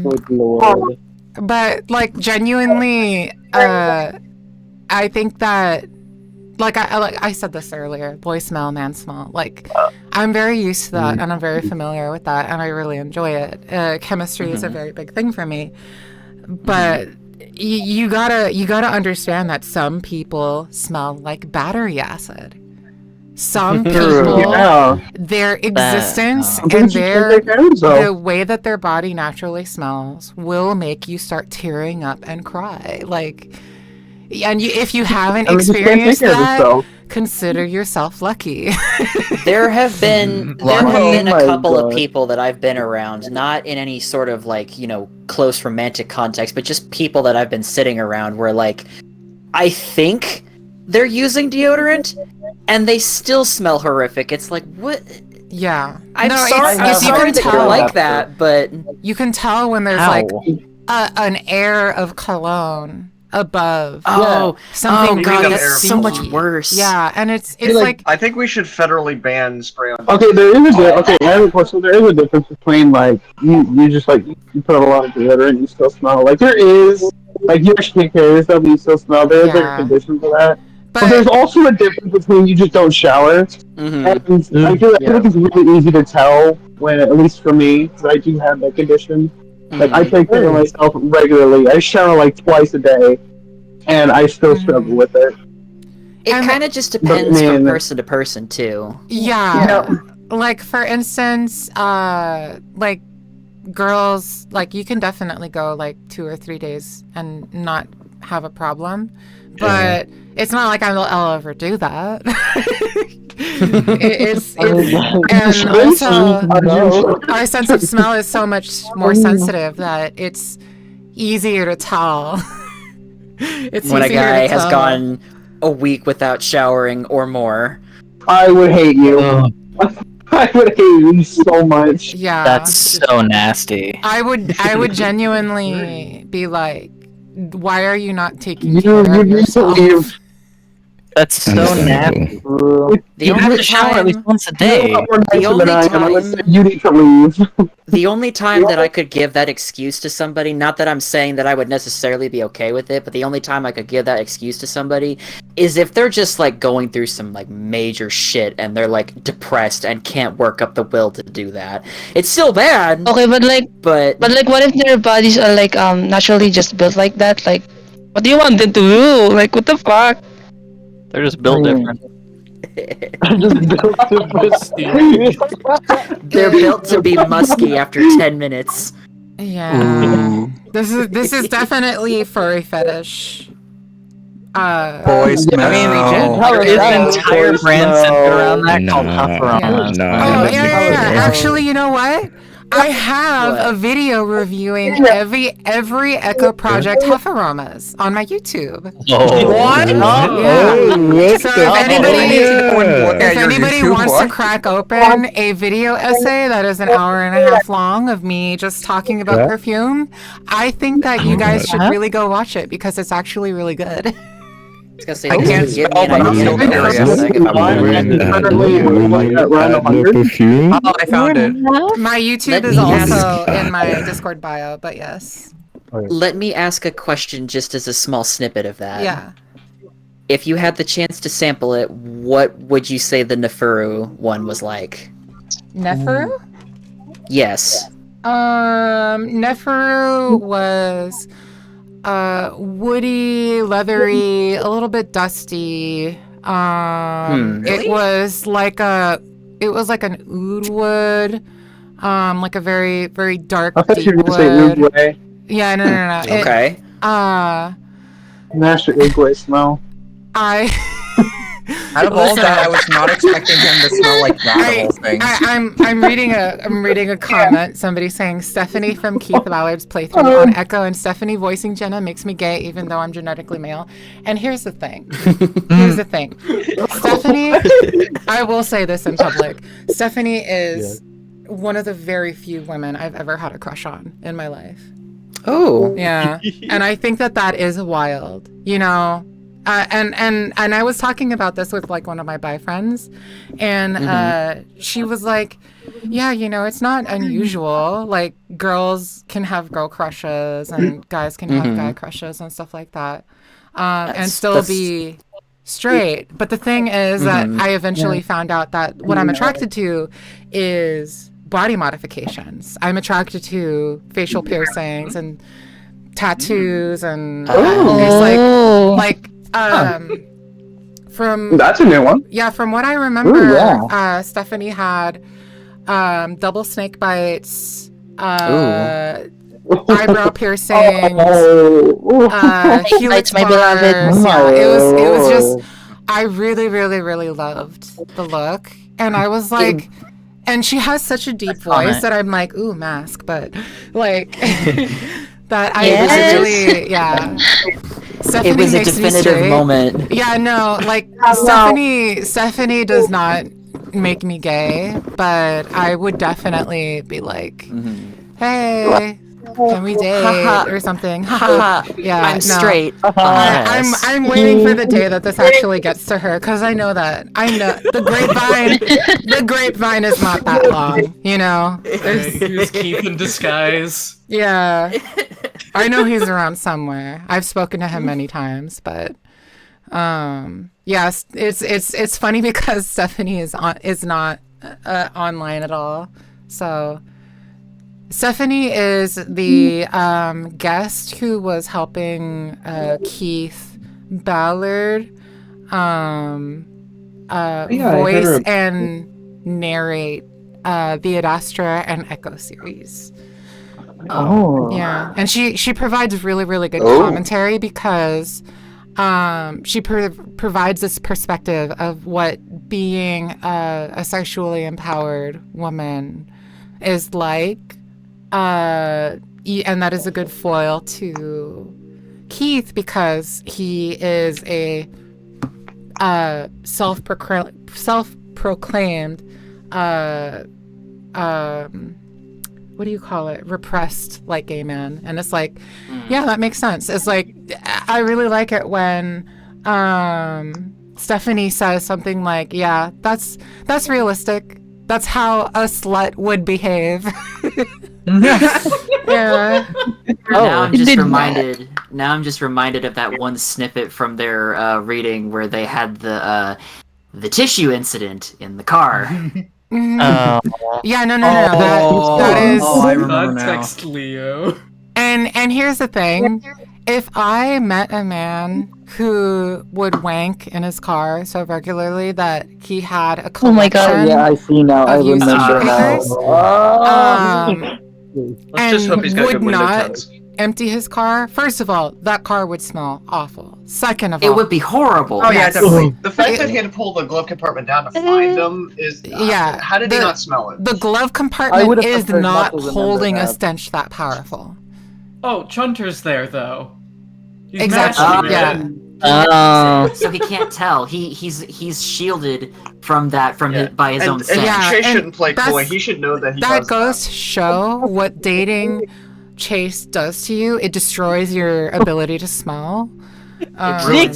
Good lord. But like genuinely, I think that like I said this earlier, boy smell, man smell. Like I'm very used to that, and I'm very familiar with that, and I really enjoy it. Chemistry is a very big thing for me, but you gotta understand that some people smell like battery acid. Some people, their existence and the way that their body naturally smells will make you start tearing up and cry. Like, and if you haven't experienced that, consider yourself lucky. There have been a my couple of God. people that I've been around, not in any sort of like, close romantic context, but just people that I've been sitting around where like I think they're using deodorant and they still smell horrific. It's like, what? Yeah. I'm sorry that you're like that, but you can tell when there's like an air of cologne above. Something God, really that's so much stinky. worse. Yeah, and it's like I think we should federally ban spray on. Okay, there is I have a question. There is a difference between like you just like you put a lot of deodorant, you still smell. Like there is like you actually take care of yourself, and you still smell. There's like a condition for that. But there's also a difference between you just don't shower. And I feel like it's really easy to tell when, at least for me, because I do have that condition. Like I take care of myself regularly. I shower like twice a day, and I still struggle with it. it kind of just depends from person to person too. Yeah. Like for instance, like girls, like you can definitely go like 2 or 3 days and not have a problem, but it's not like I'll ever do that. it's and also our sense of smell is so much more sensitive that it's easier to tell. It's When a easier guy to has tell. gone a week without showering or more. I would hate you. I would hate you so much. Yeah. That's so nasty. I would genuinely be like, why are you not taking care of yourself? That's so nasty. You have to shower at least once a day. You need to leave. The only time that I could give that excuse to somebody, not that I'm saying that I would necessarily be okay with it, but the only time I could give that excuse to somebody is if they're just like going through some like major shit and they're like depressed and can't work up the will to do that. It's still bad. Okay, but like what if their bodies are like naturally just built like that? Like, what do you want them to do? Like, what the fuck? They're just built different. They're built to be musky after 10 minutes. Yeah. This is definitely furry fetish. Boys, There is an entire brand centered around that called Huff Around. Yeah. Actually, you know what? I have a video reviewing every Echo Project Huffaromas on my YouTube. What? Yeah. So if anybody wants to crack open a video essay that is an hour and a half long of me just talking about perfume, I think that you guys should really go watch it because it's actually really good. I can't spell, but I'm still curious. Perfume? Oh, I found it. My YouTube is also in my Discord bio, but yes. Let me ask a question just as a small snippet of that. Yeah. If you had the chance to sample it, what would you say the Neferu one was like? Neferu? Yes. Neferu was woody, leathery, a little bit dusty. Really? It was like an oud wood, like a very, very dark, I thought deep you were wood. going to say oud. Yeah, no. Okay. Master Oogway smell. Out of all that, I was not expecting him to smell like that of all things. I'm reading a comment. Somebody saying Stephanie from Keith Ballard's playthrough on Echo and Stephanie voicing Jenna makes me gay even though I'm genetically male. And here's the thing. Stephanie, I will say this in public. Stephanie is one of the very few women I've ever had a crush on in my life. Oh. Yeah. And I think that is wild, you know. And I was talking about this with like one of my bi friends, and she was like, yeah, you know, it's not unusual. Like girls can have girl crushes and guys can have guy crushes and stuff like that, and still be straight. But the thing is that I eventually found out that what I'm attracted to is body modifications. I'm attracted to facial piercings and tattoos and from that's a new one. Yeah, from what I remember, Stephanie had double snake bites, eyebrow piercings, helix my beloved. Yeah, it was just I really, really, really loved the look, and I was like. And she has such a deep voice that I'm like, ooh, mask, but like that I really, yeah. Stephanie it was a makes me definitive straight. moment. Yeah, no, like Stephanie does not make me gay, but I would definitely be like, hey, can we date or something? Yeah, I'm straight. I'm waiting for the day that this actually gets to her because I know the grapevine is not that long, you know. Here's Keith in disguise. Yeah, I know he's around somewhere. I've spoken to him many times, but yes, it's funny because Stephanie is not online at all, so. Stephanie is the guest who was helping Keith Ballard voice and narrate the Ad Astra and Echo series. Oh. Yeah, and she provides really, really good commentary because she provides this perspective of what being a sexually empowered woman is like. And that is a good foil to Keith because he is a self-proclaimed what do you call it? Repressed like gay man. And it's like, yeah, that makes sense. It's like I really like it when Stephanie says something like, yeah, that's realistic. That's how a slut would behave. Yeah. Now I'm just reminded of that one snippet from their reading where they had the tissue incident in the car. Yeah, no. That is. I remember now. Text Leo. And here's the thing: if I met a man who would wank in his car so regularly that he had a collection Oh my god, yeah, I see now. I remember now. Let's just hope he's got good window tints. empty his car, first of all, that car would smell awful. Second of all, It would be horrible. Oh, yeah, definitely. The fact that he had to pull the glove compartment down to find them is... Yeah. How did he not smell it? The glove I compartment would've is preferred not not to remember holding a that. stench that powerful. Oh, Chunter's there though. He's Exactly. masking Yeah. it. So he can't tell. He's shielded from that by his own And scent. Chase and shouldn't play that's- coy. He should know that he That does goes to show what dating Chase does to you. It destroys your ability to smell. Oh my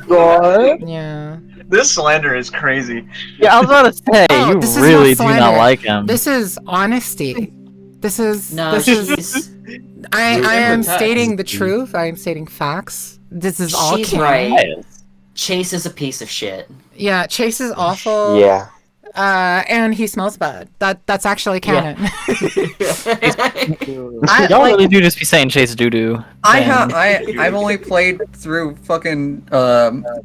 god. Yeah. This slander is crazy. Yeah, I was about to say, Oh, you this is really not do not slander. like him. This is honesty. This is No, this is she's I Read am the text. stating the truth. I am stating facts. This is all she's canon. right. Chase is a piece of shit. Yeah, Chase is awful. Yeah. And he smells bad. That's actually canon. Y'all really do just be saying Chase doo doo. I've only played through fucking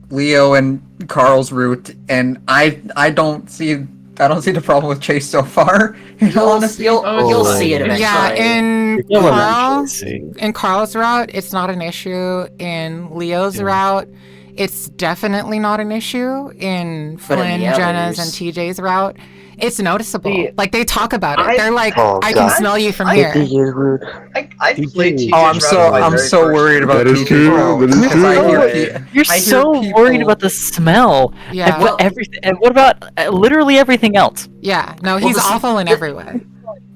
Leo and Carl's route, and I don't see the problem with Chase so far. You'll see it eventually. Yeah, in You'll Carl, eventually see. in Carl's route, it's not an issue. In Leo's route, it's definitely not an issue. In But in Flynn, the Jenna's, and others- TJ's route, it's noticeable. See, Like they talk about it. They're like, Oh, I can God. smell you from I- here. I played TJ's Oh, I'm route so on my I'm very so first worried about That is TJ's true, route, that is because I true. hear You're I hear so people- worried about the smell. Yeah. And what everything? And what about literally everything else? Yeah. No, he's this- awful in every way.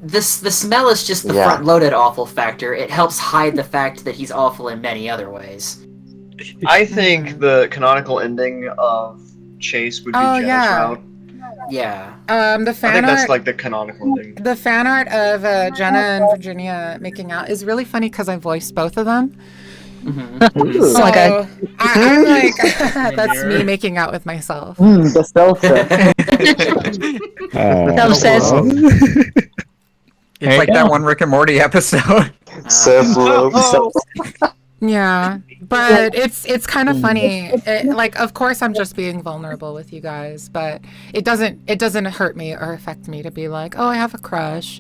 The smell is just the Yeah. front-loaded awful factor. It helps hide the fact that he's awful in many other ways. I think the canonical ending of Chase would be Oh, Jenna's yeah. route. Yeah. The I fan think that's art. like the canonical ending. The fan art of Jenna and Virginia making out is really funny because I voiced both of them. Mhm. So my God. I'm like, that's me making out with myself. The self-set. Self says. It's like that one Rick and Morty episode. Self-love. Yeah, but it's kind of funny. Like, of course, I'm just being vulnerable with you guys, but it doesn't hurt me or affect me to be like, oh, I have a crush,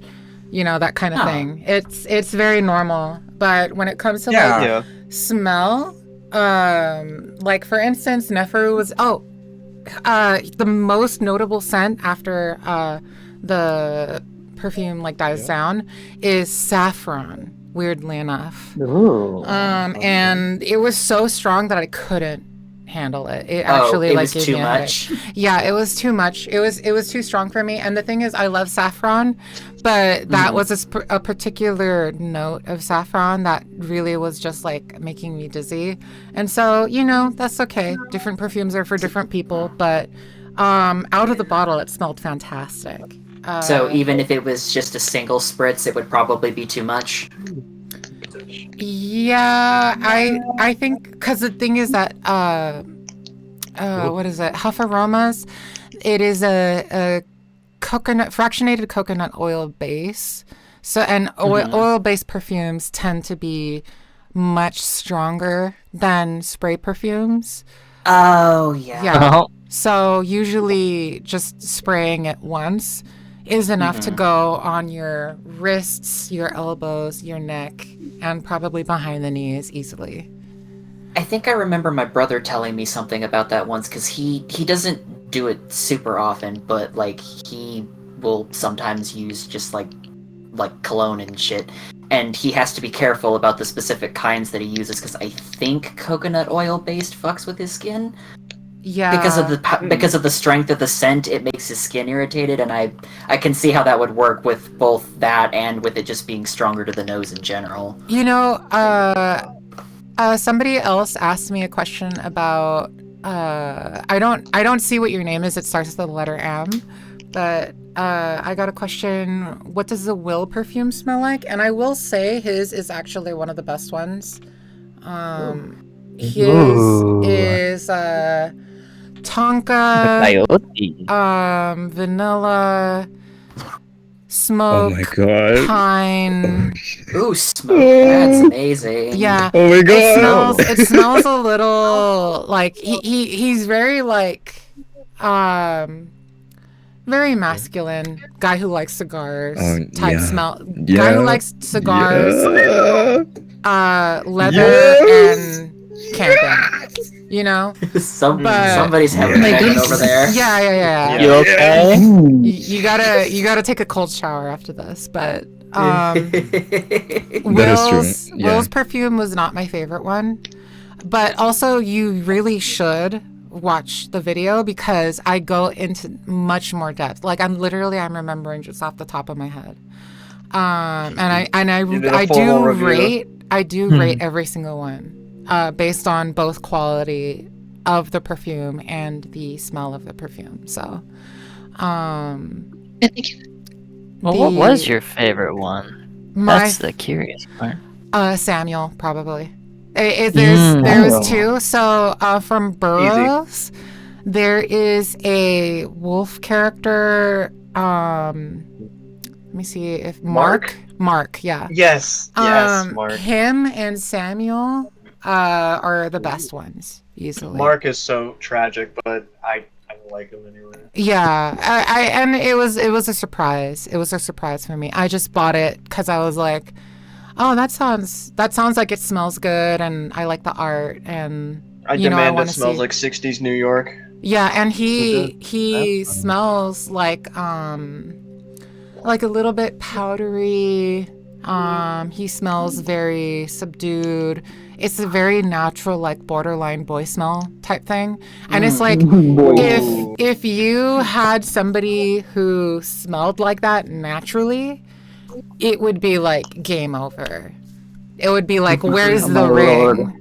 you know, that kind of thing. It's very normal. But when it comes to like Yeah. smell, like for instance, Neferu was the most notable scent after the perfume like dies down is saffron. Weirdly enough, Ooh. and it was so strong that I couldn't handle it. It actually it like was gave too me a much. headache. Yeah, it was too much. It was too strong for me. And the thing is, I love saffron, but that was a particular note of saffron that really was just like making me dizzy. And so, you know, that's okay. Different perfumes are for different people, but out of the bottle, it smelled fantastic. So even if it was just a single spritz, it would probably be too much. Yeah, I think because the thing is that what is it? Huff Aromas. It is a fractionated coconut oil base. So and oil-based perfumes tend to be much stronger than spray perfumes. Oh yeah. Yeah. So usually just spraying it once is enough to go on your wrists, your elbows, your neck, and probably behind the knees easily. I think I remember my brother telling me something about that once, because he doesn't do it super often, but like he will sometimes use just like cologne and shit, and he has to be careful about the specific kinds that he uses, because I think coconut oil based fucks with his skin. Yeah. Because of the strength of the scent, it makes his skin irritated, and I can see how that would work with both that and with it just being stronger to the nose in general. You know, somebody else asked me a question about I don't see what your name is. It starts with the letter M, but I got a question. What does the Will perfume smell like? And I will say his is actually one of the best ones. His is tonka, vanilla, smoke, Oh my God. pine. Ooh, smoke. That's amazing. Yeah. Oh my God. It smells a little like he's very like very masculine guy who likes cigars type yeah. smell. Yeah. Guy who likes cigars, leather, and camping. You know, Somebody's having a moment over there. Yeah. You okay? You gotta take a cold shower after this, but That Will's is true. Yeah. Will's perfume was not my favorite one, but also you really should watch the video because I go into much more depth. Like I'm remembering just off the top of my head, and I do rate every single one based on both quality of the perfume and the smell of the perfume. So, Well, what was your favorite one? That's the curious part. Samuel, probably. There was two. So from Burroughs, there is a wolf character. Let me see if Mark, yeah. Yes. Mark. Him and Samuel are the best ones, easily. Mark is so tragic, but I like him anyway. Yeah, and it was a surprise. It was a surprise for me. I just bought it because I was like, oh, that sounds like it smells good, and I like the art, and I demand it smells like 60s New York. Yeah, and he smells like a little bit powdery. He smells very subdued. It's a very natural, like borderline boy smell type thing. And it's like if you had somebody who smelled like that naturally, it would be like game over. It would be like, where's the ring?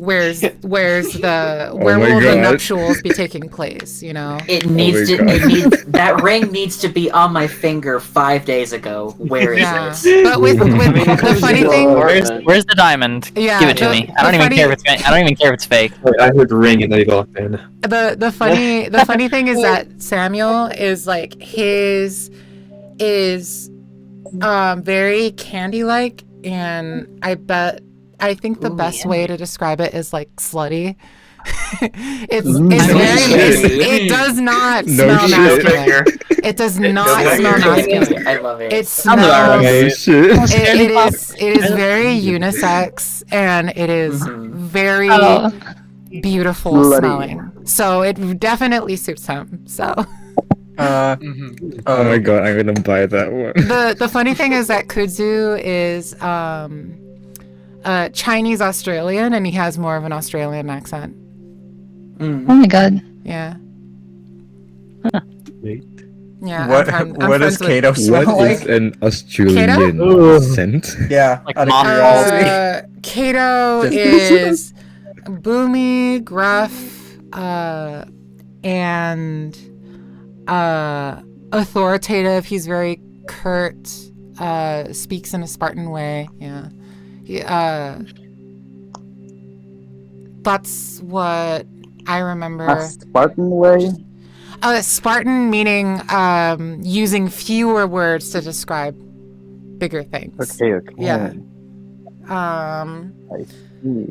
Where will the nuptials be taking place, you know? It needs that ring needs to be on my finger 5 days ago. Where is it? But with the funny thing, where's the diamond? Yeah, give it to me. I don't even care if it's fake. I heard ring and then he walked in. The funny thing is that Samuel is like his is very candy-like, and I think the best way to describe it is like slutty. It does not smell masculine. It does not smell masculine. I love it. It smells. It is very unisex, and it is very beautiful smelling. So it definitely suits him. So. Oh my god, I'm gonna buy that one. The funny thing is that Kudzu is Chinese Australian, and he has more of an Australian accent. Oh my god. Yeah. Wait. Yeah. What does Kato smell What like? is an Australian scent? Yeah. Like out of curiosity. Kato is boomy, gruff, and authoritative. He's very curt. Speaks in a Spartan way. Yeah. That's what I remember. A Spartan way? Spartan meaning using fewer words to describe bigger things. Okay. Yeah. I see.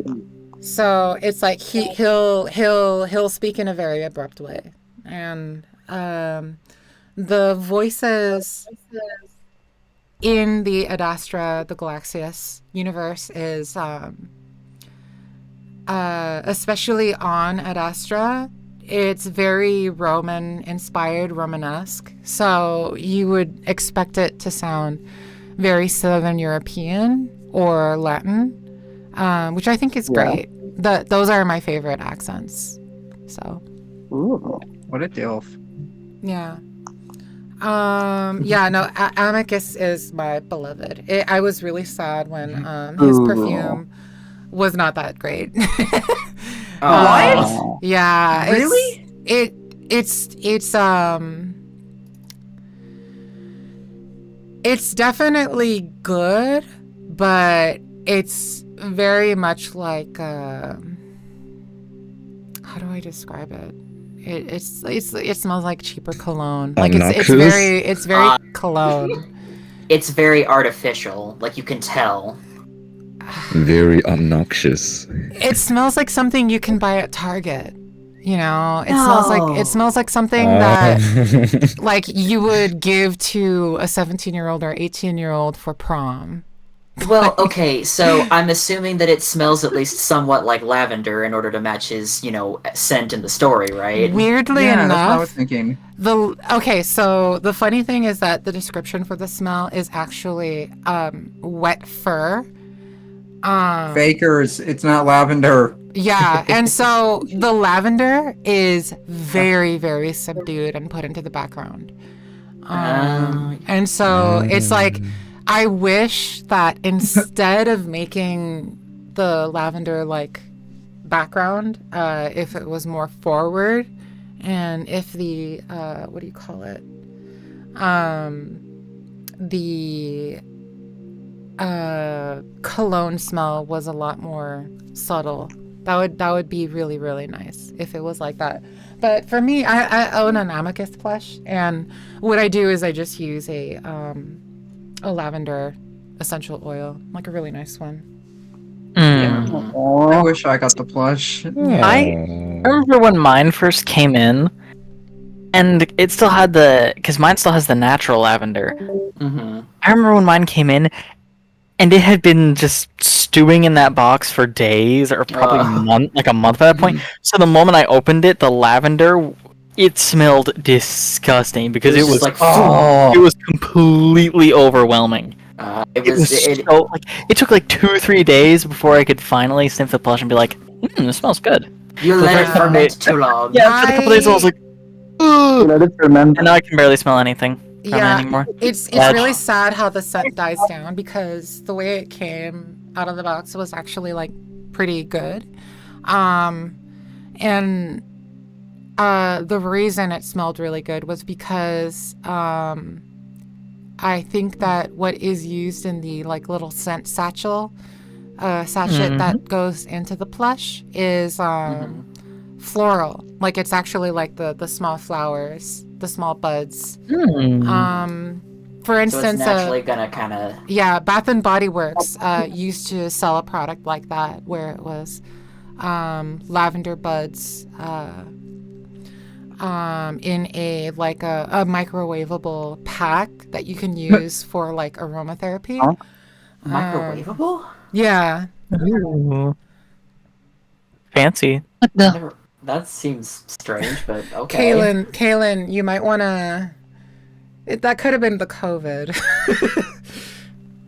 So it's like he'll speak in a very abrupt way, and the voices in the Adastra, the Galaxius universe is especially on Adastra, it's very Roman-inspired, Romanesque. So you would expect it to sound very Southern European or Latin, which I think is great. Those are my favorite accents. So. Ooh, what a dilf. Yeah. Amicus is my beloved. I was really sad when his perfume was not that great. What? Yeah. Really? It's definitely good, but it's very much like how do I describe it? It smells like cheaper cologne. Like it's very cologne. It's very artificial, like you can tell. Very obnoxious. It smells like something you can buy at Target. You know, it smells like something that like you would give to a 17-year-old or 18-year-old for prom. Well, okay, so I'm assuming that it smells at least somewhat like lavender in order to match his, scent in the story, right? Weirdly Yeah, enough, that's what I was thinking. So the funny thing is that the description for the smell is actually wet fur. Fakers, it's not lavender. Yeah, and so the lavender is very, very subdued and put into the background. And so it's like, I wish that instead of making the lavender like background, if it was more forward, and if the what do you call it? The cologne smell was a lot more subtle. That would be really, really nice if it was like that. But for me, I own an Amicus plush, and what I do is I just use a lavender essential oil, like a really nice one. I wish I got the plush. I remember when mine first came in, and it still had because mine still has the natural lavender. Mm-hmm. I remember when mine came in, and it had been just stewing in that box for days, or probably a month at that point. So the moment I opened it, the lavender, it smelled disgusting because it was it was completely overwhelming. It took like 2-3 days before I could finally sniff the plush and be like, this smells good. You let it ferment too long. Yeah, for a couple days I was like, ugh. And now I can barely smell anything from it anymore. It's really sad how the scent dies down, because the way it came out of the box was actually like pretty good. And the reason it smelled really good was because I think that what is used in the like little scent sachet that goes into the plush is floral. Like it's actually like the small flowers, the small buds. For instance, so it's naturally gonna kind of... Yeah, Bath and Body Works used to sell a product like that, where it was lavender buds in a microwavable pack that you can use for like aromatherapy. Microwavable? Yeah. Ooh. Fancy. That seems strange, but okay. Kaylin, you might want to... That could have been the COVID.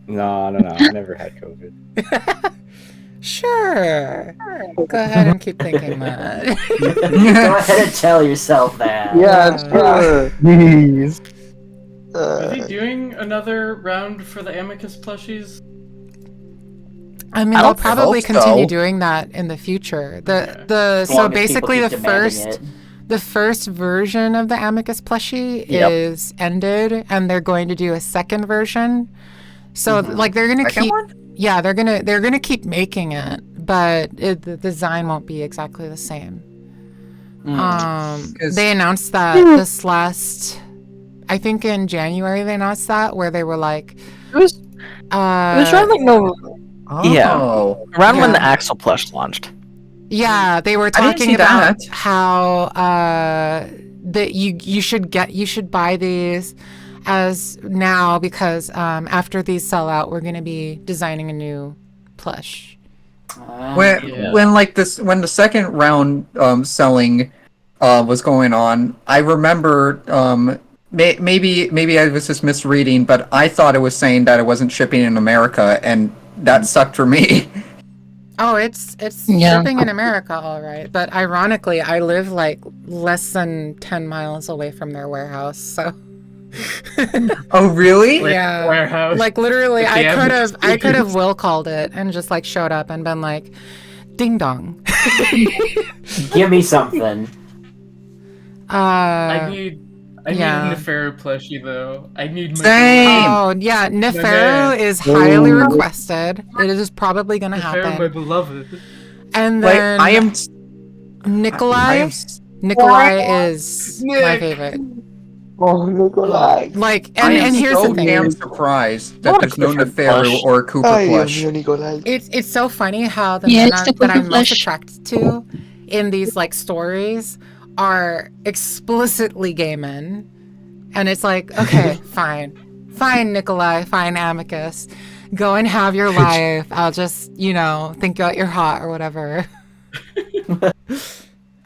No, I never had COVID. Sure. Go ahead and keep thinking that. Go ahead and tell yourself that. Yeah, sure. Please. Is he doing another round for the Amicus plushies? I mean, they'll probably continue doing that in the future. So basically the first version of the Amicus plushie is ended, and they're going to do a second version. So like they're gonna they're gonna keep making it, but the design won't be exactly the same. They announced that this last, I think in January they announced that, where they were like, it was around like around when the Axel plush launched. Yeah, they were talking about how that you should buy these as now, because after these sell out, we're going to be designing a new plush. When the second round selling was going on, I remember maybe I was just misreading, but I thought it was saying that it wasn't shipping in America, and that sucked for me. Oh, it's shipping in America, all right. But ironically, I live like less than 10 miles away from their warehouse, so. Oh, really? Yeah. Warehouse. Like literally, I could have will called it and just like showed up and been like, ding dong. Give me something. I need a Nefero plushie though. I need my Oh yeah, Nefero is highly requested. It is probably gonna happen. Nefero, my beloved. And then I am Nikolai. Nikolai is my favorite. Oh, Nikolai. Like, and here's the thing. I'm surprised that there's no Nefero or Koopa plush. It's so funny how the men that I'm most attracted to in these like stories are explicitly gay men. And it's like, okay, fine, Nikolai, fine, Amicus, go and have your life. I'll just, think out you're hot or whatever.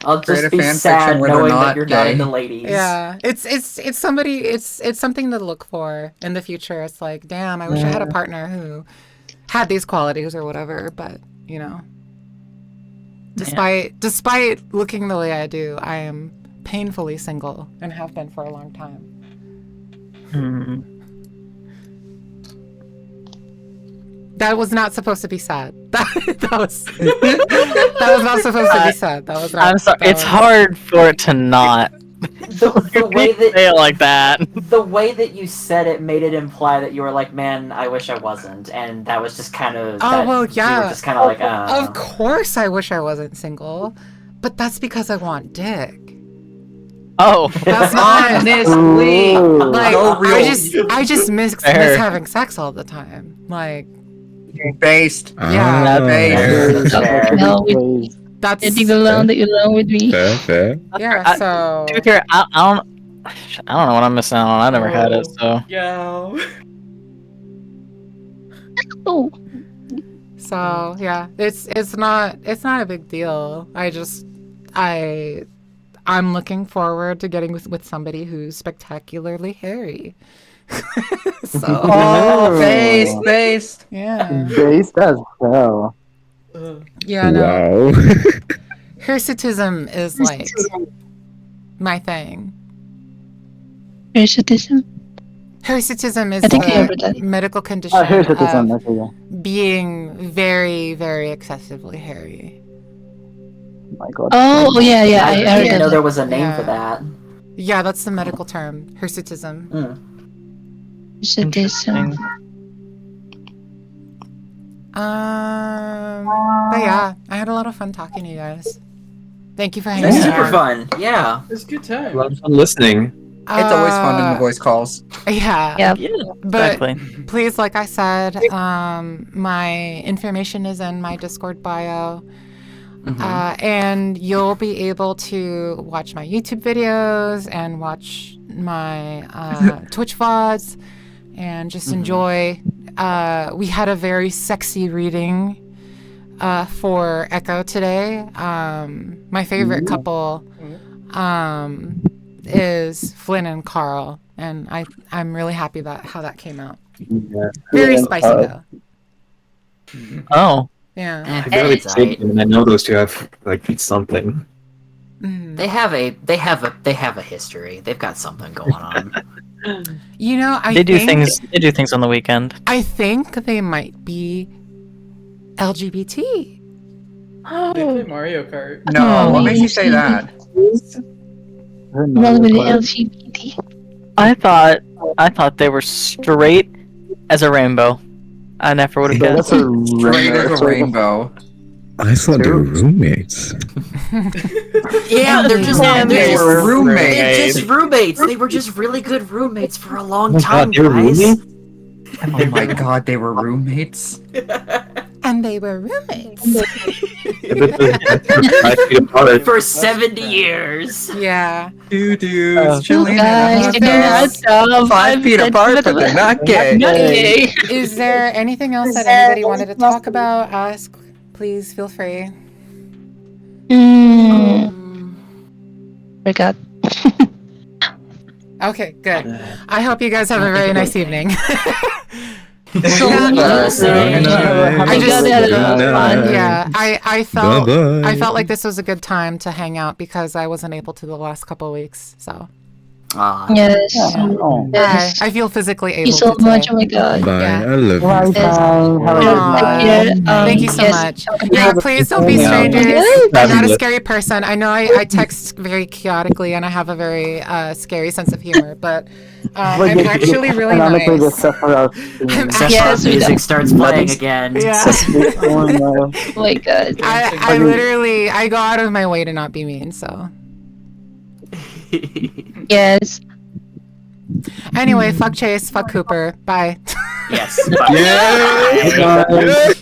I'll Create just a be fan sad fiction where they're knowing that not you're not gay. into ladies. Yeah, it's something to look for in the future. It's like, damn, I wish I had a partner who had these qualities or whatever. But despite looking the way I do, I am painfully single and have been for a long time. That was not supposed to be sad. That was not supposed to be sad. That was not. I'm sorry. It's hard for it to not. The way that say it like that. The way that you said it made it imply that you were like, man, I wish I wasn't, and that was just kind of. Oh well, yeah. You were just kind of like, Of course, I wish I wasn't single, but that's because I want dick. Oh, that's not honestly. Like Go real. I just miss having sex all the time. Like based. Yeah, based. That's getting along with me. Fair. Yeah. So To be fair, I don't know what I'm missing out on. I never had it, so. Yeah. Oh. So yeah, it's not a big deal. I'm looking forward to getting with somebody who's spectacularly hairy. So based. Yeah. Based as hell. Yeah. No. Wow. Hirsutism is like my thing. Hirsutism? Hirsutism is I think I heard a that. medical condition Hirsutism, of okay, yeah. being very, very excessively hairy. My God. Oh yeah, I I didn't heard know that. there was a name Yeah. for that. Yeah, that's the medical term, hirsutism. Hirsutism. But yeah, I had a lot of fun talking to you guys. Thank you for hanging It's out. super fun. Yeah. It's a good time. A lot of fun listening. It's always fun in the voice calls. Yeah. Yep. But Exactly. please, like I said, my information is in my Discord bio. And you'll be able to watch my YouTube videos and watch my Twitch VODs and just enjoy. We had a very sexy reading for Echo today. My favorite couple is Flynn and Carl, and I'm really happy about how that came out. Yeah. Very spicy though. Oh. Yeah. I barely played them, and I know those two have like something. They have a history. They've got something going on. You know, They do things on the weekend. I think they might be LGBT. They play Mario Kart. No, what makes you say that? Wrong with the LGBT. I thought they were straight as a rainbow. I never would have guessed. Straight as a rainbow. I thought they were roommates. Yeah, they're just roommates. They're just roommates. They were just really good roommates for a long Oh time, God, they were guys. roommates? Oh my God, they were roommates. And they were roommates. 5 feet apart. For 70 years. Yeah. Two dudes chilling in guys, a taking a house. hot tub. 5 feet apart, but they're not gay. Not gay. Is there anything else that anybody wanted to talk about? Ask, please feel free. Forgot. Okay, good. I hope you guys have a very nice evening. I felt like this was a good time to hang out because I wasn't able to the last couple of weeks. So Yes. Yes. I feel physically able Thank you so to much. today. Oh my god. Bye. Yeah. I love you. Thank you so much. Yeah, please don't be Yeah. strangers. Yes. I'm not a scary person. I know I text very chaotically and I have a very scary sense of humor, but I'm actually really nice. Sephiroth music starts playing again. Yeah. Oh my god. I literally I go out of my way to not be mean, so. Yes. Anyway, fuck Chase, fuck Cooper. Bye. Yes. Yeah. Bye.